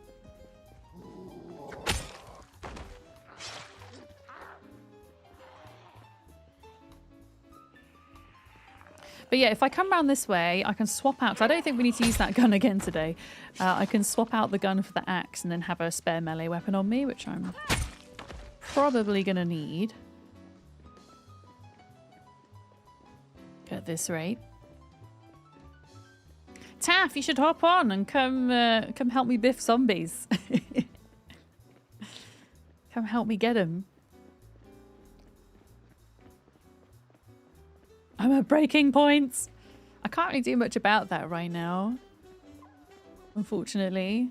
But yeah, if I come around this way, I can swap out, because I don't think we need to use that gun again today. I can swap out the gun for the axe and then have a spare melee weapon on me, which I'm probably going to need at this rate. Taff, you should hop on and come help me biff zombies. Come help me get them. I'm at breaking points. I can't really do much about that right now, unfortunately.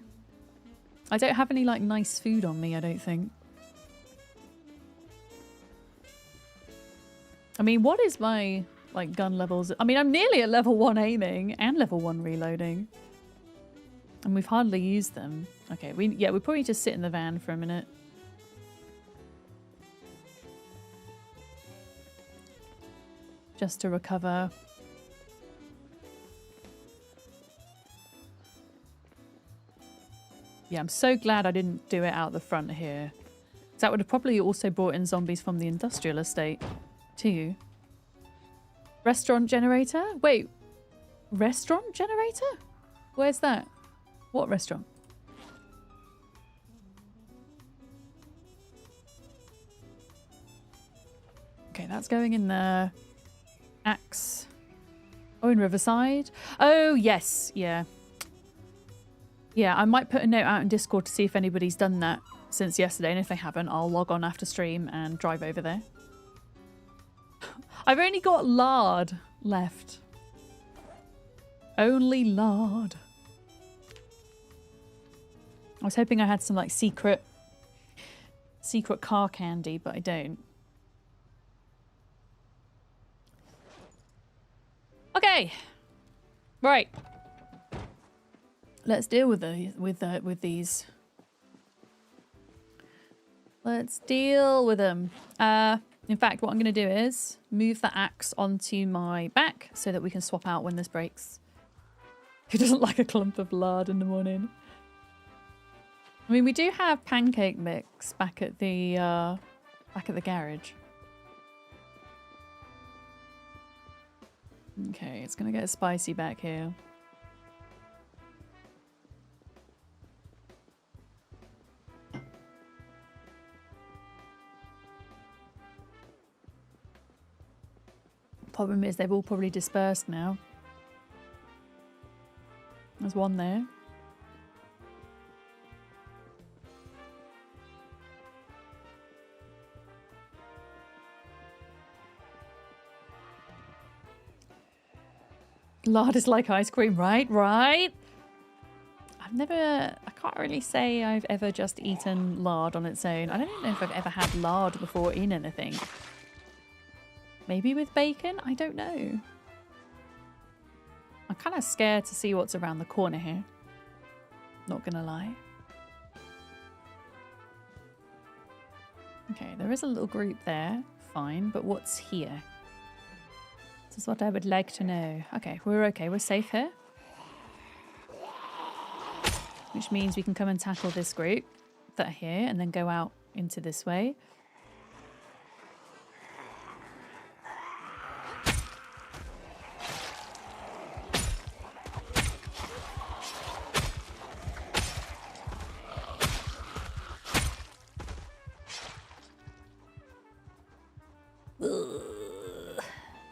I don't have any like nice food on me, I don't think. I mean, what is my like gun levels? I mean, I'm nearly at level 1 aiming and level 1 reloading, and we've hardly used them. Okay, we probably just sit in the van for a minute. Just to recover. Yeah, I'm so glad I didn't do it out the front here. That would have probably also brought in zombies from the industrial estate too. Restaurant generator? Wait, restaurant generator? Where's that? What restaurant? Okay, that's going in the Axe. Oh, in Riverside? Oh, yes. Yeah. Yeah, I might put a note out in Discord to see if anybody's done that since yesterday. And if they haven't, I'll log on after stream and drive over there. I've only got lard left. Only lard. I was hoping I had some like secret car candy, but I don't. Okay, right. Let's deal with these. Let's deal with them. In fact, what I'm going to do is move the axe onto my back so that we can swap out when this breaks. Who doesn't like a clump of lard in the morning? I mean, we do have pancake mix back at the garage. Okay, it's gonna get spicy back here. Problem is they've all probably dispersed now. There's one there. Lard is like ice cream, right? Right? I can't really say I've ever just eaten lard on its own. I don't even know if I've ever had lard before in anything. Maybe with bacon? I don't know. I'm kind of scared to see what's around the corner here. Not gonna lie. Okay, there is a little group there. Fine, but what's here? This is what I would like to know. Okay, we're safe here. Which means we can come and tackle this group that are here and then go out into this way.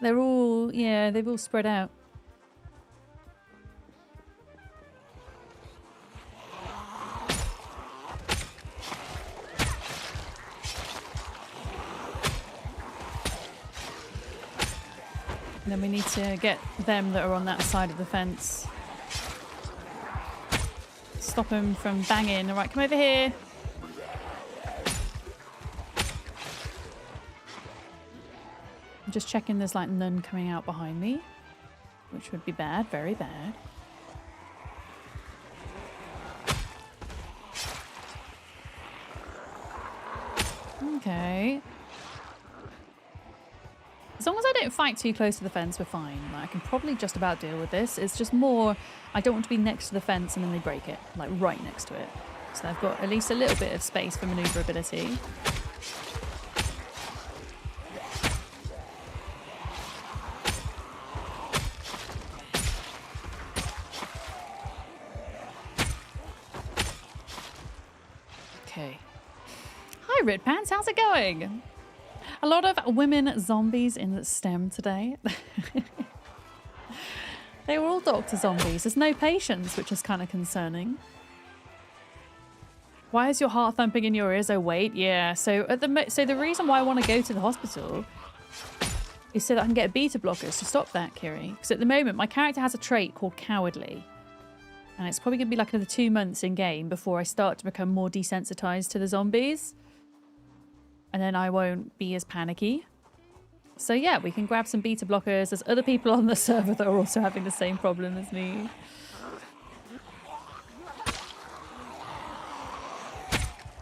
They're all, yeah, they've all spread out. And then we need to get them that are on that side of the fence. Stop them from banging. All right, come over here. Just checking there's like none coming out behind me, which would be bad, very bad. Okay. As long as I don't fight too close to the fence, we're fine. Like, I can probably just about deal with this. It's just more, I don't want to be next to the fence and then they break it, like right next to it. So I've got at least a little bit of space for maneuverability. Okay. Hi, Red Pants. How's it going? A lot of women zombies in STEM today. They were all doctor zombies. There's no patients, which is kind of concerning. Why is your heart thumping in your ears? Oh, wait. Yeah. So the reason why I want to go to the hospital is so that I can get beta blockers to stop that, Kiri. Because at the moment, my character has a trait called Cowardly. And it's probably going to be like another 2 months in game before I start to become more desensitized to the zombies. And then I won't be as panicky. So yeah, we can grab some beta blockers. There's other people on the server that are also having the same problem as me.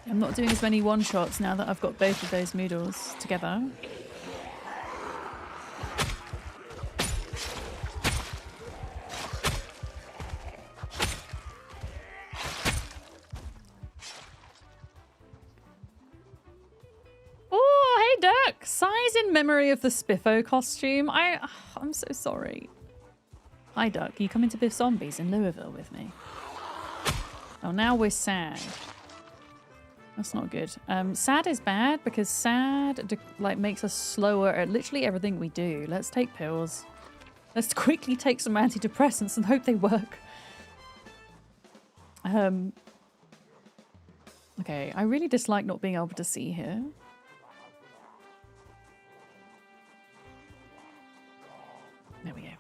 I'm not doing as many one-shots now that I've got both of those noodles together. Sighs in memory of the Spiffo costume. I'm so sorry. Hi, Duck. You coming to Biff Zombies in Louisville with me? Oh, now we're sad. That's not good. Sad is bad because sad like makes us slower at literally everything we do. Let's take pills. Let's quickly take some antidepressants and hope they work. Okay, I really dislike not being able to see here. There we go.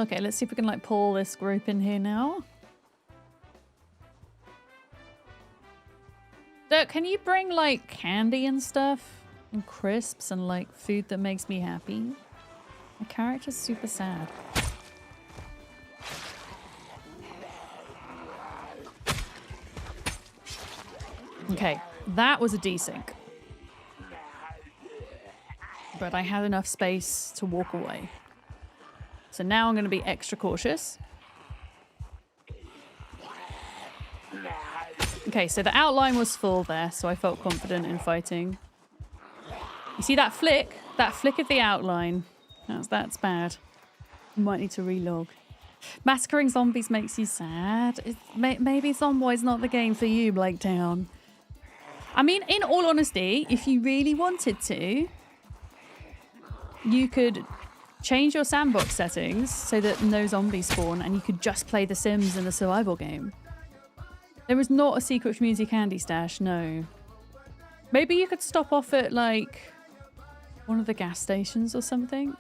Okay, let's see if we can like pull this group in here now. Dirk, can you bring like candy and stuff? And crisps and like food that makes me happy? My character's super sad. Okay, that was a desync. But I had enough space to walk away. So now I'm going to be extra cautious. Okay, so the outline was full there, so I felt confident in fighting. You see that flick? That flick of the outline. That's bad. You might need to relog. Massacring zombies makes you sad. Maybe Zomboid's not the game for you, Blake Town. I mean, in all honesty, if you really wanted to, you could change your sandbox settings so that no zombies spawn and you could just play The Sims in a survival game. There is not a secret community candy stash, no. Maybe you could stop off at, like, one of the gas stations or something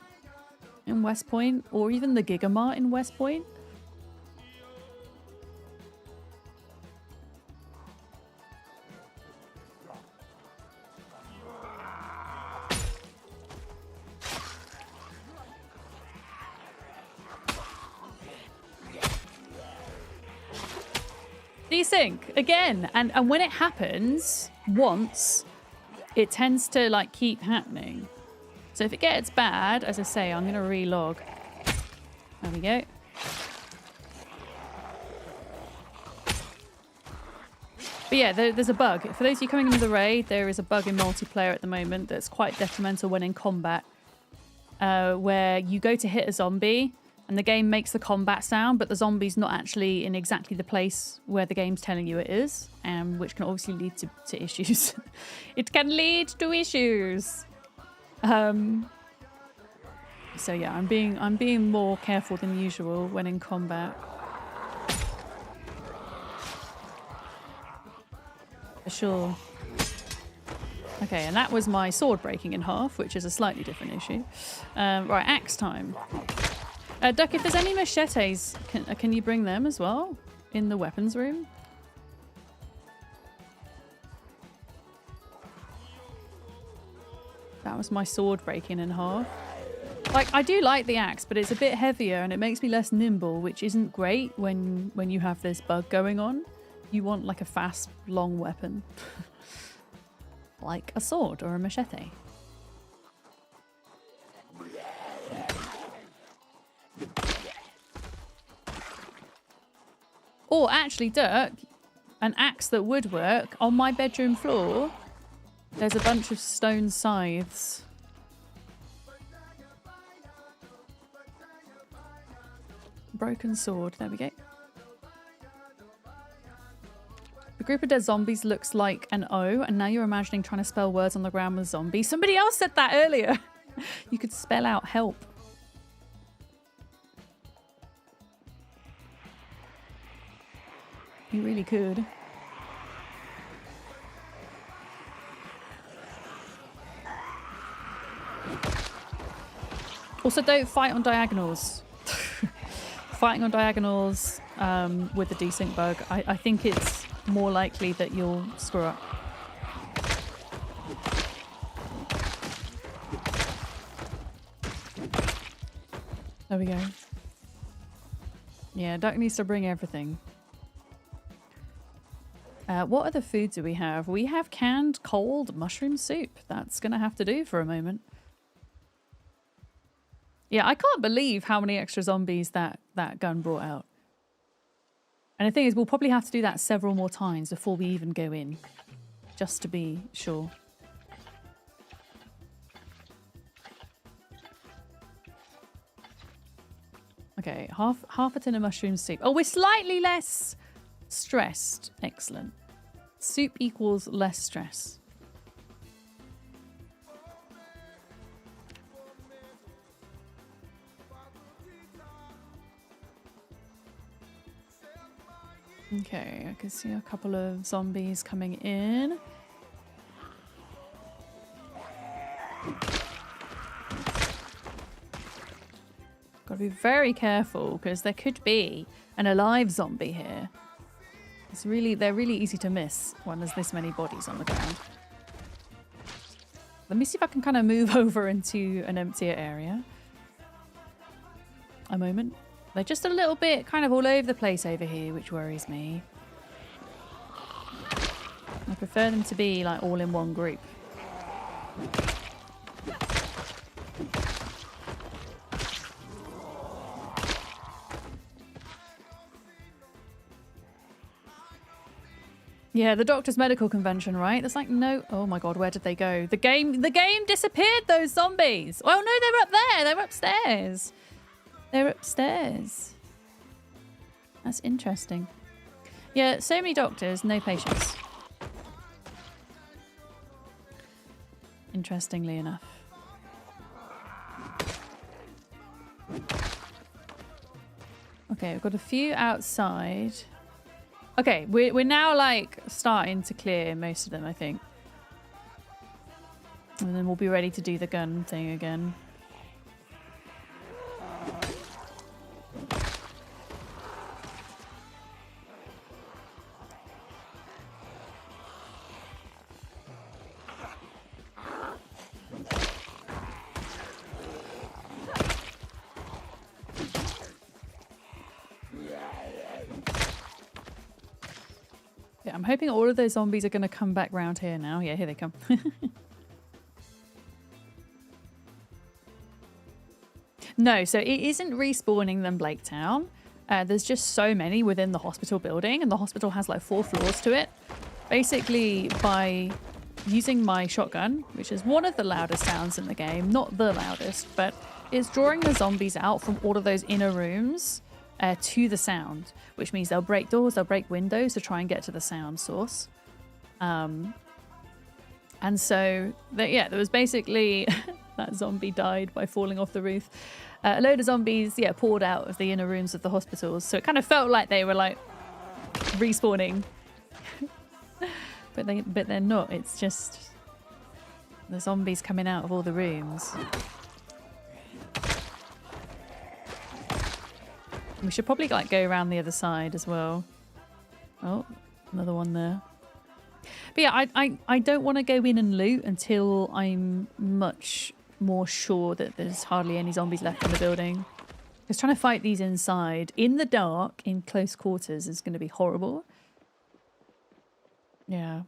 in West Point, or even the Gigamart in West Point. Desync again, and when it happens once, it tends to like keep happening. So if it gets bad, as I say, I'm gonna relog. There we go. But yeah, there's a bug. For those of you coming into the raid, there is a bug in multiplayer at the moment that's quite detrimental when in combat, where you go to hit a zombie and the game makes the combat sound, but the zombie's not actually in exactly the place where the game's telling you it is, which can obviously lead to issues. It can lead to issues. So yeah, I'm being more careful than usual when in combat. For sure. Okay, and that was my sword breaking in half, which is a slightly different issue. Right, axe time. Duck, if there's any machetes, can you bring them as well in the weapons room? That was my sword breaking in half. Like, I do like the axe, but it's a bit heavier and it makes me less nimble, which isn't great when you have this bug going on. You want like a fast, long weapon. Like a sword or a machete. Or actually, Dirk, an axe that would work, on my bedroom floor, there's a bunch of stone scythes. Broken sword, there we go. The group of dead zombies looks like an O, and now you're imagining trying to spell words on the ground with zombies. Somebody else said that earlier. You could spell out help. You really could. Also, don't fight on diagonals. Fighting on diagonals with the desync bug, I think it's more likely that you'll screw up. There we go. Yeah, Duck needs to bring everything. What other foods do we have? We have canned cold mushroom soup. That's going to have to do for a moment. Yeah, I can't believe how many extra zombies that gun brought out. And the thing is, we'll probably have to do that several more times before we even go in. Just to be sure. Okay, half a tin of mushroom soup. Oh, we're slightly less stressed. Excellent. Soup equals less stress. Okay, I can see a couple of zombies coming in. Gotta be very careful because there could be an alive zombie here. They're really easy to miss when there's this many bodies on the ground. Let me see if I can kind of move over into an emptier area. A moment. They're just a little bit kind of all over the place over here, which worries me. I prefer them to be like all in one group. Yeah, the Doctor's Medical Convention, right? There's like no... Oh my god, where did they go? The game disappeared, those zombies! Oh no, they were up there! They were upstairs! They're upstairs. That's interesting. Yeah, so many doctors, no patients. Interestingly enough. Okay, we've got a few outside. Okay, we're now like starting to clear most of them, I think. And then we'll be ready to do the gun thing again. Yeah, I'm hoping all of those zombies are going to come back round here now. Yeah, here they come. No, so it isn't respawning them Blaketown. There's just so many within the hospital building, and the hospital has like 4 floors to it. Basically, by using my shotgun, which is one of the loudest sounds in the game, not the loudest, but it's drawing the zombies out from all of those inner rooms to the sound, which means they'll break doors, they'll break windows to try and get to the sound source. And so, yeah, there was basically... that zombie died by falling off the roof. A load of zombies, yeah, poured out of the inner rooms of the hospitals. So it kind of felt like they were like respawning. but they're not. It's just the zombies coming out of all the rooms. We should probably like go around the other side as well. Oh, another one there. But yeah, I don't want to go in and loot until I'm much more sure that there's hardly any zombies left in the building. Because trying to fight these inside, in the dark, in close quarters, is going to be horrible. Yeah.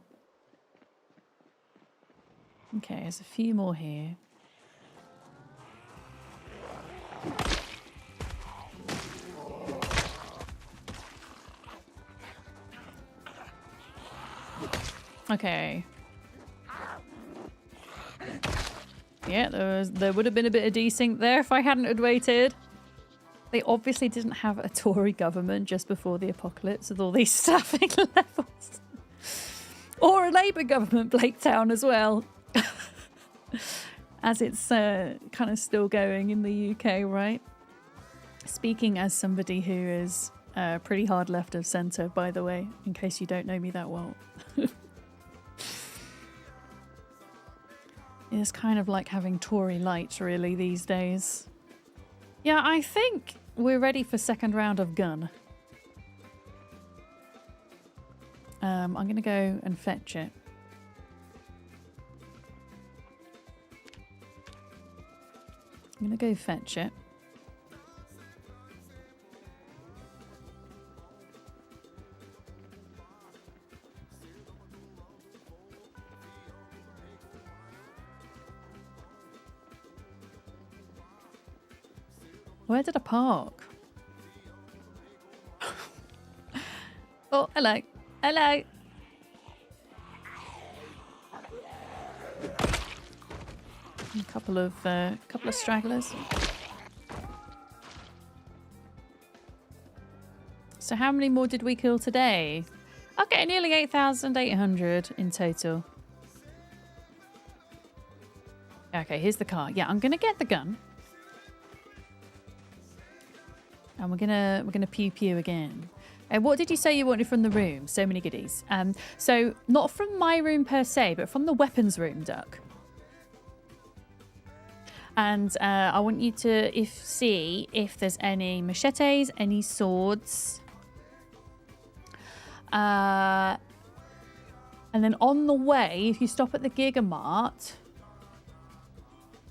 Okay, there's a few more here. Okay. Yeah, there would have been a bit of desync there if I hadn't had waited. They obviously didn't have a Tory government just before the apocalypse with all these staffing levels. Or a Labour government, Blaketown as well. As it's kind of still going in the UK, right? Speaking as somebody who is pretty hard left of centre, by the way, in case you don't know me that well. It's kind of like having Tory light, really, these days. Yeah, I think we're ready for second round of gun. I'm going to go and fetch it. I'm going to go fetch it. Where did I park? Oh, hello. Hello. A couple of stragglers. So how many more did we kill today? Okay, nearly 8,800 in total. Okay, here's the car. Yeah, I'm gonna get the gun. And we're gonna pew pew again. And what did you say you wanted from the room? So many goodies. So not from my room per se, but from the weapons room, Duck. And I want you to see if there's any machetes, any swords. And then on the way, if you stop at the Giga Mart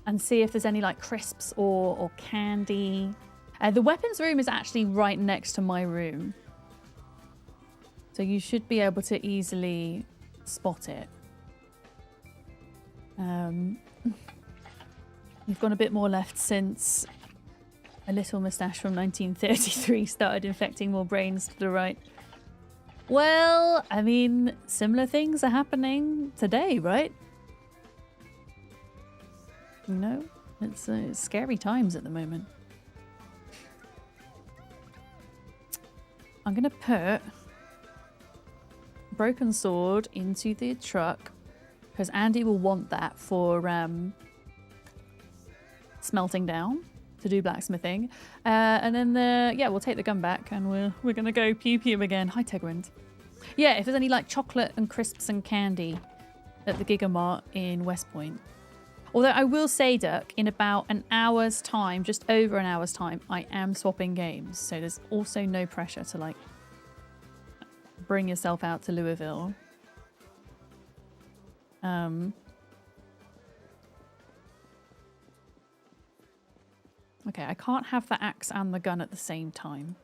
and see if there's any like crisps or candy. The weapons room is actually right next to my room. So you should be able to easily spot it. You've gone a bit more left since a little moustache from 1933 started infecting more brains to the right. Well, I mean, similar things are happening today, right? You know, it's scary times at the moment. I'm going to put broken sword into the truck because Andy will want that for smelting down to do blacksmithing. And then we'll take the gun back and we're going to go pew pew again. Hi, Tegrind. Yeah, if there's any like chocolate and crisps and candy at the Giga Mart in West Point. Although I will say, Duck, in about an hour's time, just over an hour's time, I am swapping games. So there's also no pressure to like bring yourself out to Louisville. Okay, I can't have the axe and the gun at the same time.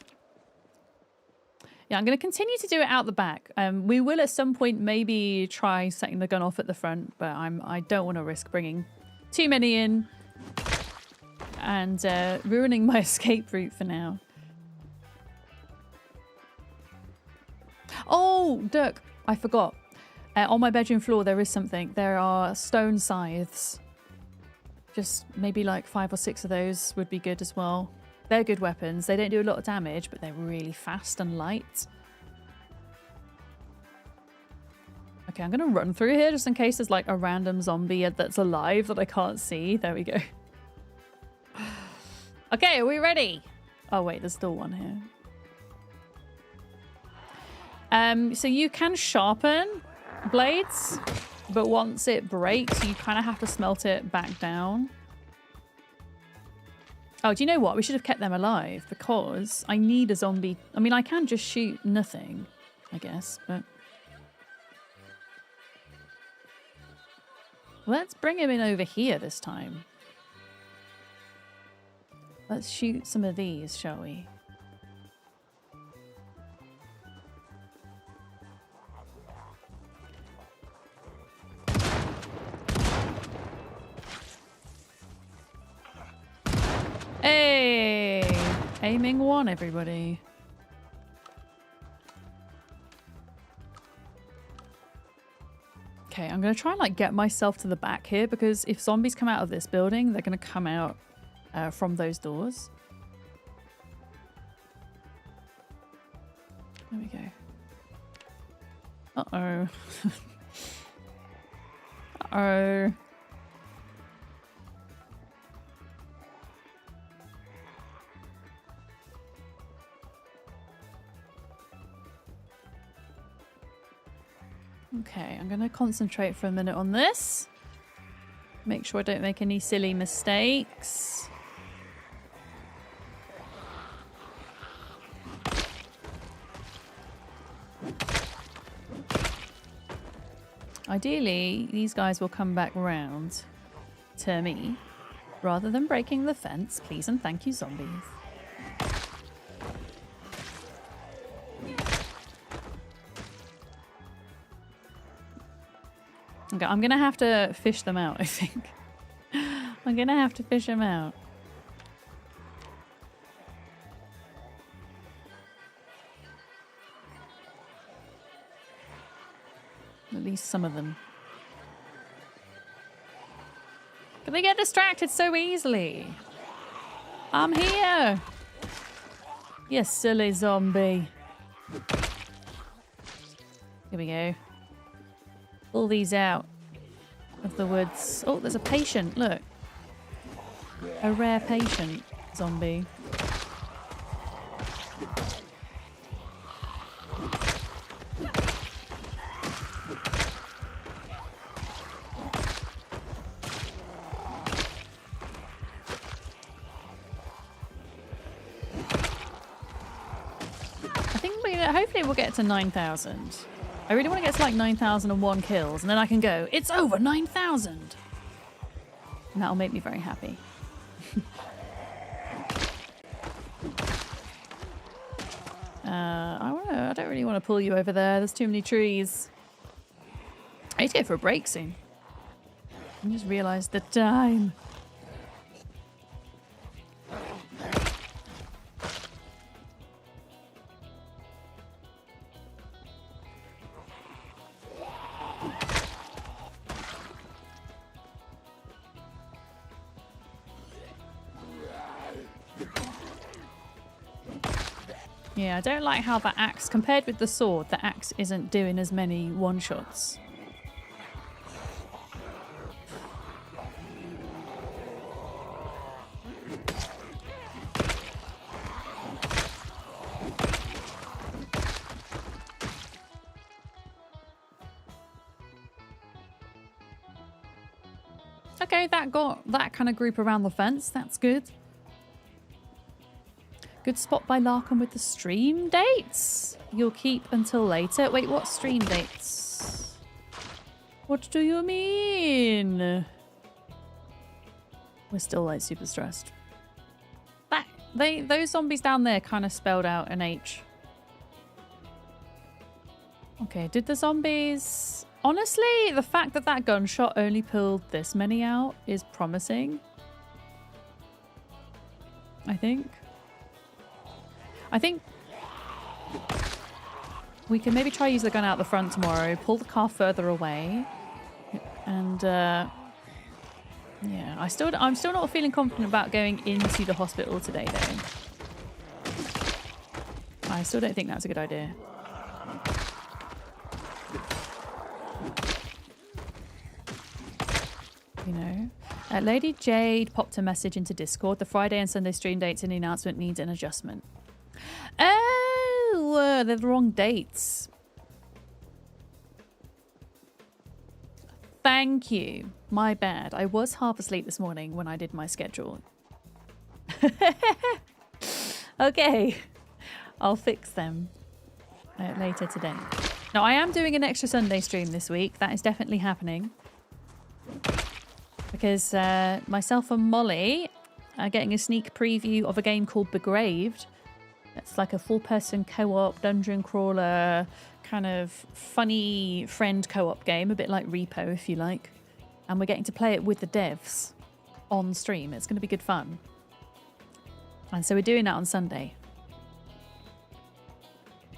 Yeah, I'm going to continue to do it out the back. We will at some point maybe try setting the gun off at the front, but I don't want to risk bringing too many in and ruining my escape route for now. Oh, Dirk, I forgot. On my bedroom floor, there is something. There are stone scythes. Just maybe like 5 or 6 of those would be good as well. They're good weapons. They don't do a lot of damage, but they're really fast and light. Okay, I'm going to run through here just in case there's like a random zombie that's alive that I can't see. There we go. Okay, are we ready? Oh, wait, there's still one here. So you can sharpen blades, but once it breaks, you kind of have to smelt it back down. Oh, do you know what? We should have kept them alive because I need a zombie. I mean, I can just shoot nothing, I guess, but... Let's bring him in over here this time. Let's shoot some of these, shall we? Hey! Aiming one, everybody. Okay, I'm going to try and like get myself to the back here because if zombies come out of this building, they're going to come out from those doors. There we go. Uh-oh. Uh-oh. Okay, I'm going to concentrate for a minute on this. Make sure I don't make any silly mistakes. Ideally, these guys will come back round to me rather than breaking the fence. Please and thank you, zombies. Okay, I'm going to have to fish them out, I think. I'm going to have to fish them out. At least some of them. But they get distracted so easily. I'm here. You silly zombie. Here we go. Pull these out of the woods. Oh, there's a patient. Look. A rare patient zombie. Hopefully we'll get to 9,000. I really want to get to like 9,001 kills, and then I can go, it's over 9,000! And that'll make me very happy. I don't really want to pull you over there. There's too many trees. I need to go for a break soon. I just realised the time. Yeah, I don't like how the axe, compared with the sword, the axe isn't doing as many one-shots. Okay, that got that kind of group around the fence. That's good. Good spot by Larkham with the stream dates. You'll keep until later. Wait, what stream dates? What do you mean? We're still like super stressed. Those zombies down there kind of spelled out an H. Okay, did the zombies... Honestly, the fact that that gunshot only pulled this many out is promising. I think we can maybe try use the gun out the front tomorrow, pull the car further away, and yeah, I'm still not feeling confident about going into the hospital today though. I still don't think that's a good idea. You know, Lady Jade popped a message into Discord. The Friday and Sunday stream dates in the announcement needs an adjustment. Oh, they're the wrong dates. Thank you. My bad. I was half asleep this morning when I did my schedule. Okay. I'll fix them later today. Now, I am doing an extra Sunday stream this week. That is definitely happening. Because myself and Molly are getting a sneak preview of a game called Begraved. It's like a full-person co-op, dungeon crawler, kind of funny friend co-op game, a bit like Repo, if you like. And we're getting to play it with the devs on stream. It's going to be good fun. And so we're doing that on Sunday.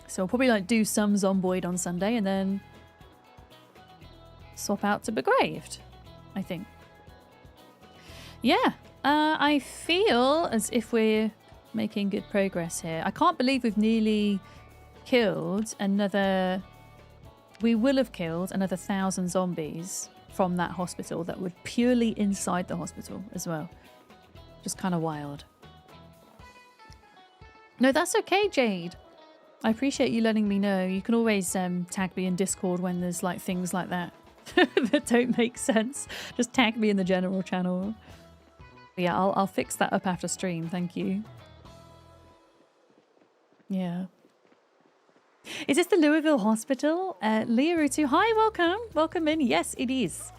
So we'll probably like do some Zomboid on Sunday and then swap out to Begraved, I think. Yeah, I feel as if we're making good progress here. I can't believe we've nearly killed another... We will have killed another 1,000 zombies from that hospital that were purely inside the hospital as well. Just kind of wild. No, that's okay, Jade. I appreciate you letting me know. You can always tag me in Discord when there's like things like that that don't make sense. Just tag me in the general channel. But yeah, I'll fix that up after stream. Thank you. Yeah. Is this the Louisville Hospital? Leorutu, hi, welcome. Welcome in. Yes, it is.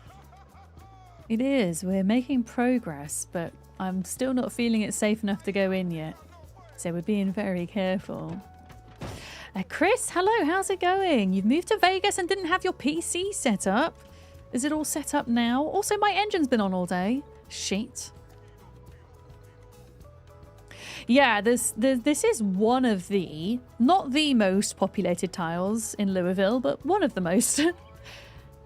It is. We're making progress, but I'm still not feeling it safe enough to go in yet. So we're being very careful. Chris, hello, how's it going? You've moved to Vegas and didn't have your PC set up. Is it all set up now? Also, my engine's been on all day. Shit. Yeah, this is one of the, not the most populated tiles in Louisville, but one of the most.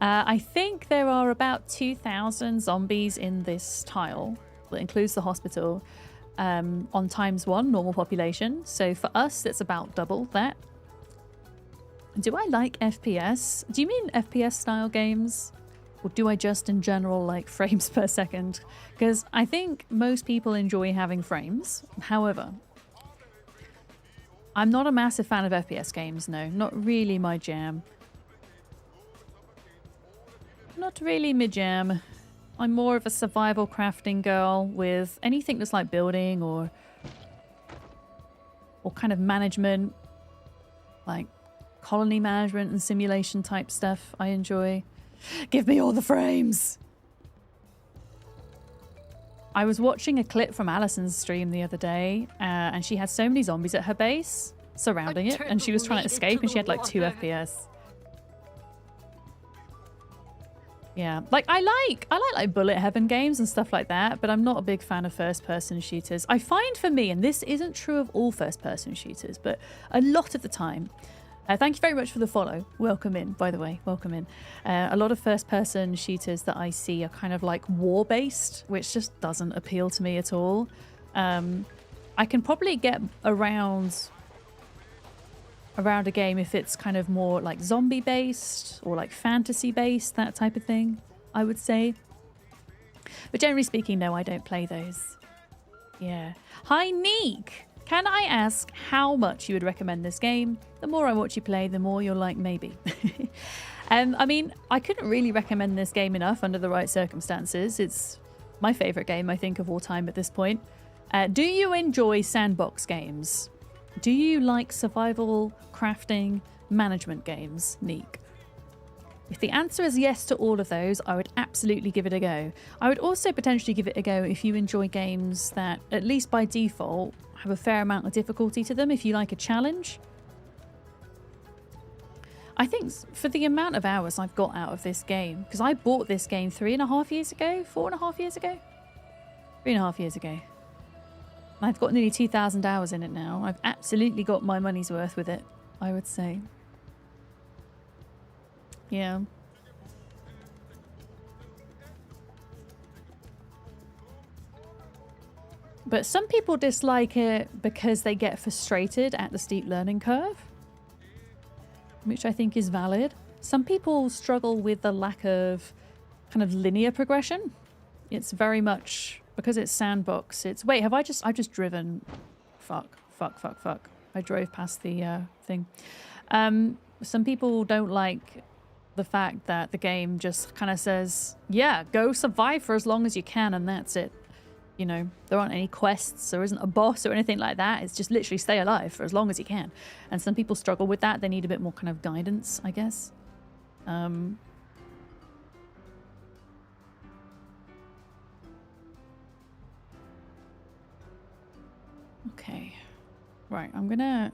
I think there are about 2,000 zombies in this tile. That includes the hospital. On ×1 normal population. So for us, it's about double that. Do I like FPS? Do you mean FPS style games? Or do I just in general like frames per second? Because I think most people enjoy having frames. However, I'm not a massive fan of FPS games, no. Not really my jam. Not really my jam. I'm more of a survival crafting girl with anything that's like building or kind of management, like colony management and simulation type stuff I enjoy. Give me all the frames! I was watching a clip from Alison's stream the other day and she had so many zombies at her base surrounding it and she was trying to escape and she had like 2 FPS. Yeah, like I like bullet heaven games and stuff like that, but I'm not a big fan of first-person shooters. I find for me, and this isn't true of all first-person shooters, but a lot of the time, thank you very much for the follow. Welcome in, by the way, welcome in. A lot of first-person shooters that I see are kind of like war-based, which just doesn't appeal to me at all. I can probably get around a game if it's kind of more like zombie based or like fantasy based, that type of thing, I would say. But generally speaking, no, I don't play those. Yeah. Hi, Neek! Can I ask how much you would recommend this game? The more I watch you play, the more you're like, maybe. I mean, I couldn't really recommend this game enough under the right circumstances. It's my favorite game, I think, of all time at this point. Do you enjoy sandbox games? Do you like survival, crafting, management games, Neek? If the answer is yes to all of those, I would absolutely give it a go. I would also potentially give it a go if you enjoy games that, at least by default, have a fair amount of difficulty to them, if you like a challenge. I think for the amount of hours I've got out of this game, because I bought this game 3.5 years ago, 4.5 years ago? 3.5 years ago. I've got nearly 2,000 hours in it now. I've absolutely got my money's worth with it, I would say. Yeah. But some people dislike it because they get frustrated at the steep learning curve, which I think is valid. Some people struggle with the lack of kind of linear progression. It's very much... because it's sandbox, it's... Wait, I've just driven... Fuck. I drove past the thing. Some people don't like the fact that the game just kind of says, yeah, go survive for as long as you can and that's it. You know, there aren't any quests, there isn't a boss or anything like that. It's just literally stay alive for as long as you can. And some people struggle with that. They need a bit more kind of guidance, I guess. Okay. Right, I'm gonna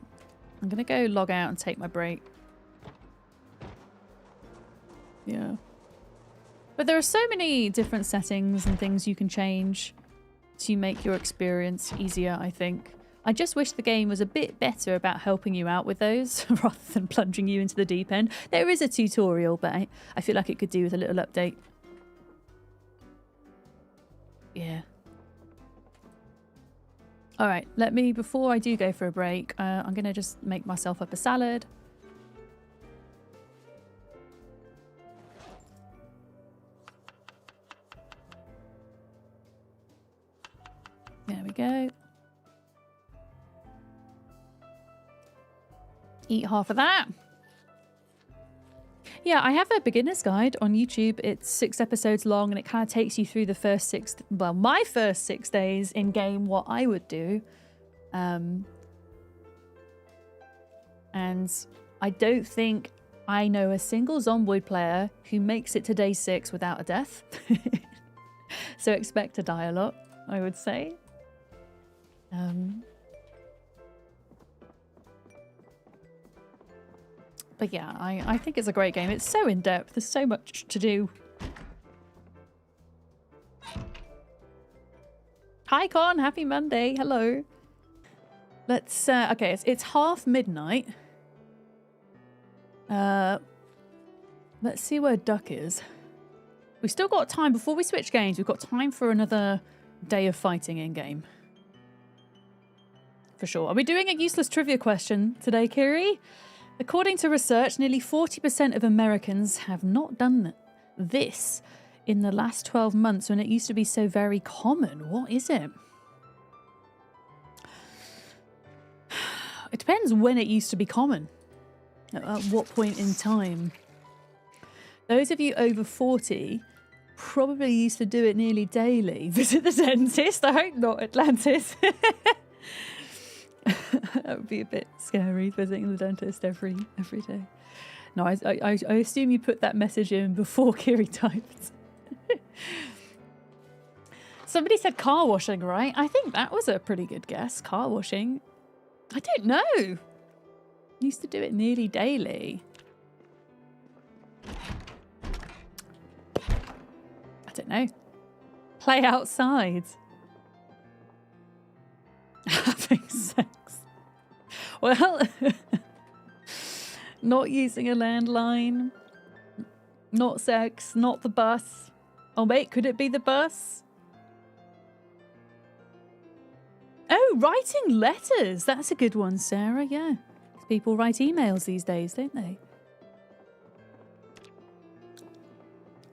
go log out and take my break. Yeah. But there are so many different settings and things you can change to make your experience easier, I think. I just wish the game was a bit better about helping you out with those rather than plunging you into the deep end. There is a tutorial, but I feel like it could do with a little update. Yeah. All right, before I do go for a break, I'm going to just make myself up a salad. There we go. Eat half of that. Yeah, I have a beginner's guide on YouTube. It's 6 episodes long and it kind of takes you through the first 6, well, my first 6 days in game, what I would do. And I don't think I know a single Zomboid player who makes it to day 6 without a death. So expect to die a lot, I would say. But yeah, I think it's a great game. It's so in-depth. There's so much to do. Hi, Con. Happy Monday. Hello. Let's... okay, it's half midnight. Let's see where Duck is. We've still got time before we switch games. We've got time for another day of fighting in game. For sure. Are we doing a useless trivia question today, Kiri? According to research, nearly 40% of Americans have not done this in the last 12 months when it used to be so very common. What is it? It depends when it used to be common. At what point in time? Those of you over 40 probably used to do it nearly daily. Visit the dentist. I hope not, Atlantis. That would be a bit scary, visiting the dentist every day. No, I assume you put that message in before Kiri typed. Somebody said car washing, right? I think that was a pretty good guess. Car washing. I don't know. Used to do it nearly daily. I don't know. Play outside. Having sex. Well, not using a landline. Not sex. Not the bus. Oh, wait, could it be the bus? Oh, writing letters. That's a good one, Sarah. Yeah. People write emails these days, don't they?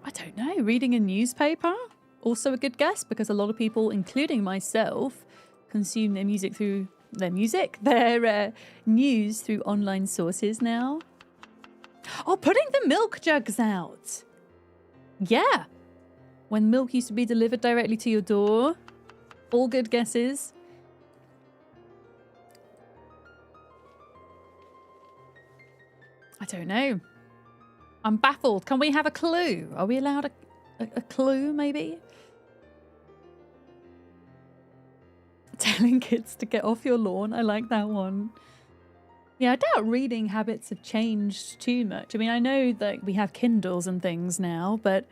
I don't know. Reading a newspaper? Also a good guess, because a lot of people, including myself, consume their news through online sources now. Oh, putting the milk jugs out. Yeah. When milk used to be delivered directly to your door. All good guesses. I don't know. I'm baffled. Can we have a clue? Are we allowed a clue, maybe? Telling kids to get off your lawn. I like that one. Yeah, I doubt reading habits have changed too much. I mean, I know that we have Kindles and things now, but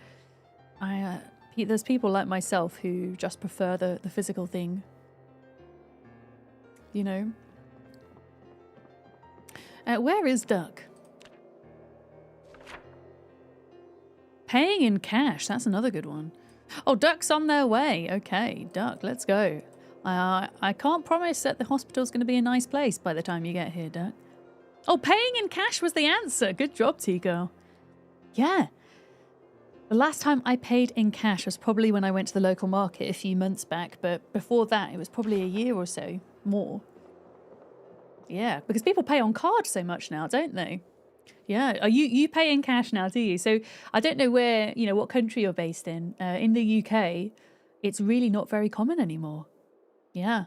there's people like myself who just prefer the physical thing. You know? Where is Duck? Paying in cash. That's another good one. Oh, Duck's on their way. Okay, Duck, let's go. I can't promise that the hospital's going to be a nice place by the time you get here, Duck. Oh, paying in cash was the answer. Good job, T-Girl. Yeah. The last time I paid in cash was probably when I went to the local market a few months back, but before that, it was probably a year or so more. Yeah, because people pay on card so much now, don't they? Yeah, you pay in cash now, do you? So I don't know where, what country you're based in. In the UK, it's really not very common anymore. Yeah.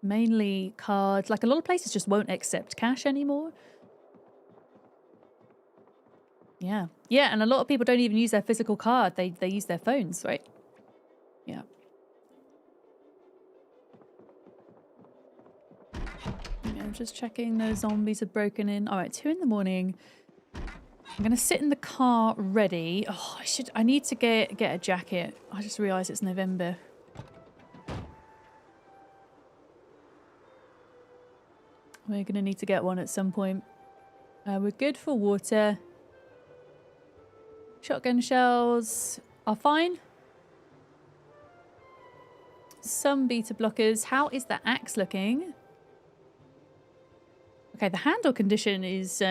Mainly cards. Like a lot of places just won't accept cash anymore. Yeah. Yeah, and a lot of people don't even use their physical card. They use their phones, right? Yeah. I'm just checking those zombies have broken in. All right, 2 in the morning. I'm going to sit in the car ready. Oh, I need to get a jacket. I just realised it's November. We're going to need to get one at some point. We're good for water. Shotgun shells are fine. Some beta blockers. How is the axe looking? Okay, the handle condition is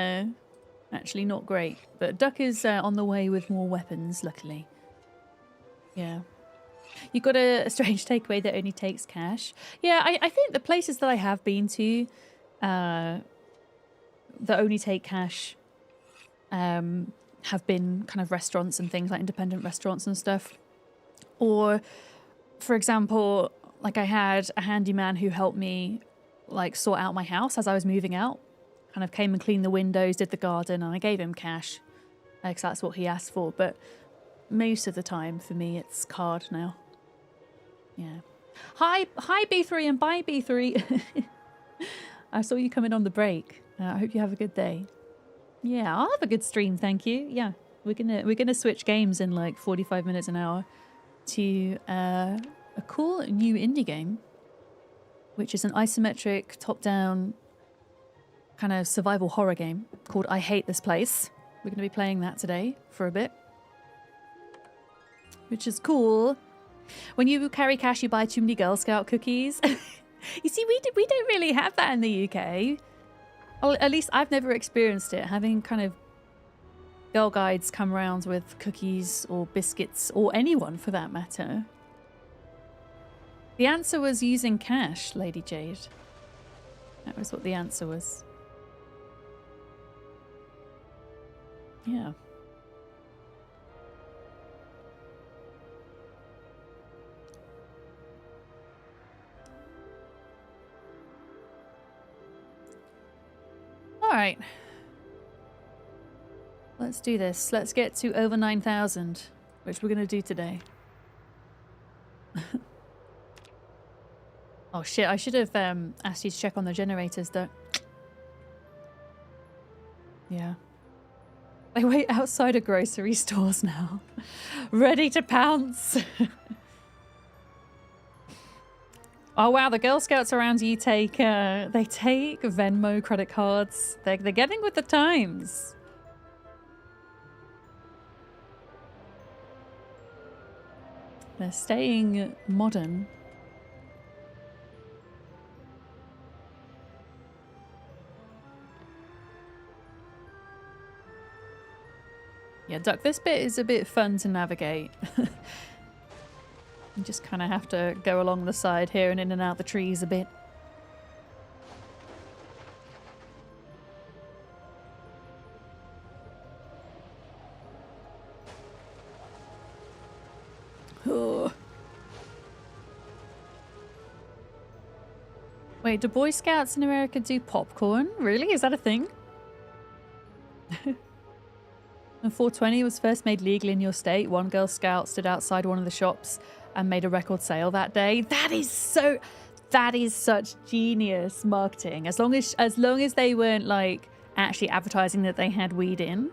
actually not great, but Duck is on the way with more weapons, luckily. Yeah. You got a strange takeaway that only takes cash. Yeah, I think the places that I have been to that only take cash have been kind of restaurants and things, like independent restaurants and stuff. Or, for example, like I had a handyman who helped me like sort out my house as I was moving out. Kind of came and cleaned the windows, did the garden, and I gave him cash because that's what he asked for. But most of the time for me it's card now. Yeah. Hi B3 and bye B3. I saw you coming on the break. I hope you have a good day. Yeah, I'll have a good stream, thank you. Yeah, we're gonna switch games in like 45 minutes an hour to a cool new indie game, which is an isometric top-down kind of survival horror game called I Hate This Place. We're going to be playing that today for a bit, which is cool. When you carry cash, you buy too many Girl Scout cookies. You see, we don't really have that in the UK. Well, at least I've never experienced it, having kind of girl guides come around with cookies or biscuits, or anyone for that matter. The answer was using cash, Lady Jade. That was what the answer was. Yeah. All right. Let's do this. Let's get to over 9,000, which we're going to do today. Oh shit, I should have asked you to check on the generators though. Yeah. They wait outside of grocery stores now. Ready to pounce. Oh wow, the Girl Scouts around you take they take Venmo credit cards. They're getting with the times. They're staying modern. Yeah, Duck, this bit is a bit fun to navigate. You just kind of have to go along the side here and in and out the trees a bit. Oh. Wait, do Boy Scouts in America do popcorn? Really? Is that a thing? When 420 was first made legal in your state, one Girl Scout stood outside one of the shops and made a record sale that day. That is such genius marketing. As long as they weren't like actually advertising that they had weed in.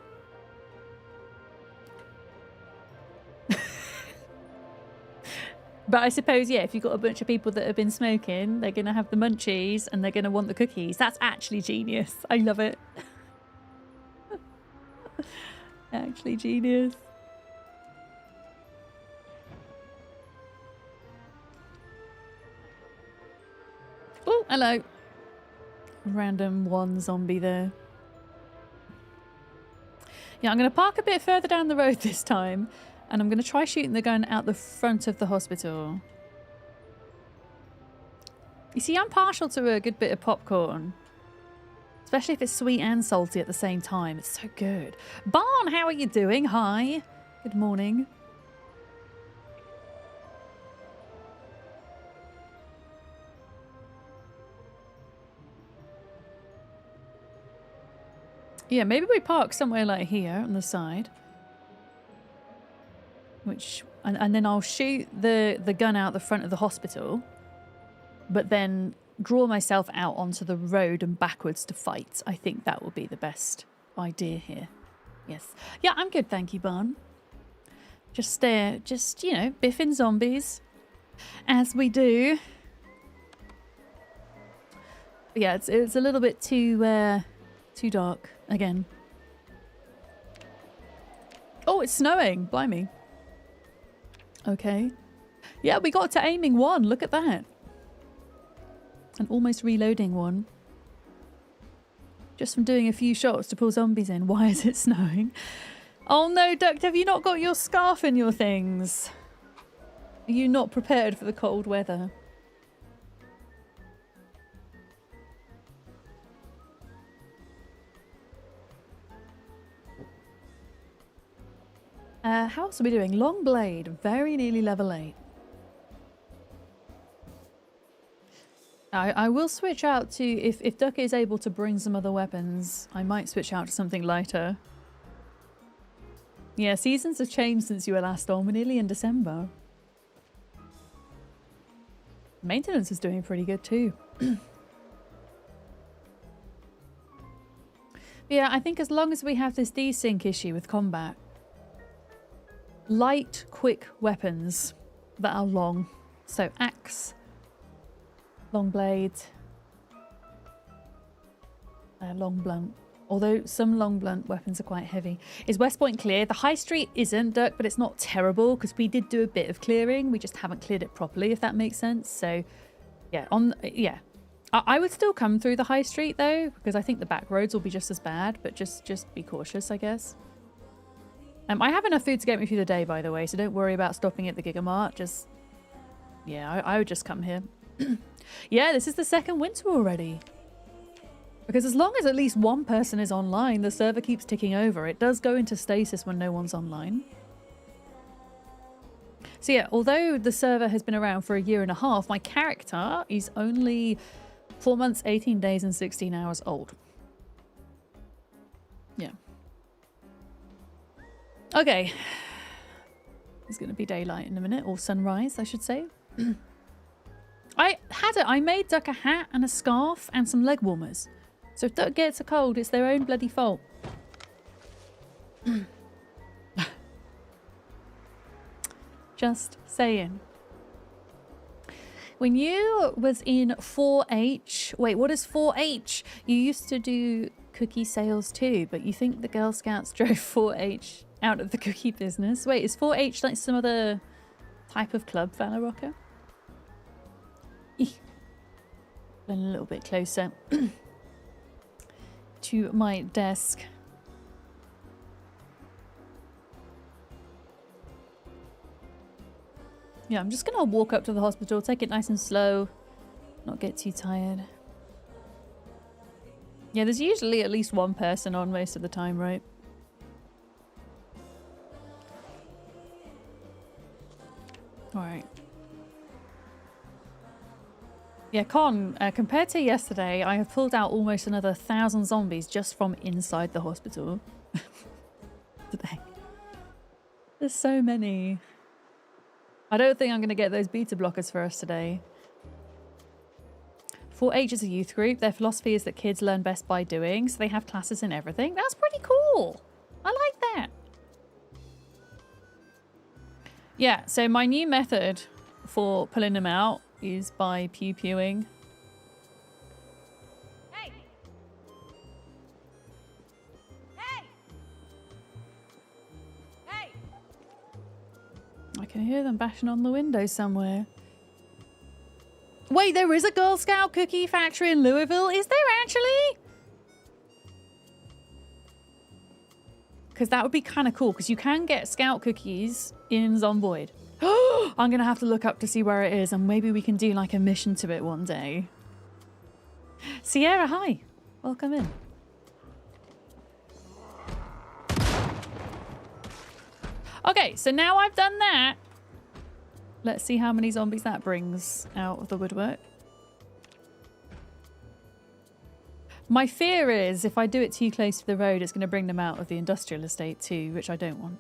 But I suppose, yeah, if you've got a bunch of people that have been smoking, they're going to have the munchies and they're going to want the cookies. That's actually genius. I love it. Actually genius. Oh, hello. Random one zombie there. Yeah, I'm going to park a bit further down the road this time. And I'm going to try shooting the gun out the front of the hospital. You see, I'm partial to a good bit of popcorn. Especially if it's sweet and salty at the same time. It's so good. Barn, how are you doing? Hi. Good morning. Yeah, maybe we park somewhere like here on the side. And then I'll shoot the gun out the front of the hospital, but then draw myself out onto the road and backwards to fight. I think that will be the best idea here. Yes. Yeah, I'm good, thank you, Barn. Just you know, biffing zombies as we do. But yeah, it's a little bit too dark again. Oh, it's snowing. Blimey. Okay. Yeah, we got to aiming one. Look at that. And almost reloading one. Just from doing a few shots to pull zombies in. Why is it snowing? Oh no, Duck, have you not got your scarf in your things? Are you not prepared for the cold weather? How else are we doing? Long blade, very nearly level 8. I will switch out to, if Duck is able to bring some other weapons, I might switch out to something lighter. Yeah, seasons have changed since you were last on. We're nearly in December. Maintenance is doing pretty good too. Yeah, I think as long as we have this desync issue with combat, light, quick weapons that are long. So axe, long blade, long blunt. Although some long blunt weapons are quite heavy. Is West Point clear? The high street isn't, Dirk, but it's not terrible because we did do a bit of clearing. We just haven't cleared it properly, if that makes sense. So, yeah, I would still come through the high street though, because I think the back roads will be just as bad. But just be cautious, I guess. I have enough food to get me through the day, by the way, so don't worry about stopping at the Gigamart. Just, yeah, I would just come here. Yeah, this is the second winter already. Because as long as at least one person is online, the server keeps ticking over. It does go into stasis when no one's online. So yeah, although the server has been around for a year and a half, my character is only 4 months, 18 days, and 16 hours old. Yeah. Okay. It's going to be daylight in a minute, or sunrise, I should say. I made Duck a hat and a scarf and some leg warmers. So if Duck gets a cold, it's their own bloody fault. Just saying. When you was in 4-H... Wait, what is 4-H? You used to do cookie sales too, but you think the Girl Scouts drove 4-H out of the cookie business? Wait, is 4-H like some other type of club, Valor Rocker? A little bit closer to my desk. Yeah, I'm just gonna walk up to the hospital, take it nice and slow, not get too tired. Yeah, there's usually at least one person on most of the time, right? Alright. Yeah, Con, compared to yesterday, I have pulled out almost another 1,000 zombies just from inside the hospital. Today. There's so many. I don't think I'm going to get those beta blockers for us today. 4-H is a youth group. Their philosophy is that kids learn best by doing, so they have classes in everything. That's pretty cool. I like that. Yeah, so my new method for pulling them out is by pew-pewing. Hey! Hey! Hey! I can hear them bashing on the window somewhere. Wait, there is a Girl Scout cookie factory in Louisville? Is there actually? Because that would be kind of cool, because you can get Scout cookies in Zomboid. I'm going to have to look up to see where it is, and maybe we can do like a mission to it one day. Sierra, hi. Welcome in. Okay, so now I've done that. Let's see how many zombies that brings out of the woodwork. My fear is if I do it too close to the road, it's going to bring them out of the industrial estate too, which I don't want.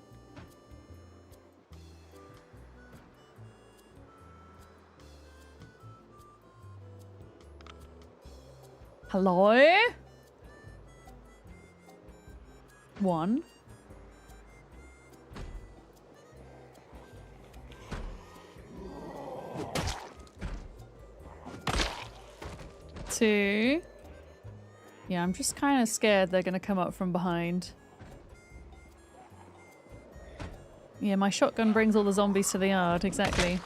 Hello? 1. 2. Yeah, I'm just kind of scared they're going to come up from behind. Yeah, my shotgun brings all the zombies to the yard, exactly.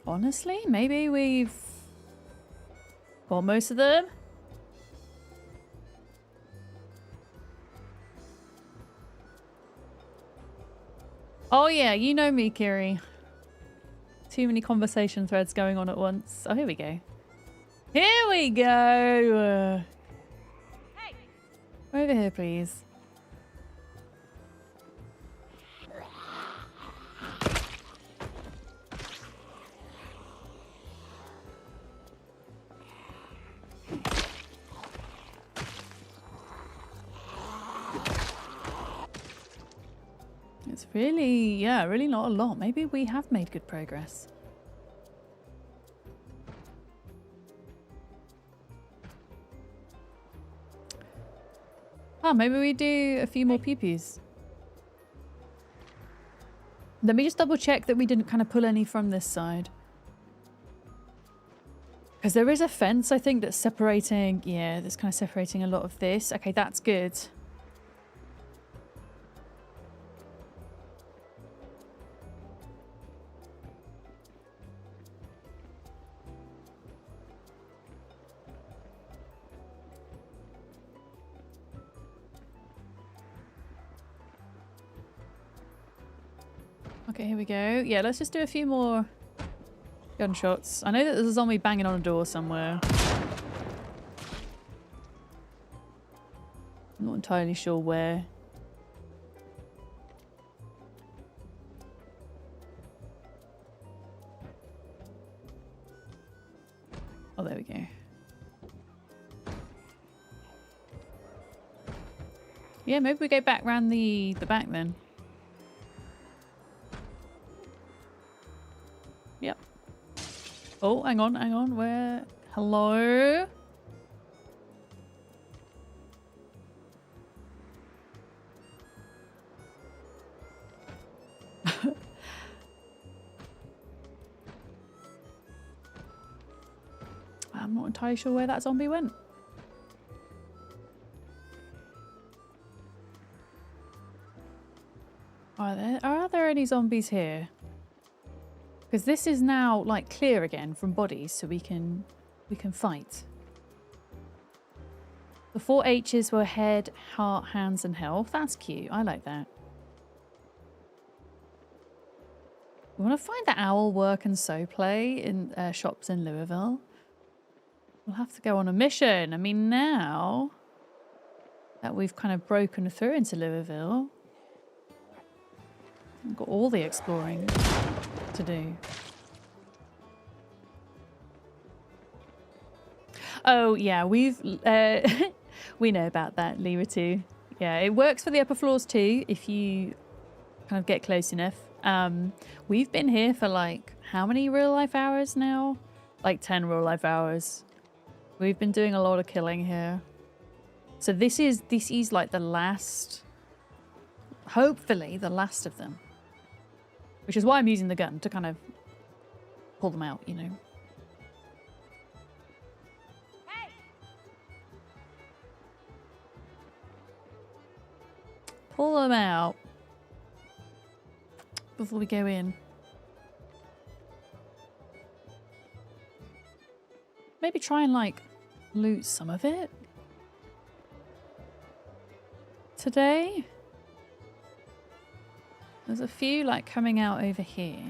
Honestly, maybe we've got most of them. Oh yeah, you know me, Kiri. Too many conversation threads going on at once. Oh, here we go. Here we go. Hey! Over here, please. It's really, yeah, really not a lot. Maybe we have made good progress. Oh, maybe we do a few more pew-pews. Let me just double check that we didn't kind of pull any from this side. Because there is a fence, I think, that's separating... Yeah, that's kind of separating a lot of this. Okay, that's good. Okay, here we go. Yeah, let's just do a few more gunshots. I know that there's a zombie banging on a door somewhere. I'm not entirely sure where. Oh, there we go. Yeah, maybe we go back round the back then. Yep. Oh, hang on, hang on. Where? Hello? I'm not entirely sure where that zombie went. Are there any zombies here? Because this is now like clear again from bodies, so we can fight. The 4 H's were head, heart, hands, and health. That's cute. I like that. We want to find the owl work and so play in shops in Louisville. We'll have to go on a mission. I mean, now that we've kind of broken through into Louisville, we've got all the exploring to do. Oh yeah, we've we know about that, Lira too. Yeah, it works for the upper floors too if you kind of get close enough. We've been here for like how many real life hours now? Like 10 real life hours. We've been doing a lot of killing here. So this is like the last, hopefully the last of them. Which is why I'm using the gun, to kind of pull them out, you know. Hey! Pull them out before we go in. Maybe try and like loot some of it today. There's a few like coming out over here.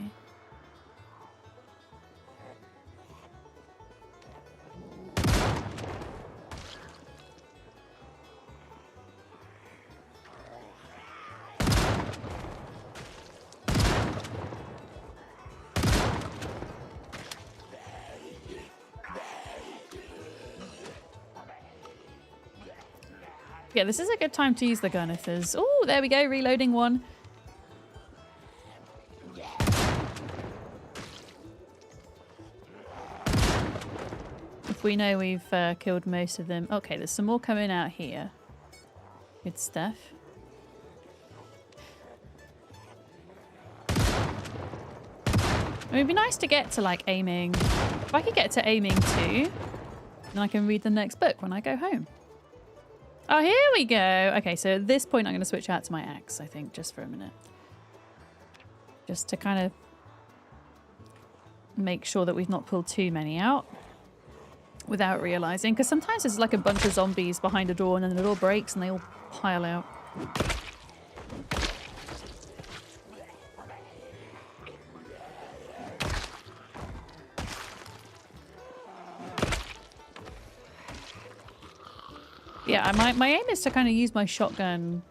Yeah, this is a good time to use the gun if there's... Oh, there we go, reloading one. If we know we've killed most of them. Okay, there's some more coming out here. Good stuff. It'd be nice to get to like aiming. If I could get to aiming too, then I can read the next book when I go home. Oh, here we go. Okay, so at this point I'm going to switch out to my axe, I think, just for a minute. Just to kind of make sure that we've not pulled too many out without realizing. Because sometimes there's like a bunch of zombies behind a door and then the door breaks and they all pile out. Yeah, my aim is to kind of use my shotgun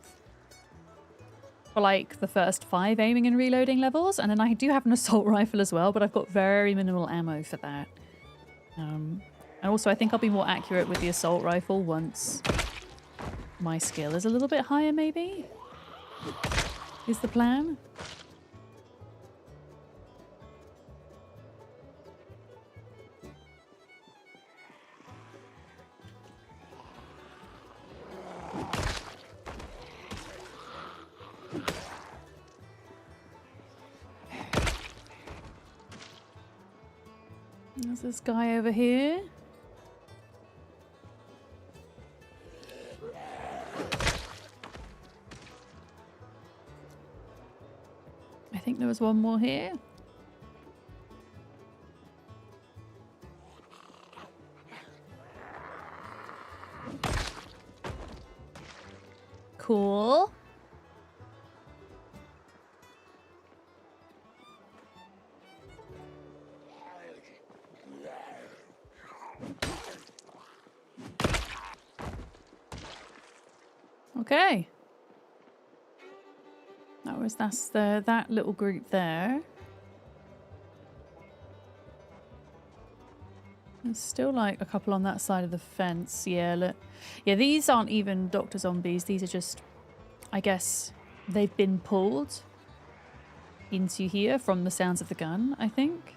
for like the first 5 aiming and reloading levels, and then I do have an assault rifle as well, but I've got very minimal ammo for that. And also I think I'll be more accurate with the assault rifle once my skill is a little bit higher, maybe? Is the plan? There's this guy over here. I think there was one more here. Cool. Okay. That's that little group there. There's still like a couple on that side of the fence. Yeah, look. Yeah, these aren't even Dr. Zombies. These are just, I guess, they've been pulled into here from the sounds of the gun, I think.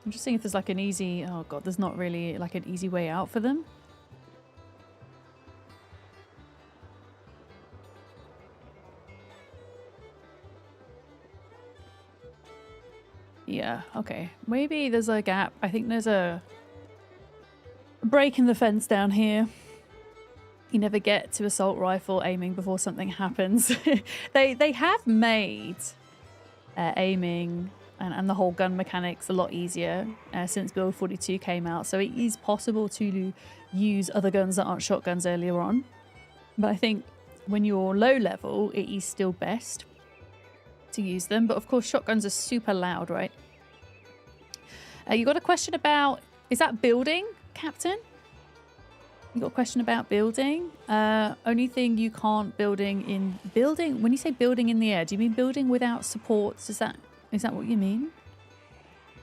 I'm just seeing if there's like an easy... Oh god, there's not really like an easy way out for them. Yeah, okay. Maybe there's a gap. I think there's a break in the fence down here. You never get to assault rifle aiming before something happens. They have made aiming and the whole gun mechanics a lot easier since Build 42 came out. So it is possible to use other guns that aren't shotguns earlier on. But I think when you're low level, it is still best to use them. But of course, shotguns are super loud, right? You got a question about, is that building, Captain? You got a question about building? Only thing you can't building, when you say building in the air, do you mean building without supports? Is that what you mean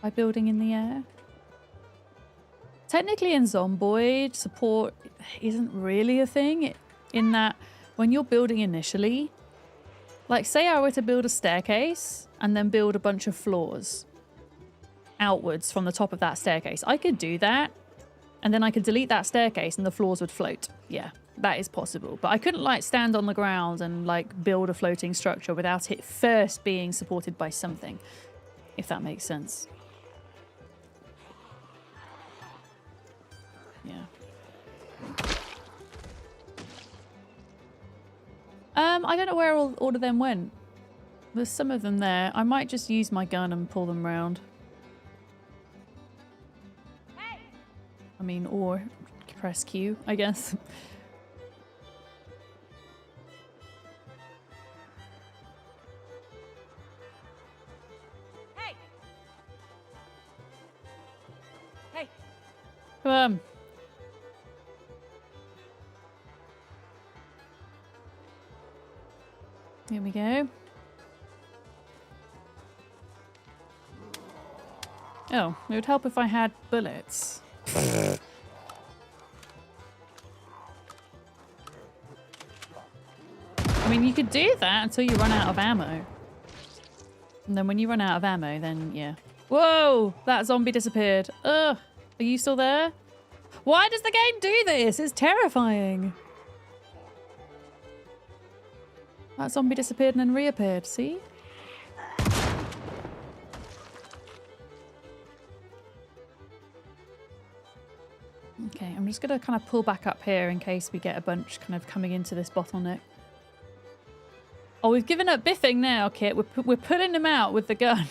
by building in the air? Technically in Zomboid, support isn't really a thing in that when you're building initially, like say I were to build a staircase and then build a bunch of floors outwards from the top of that staircase. I could do that and then I could delete that staircase and the floors would float. Yeah, that is possible. But I couldn't like stand on the ground and like build a floating structure without it first being supported by something, if that makes sense. Yeah. I don't know where all of them went. There's some of them there. I might just use my gun and pull them round. Hey! I mean, or press Q, I guess. Hey! Hey! Come on. Here we go. Oh, it would help if I had bullets. I mean, you could do that until you run out of ammo. And then when you run out of ammo, then yeah. Whoa! That zombie disappeared. Ugh! Are you still there? Why does the game do this? It's terrifying. That zombie disappeared and then reappeared. See? Okay, I'm just going to kind of pull back up here in case we get a bunch kind of coming into this bottleneck. Oh, we've given up biffing now, Kit. We're pulling them out with the gun.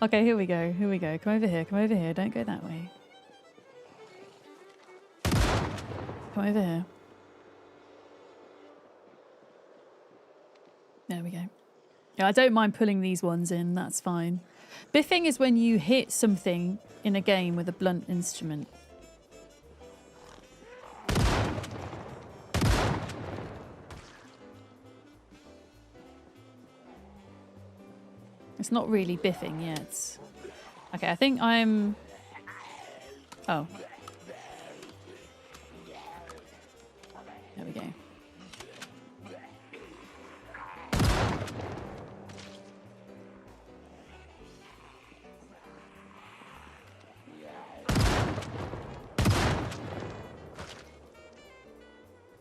Okay, here we go. Here we go. Come over here. Come over here. Don't go that way. Come over here. There we go. Yeah, I don't mind pulling these ones in. That's fine. Biffing is when you hit something in a game with a blunt instrument. It's not really biffing yet. Okay, I think I'm... Oh. There we go.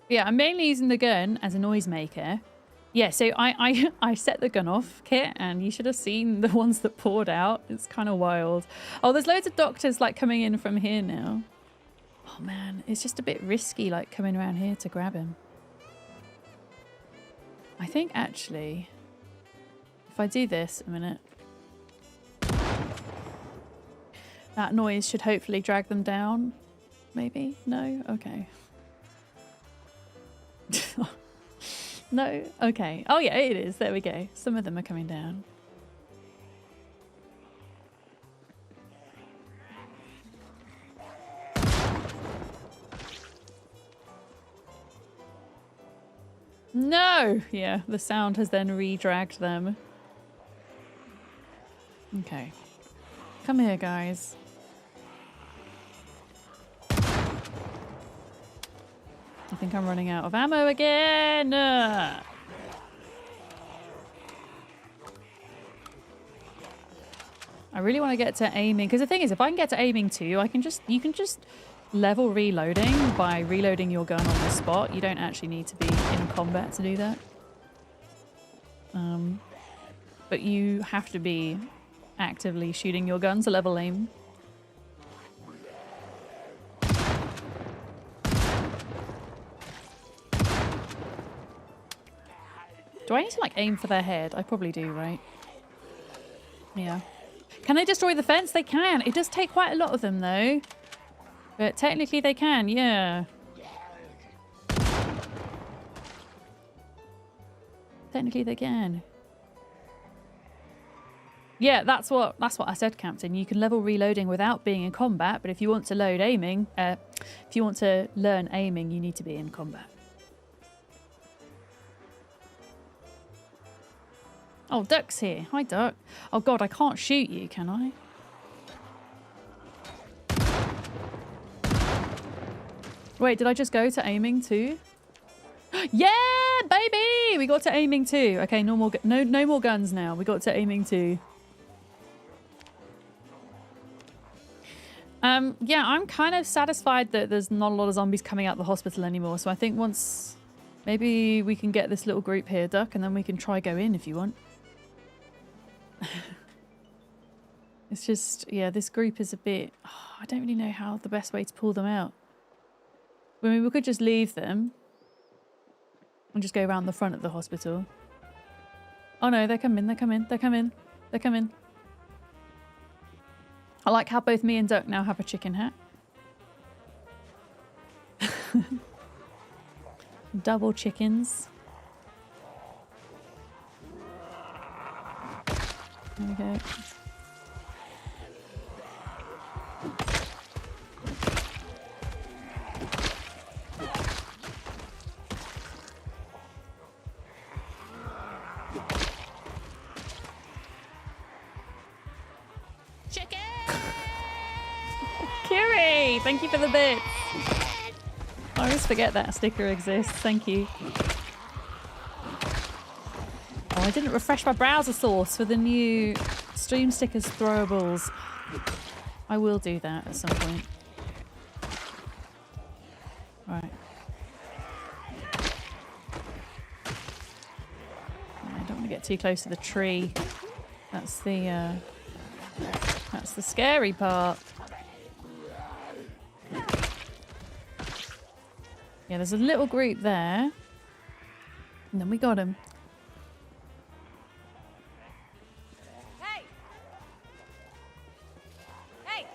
Yeah, I'm mainly using the gun as a noisemaker. Yeah, so I set the gun off, Kit, and you should have seen the ones that poured out. It's kind of wild. Oh, there's loads of doctors like coming in from here now. Oh man, it's just a bit risky like coming around here to grab him. I think actually, if I do this a minute, that noise should hopefully drag them down. Maybe? No? Okay. No? Okay. Oh yeah, it is. There we go. Some of them are coming down. No! Yeah, the sound has then re-dragged them. Okay. Come here, guys. I think I'm running out of ammo again. I really want to get to aiming, because the thing is, if I can get to aiming too, you can just level reloading by reloading your gun on the spot. You don't actually need to be in combat to do that. But you have to be actively shooting your gun to level aim. Do I need to like aim for their head? I probably do, right? Yeah. Can they destroy the fence? They can. It does take quite a lot of them though. But technically they can, yeah. Technically they can. Yeah, that's what I said, Captain. You can level reloading without being in combat, but if you want to load aiming, if you want to learn aiming, you need to be in combat. Oh, Duck's here. Hi, Duck. Oh god, I can't shoot you, can I? Wait, did I just go to aiming too? Yeah, baby! We got to aiming too. Okay, no more guns now. We got to aiming too. Yeah, I'm kind of satisfied that there's not a lot of zombies coming out of the hospital anymore. So I think once, maybe we can get this little group here, Duck, and then we can try go in if you want. It's just, yeah, this group is a bit, I don't really know how the best way to pull them out. I mean, we could just leave them and just go around the front of the hospital. Oh no, they're coming, they're coming, they're coming, they're coming. I like how both me and Duck now have a chicken hat. Double chickens. There we go. Chicken! Kiri, thank you for the bits. I always forget that sticker exists. Thank you. Oh, I didn't refresh my browser source for the new stream stickers throwables. I will do that at some point. Alright. I don't want to get too close to the tree. That's the scary part. Yeah, there's a little group there. And then we got him. Hey! Hey!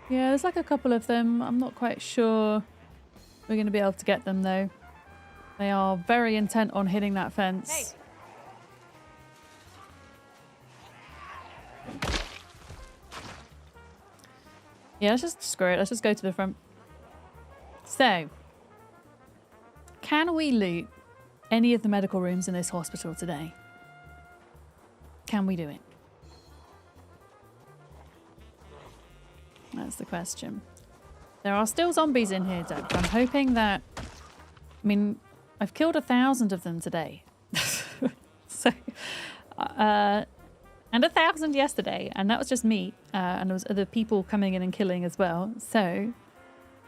Yeah, there's like a couple of them. I'm not quite sure we're going to be able to get them though. They are very intent on hitting that fence. Hey. Yeah, let's just screw it. Let's just go to the front. So, can we loot any of the medical rooms in this hospital today? Can we do it? That's the question. There are still zombies in here, Doug. I'm hoping that... I mean, I've killed 1,000 of them today. So, And 1,000 yesterday. And that was just me. And there was other people coming in and killing as well. So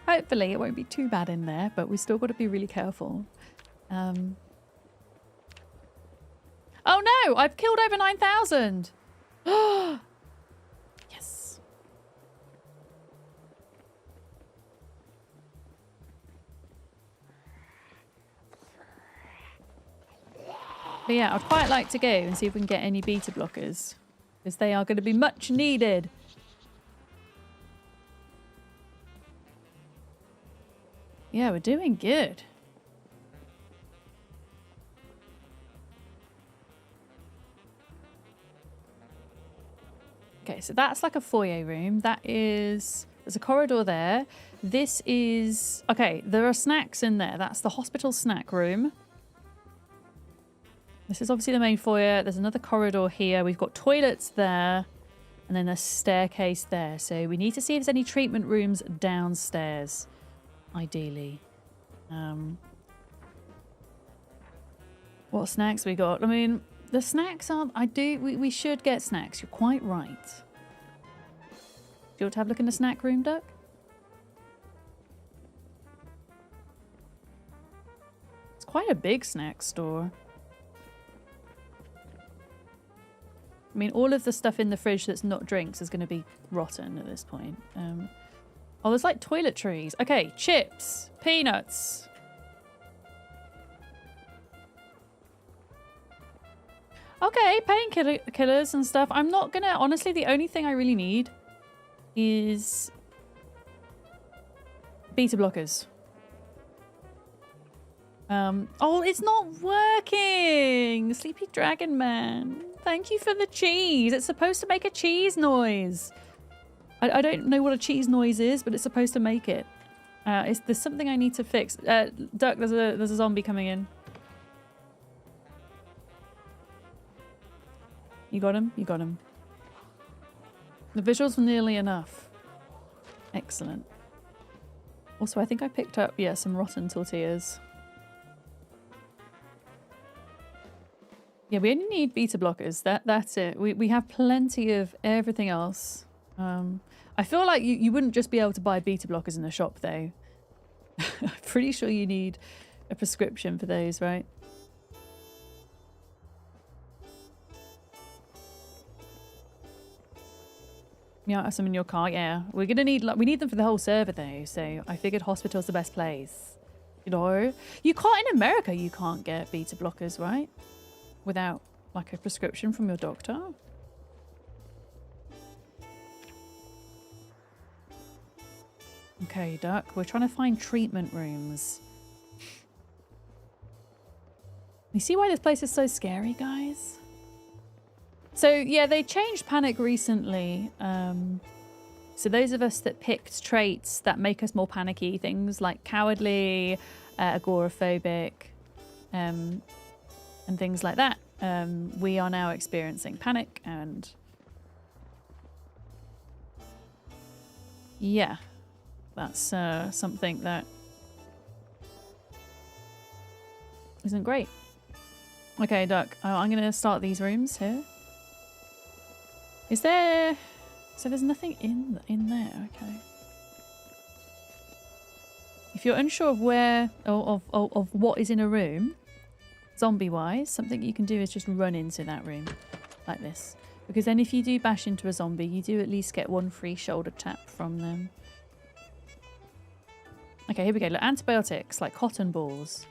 hopefully it won't be too bad in there. But we still got to be really careful. Oh no! I've killed over 9,000! Yes. But yeah, I'd quite like to go and see if we can get any beta blockers. Because they are going to be much needed. Yeah, we're doing good. Okay, so that's like a foyer room. There's a corridor there. This is, okay, there are snacks in there. That's the hospital snack room. This is obviously the main foyer. There's another corridor here. We've got toilets there. And then a staircase there. So we need to see if there's any treatment rooms downstairs, ideally. What snacks we got? I mean, the snacks aren't... We should get snacks. You're quite right. Do you want to have a look in the snack room, Duck? It's quite a big snack store. I mean, all of the stuff in the fridge that's not drinks is going to be rotten at this point. Oh, there's like toiletries. Okay, chips, peanuts. Okay, painkillers and stuff. I'm not going to... Honestly, the only thing I really need is beta blockers. Oh, it's not working! Sleepy Dragon Man. Thank you for the cheese. It's supposed to make a cheese noise. I don't know what a cheese noise is, but it's supposed to make it. There's something I need to fix. Duck, there's a zombie coming in. You got him? You got him. The visuals were nearly enough. Excellent. Also, I think I picked up, yeah, some rotten tortillas. Yeah, we only need beta blockers. That's it. We have plenty of everything else. I feel like you wouldn't just be able to buy beta blockers in the shop, though. I'm pretty sure you need a prescription for those, right? Yeah, have some in your car. Yeah, we're gonna need we need them for the whole server, though. So I figured hospital's the best place. You know, you can't in America. You can't get beta blockers, right? Without like a prescription from your doctor. Okay, Duck, we're trying to find treatment rooms. You see why this place is so scary, guys? So yeah, they changed panic recently. So those of us that picked traits that make us more panicky, things like cowardly, agoraphobic, and things like that, we are now experiencing panic, and yeah, that's something that isn't great. Okay, Duck, I'm gonna start these rooms here. Is there... So there's nothing in there, okay. If you're unsure of where, of what is in a room, zombie-wise, something you can do is just run into that room, like this. Because then if you do bash into a zombie, you do at least get one free shoulder tap from them. Okay, here we go. Look, antibiotics, like cotton balls.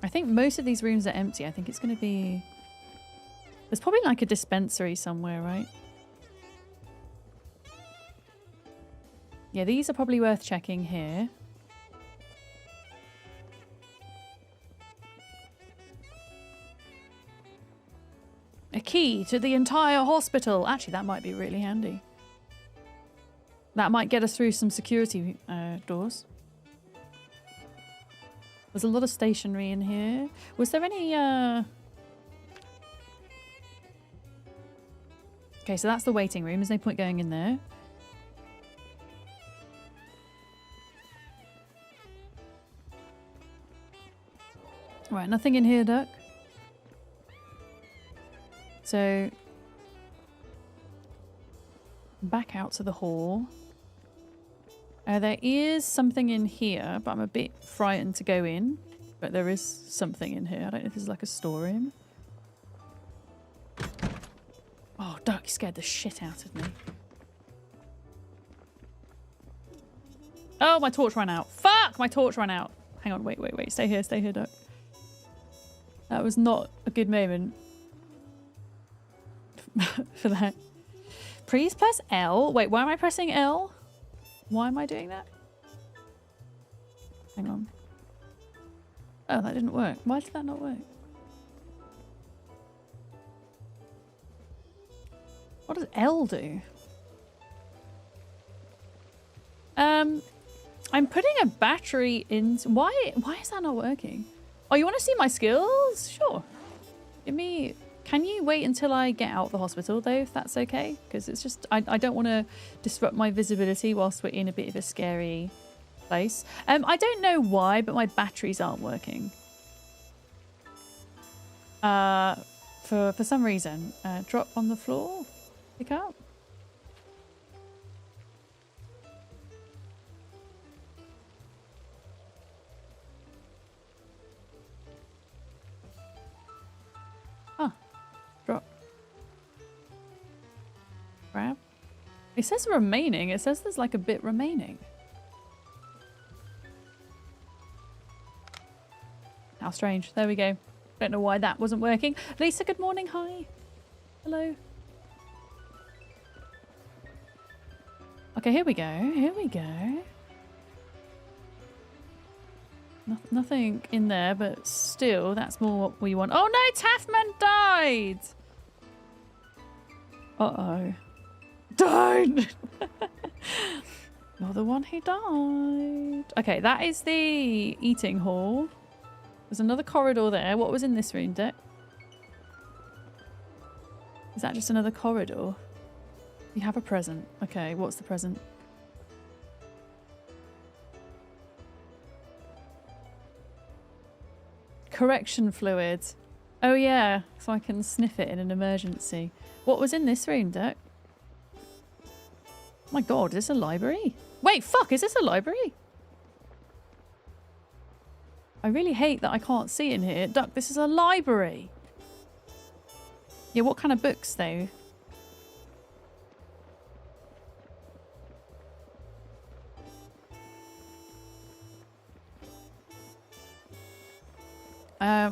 I think most of these rooms are empty. I think it's going to be... There's probably like a dispensary somewhere, right? Yeah, these are probably worth checking here. A key to the entire hospital. Actually, that might be really handy. That might get us through some security doors. There's a lot of stationery in here. Was there any... Okay, so that's the waiting room. There's no point going in there. Right, nothing in here, Duck. So back out to the hall. There is something in here, but I'm a bit frightened to go in. But there is something in here. I don't know if this is like a storeroom. Oh, Duck, you scared the shit out of me. Oh, my torch ran out. Fuck! My torch ran out. Hang on, wait. Stay here, Duck. That was not a good moment for that. Please press L. Wait, why am I pressing L? Why am I doing that? Hang on. Oh, that didn't work. Why did that not work? What does L do? I'm putting a battery in. Why is that not working? Oh, you want to see my skills? Sure. Give me. Can you wait until I get out of the hospital though, if that's okay? Because it's just I don't want to disrupt my visibility whilst we're in a bit of a scary place. I don't know why, but my batteries aren't working. For some reason. Drop on the floor. Pick up. Drop. Grab. It says remaining. It says there's like a bit remaining. How strange. There we go. Don't know why that wasn't working. Lisa, good morning. Hi. Hello. Okay, here we go. Here we go. Nothing in there, but still, that's more what we want. Oh no, Taffman died! Uh-oh. Don't! You're the one who died. Okay, that is the eating hall. There's another corridor there. What was in this room, Dick? Is that just another corridor? You have a present. Okay, what's the present? Correction fluid. Oh yeah, so I can sniff it in an emergency. What was in this room, Dirk? Oh my god, is this a library? Wait, fuck, is this a library? I really hate that I can't see in here. Duck, this is a library. Yeah, what kind of books though?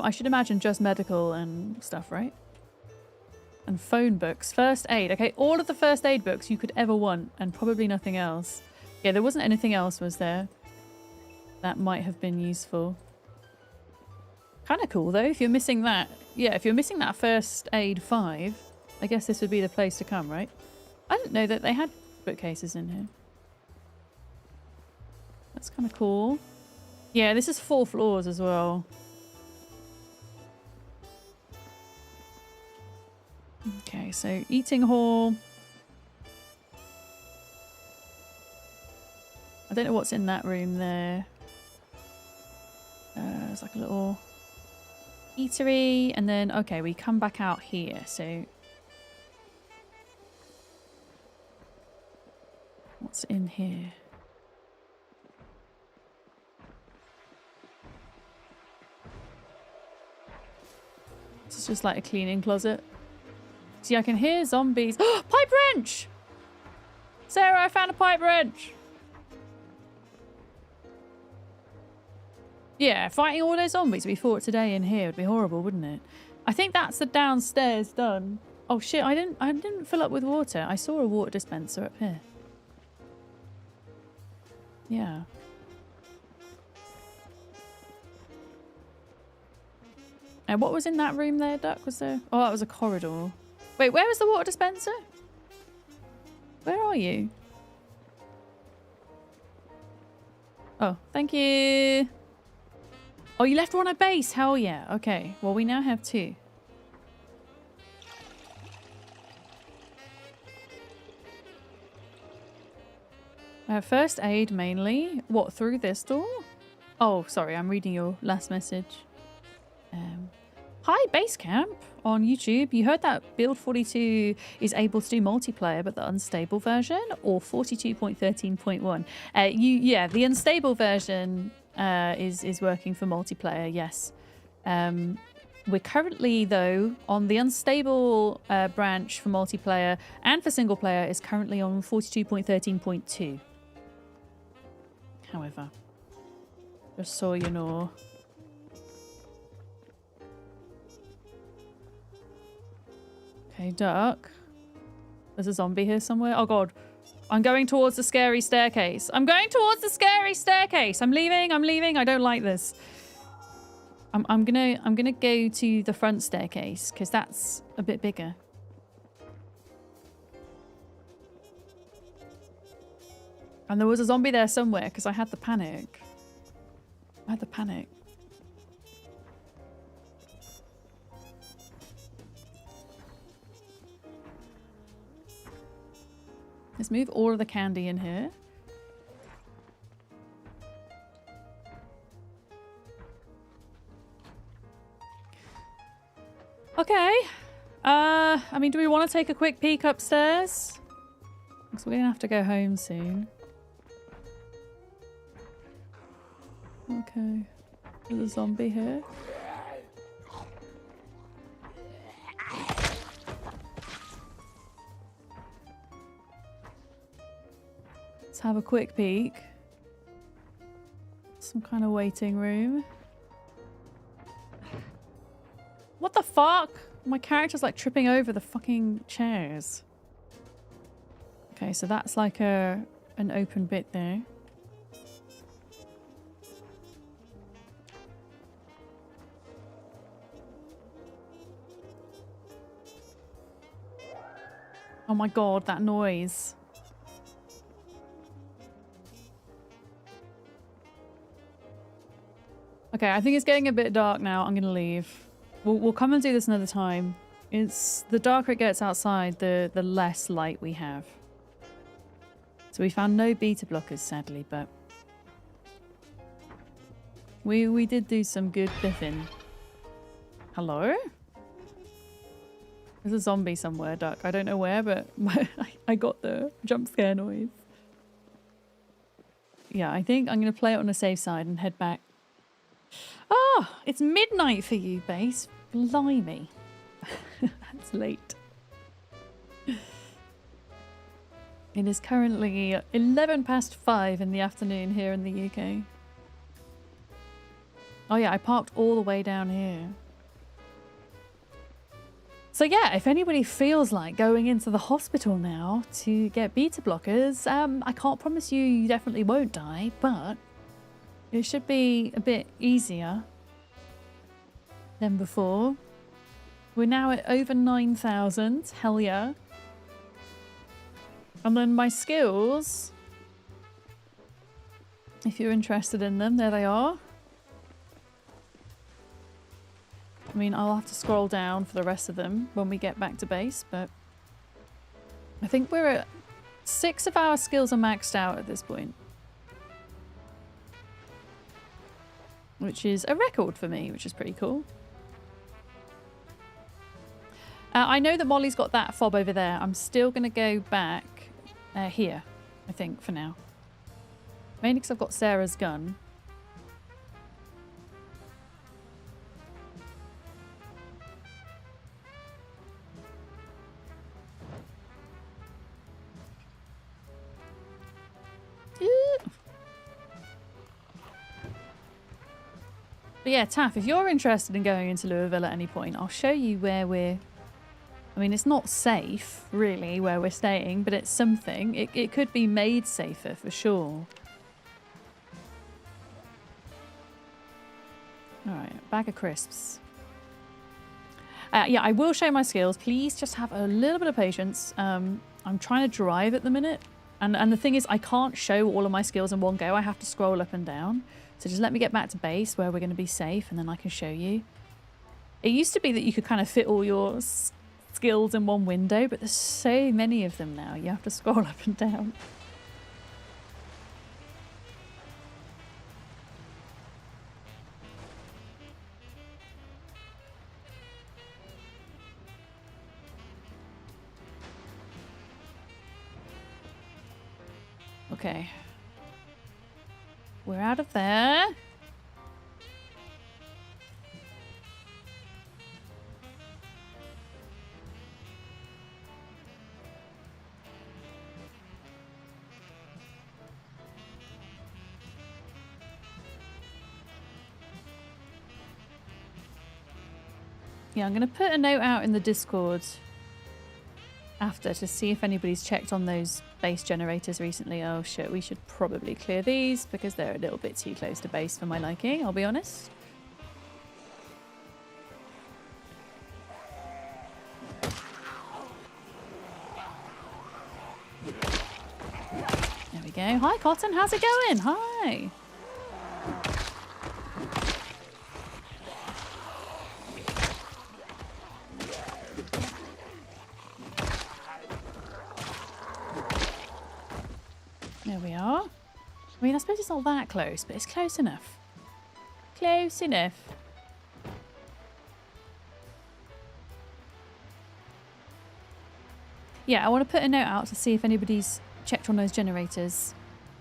I should imagine just medical and stuff, right? And phone books. First aid. Okay, all of the first aid books you could ever want and probably nothing else. Yeah, there wasn't anything else, was there? That might have been useful. Kind of cool, though, if you're missing that. Yeah, if you're missing that first aid 5, I guess this would be the place to come, right? I didn't know that they had bookcases in here. That's kind of cool. Yeah, this is 4 floors as well. Okay, so eating hall. I don't know what's in that room there. There's like a little eatery, and then okay, we come back out here. So what's in here? This is just like a cleaning closet. See, I can hear zombies. Pipe wrench! Sarah, I found a pipe wrench! Yeah, fighting all those zombies we fought today in here would be horrible, wouldn't it? I think that's the downstairs done. Oh shit, I didn't fill up with water. I saw a water dispenser up here. Yeah. And what was in that room there, Duck? Was there? Oh, that was a corridor. Wait, where was the water dispenser? Where are you? Oh, thank you. Oh, you left one at base. Hell yeah. Okay. Well, we now have 2. First aid mainly. What, through this door? Oh, sorry. I'm reading your last message. Hi, Hi, Basecamp on YouTube. You heard that Build 42 is able to do multiplayer, but the unstable version, or 42.13.1? Yeah, the unstable version is working for multiplayer, yes. We're currently, though, on the unstable branch for multiplayer and for single player is currently on 42.13.2. However, just so you know. Okay, duck. There's a zombie here somewhere. Oh god. I'm going towards the scary staircase. I'm going towards the scary staircase. I'm leaving. I don't like this. I'm gonna go to the front staircase because that's a bit bigger. And there was a zombie there somewhere because I had the panic. Let's move all of the candy in here. Okay. I mean, do we want to take a quick peek upstairs? Because we're going to have to go home soon. Okay. There's a zombie here. Let's have a quick peek. Some kind of waiting room. What the fuck? My character's like tripping over the fucking chairs. Okay, so that's like an open bit there. Oh my god, that noise. Okay, I think it's getting a bit dark now. I'm gonna leave. We'll come and do this another time. It's the darker it gets outside, the less light we have. So we found no beta blockers, sadly, but we did do some good biffing. Hello? There's a zombie somewhere, Duck. I don't know where, but I got the jump scare noise. Yeah, I think I'm going to play it on a safe side and head back. Ah, it's midnight for you, Base. Blimey. That's late. It is currently 5:11 in the afternoon here in the UK. Oh yeah, I parked all the way down here. So yeah, if anybody feels like going into the hospital now to get beta blockers, I can't promise you definitely won't die, but it should be a bit easier than before. We're now at over 9,000. Hell yeah. And then my skills, if you're interested in them, there they are. I mean, I'll have to scroll down for the rest of them when we get back to base, but I think we're at 6 of our skills are maxed out at this point. Which is a record for me, which is pretty cool. I know that Molly's got that fob over there. I'm still going to go back here, I think, for now. Mainly because I've got Sarah's gun. But yeah, Taff, if you're interested in going into Louisville at any point, I'll show you where we're... I mean, it's not safe, really, where we're staying, but it's something. It could be made safer, for sure. Alright, bag of crisps. Yeah, I will show my skills. Please just have a little bit of patience. I'm trying to drive at the minute. And the thing is, I can't show all of my skills in one go. I have to scroll up and down. So just let me get back to base where we're going to be safe, and then I can show you. It used to be that you could kind of fit all your skills in one window, but there's so many of them now. You have to scroll up and down. Okay. We're out of there. Yeah, I'm going to put a note out in the Discord after to see if anybody's checked on those base generators recently. Oh shit, we should probably clear these because they're a little bit too close to base for my liking, I'll be honest. There we go. Hi Cotton, how's it going? Hi. There we are. I mean, I suppose it's not that close, but it's close enough. Close enough. Yeah, I want to put a note out to see if anybody's checked on those generators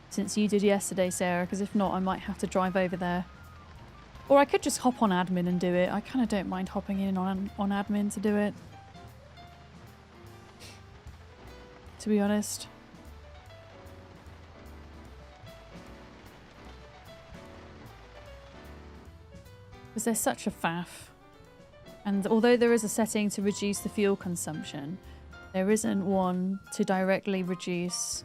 since you did yesterday, Sarah, because if not, I might have to drive over there. Or I could just hop on admin and do it. I kind of don't mind hopping in on admin to do it, to be honest. Because there's such a faff. And although there is a setting to reduce the fuel consumption, there isn't one to directly reduce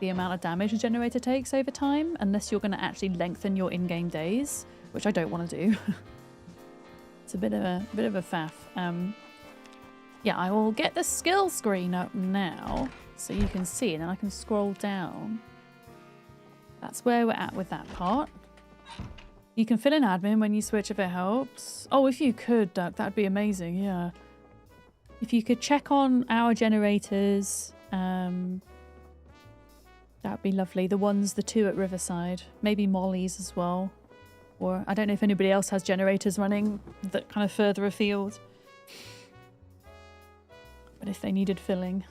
the amount of damage a generator takes over time, unless you're going to actually lengthen your in-game days, which I don't want to do. It's a bit of a faff. Yeah, I will get the skill screen up now so you can see, and then I can scroll down. That's where we're at with that part. You can fill in admin when you switch if it helps. Oh, if you could, Duck, that'd be amazing, yeah. If you could check on our generators, that'd be lovely. The two at Riverside. Maybe Molly's as well. Or I don't know if anybody else has generators running that kind of further afield. But if they needed filling.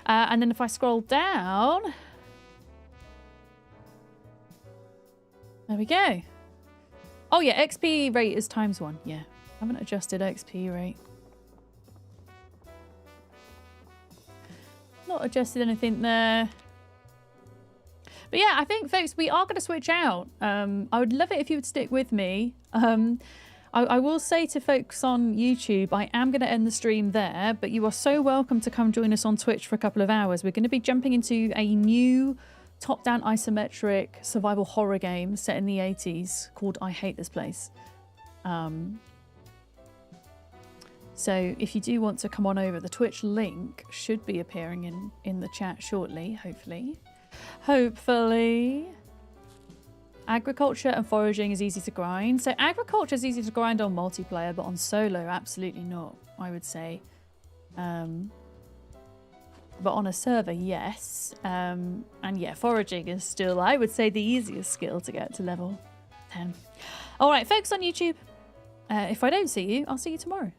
And then if I scroll down... There we go. Oh yeah, XP rate is ×1. Yeah, I haven't adjusted XP rate. Not adjusted anything there. But yeah, I think, folks, we are going to switch out. I would love it if you would stick with me. I will say to folks on YouTube, I am going to end the stream there, but you are so welcome to come join us on Twitch for a couple of hours. We're going to be jumping into a new top-down isometric survival horror game set in the 80s called I Hate This Place. So if you do want to come on over, the Twitch link should be appearing in the chat shortly, hopefully. Hopefully. Agriculture and foraging is easy to grind. So agriculture is easy to grind on multiplayer, but on solo, absolutely not, I would say. But on a server, yes. And yeah, foraging is still, I would say, the easiest skill to get to level 10. All right, folks on YouTube, if I don't see you, I'll see you tomorrow.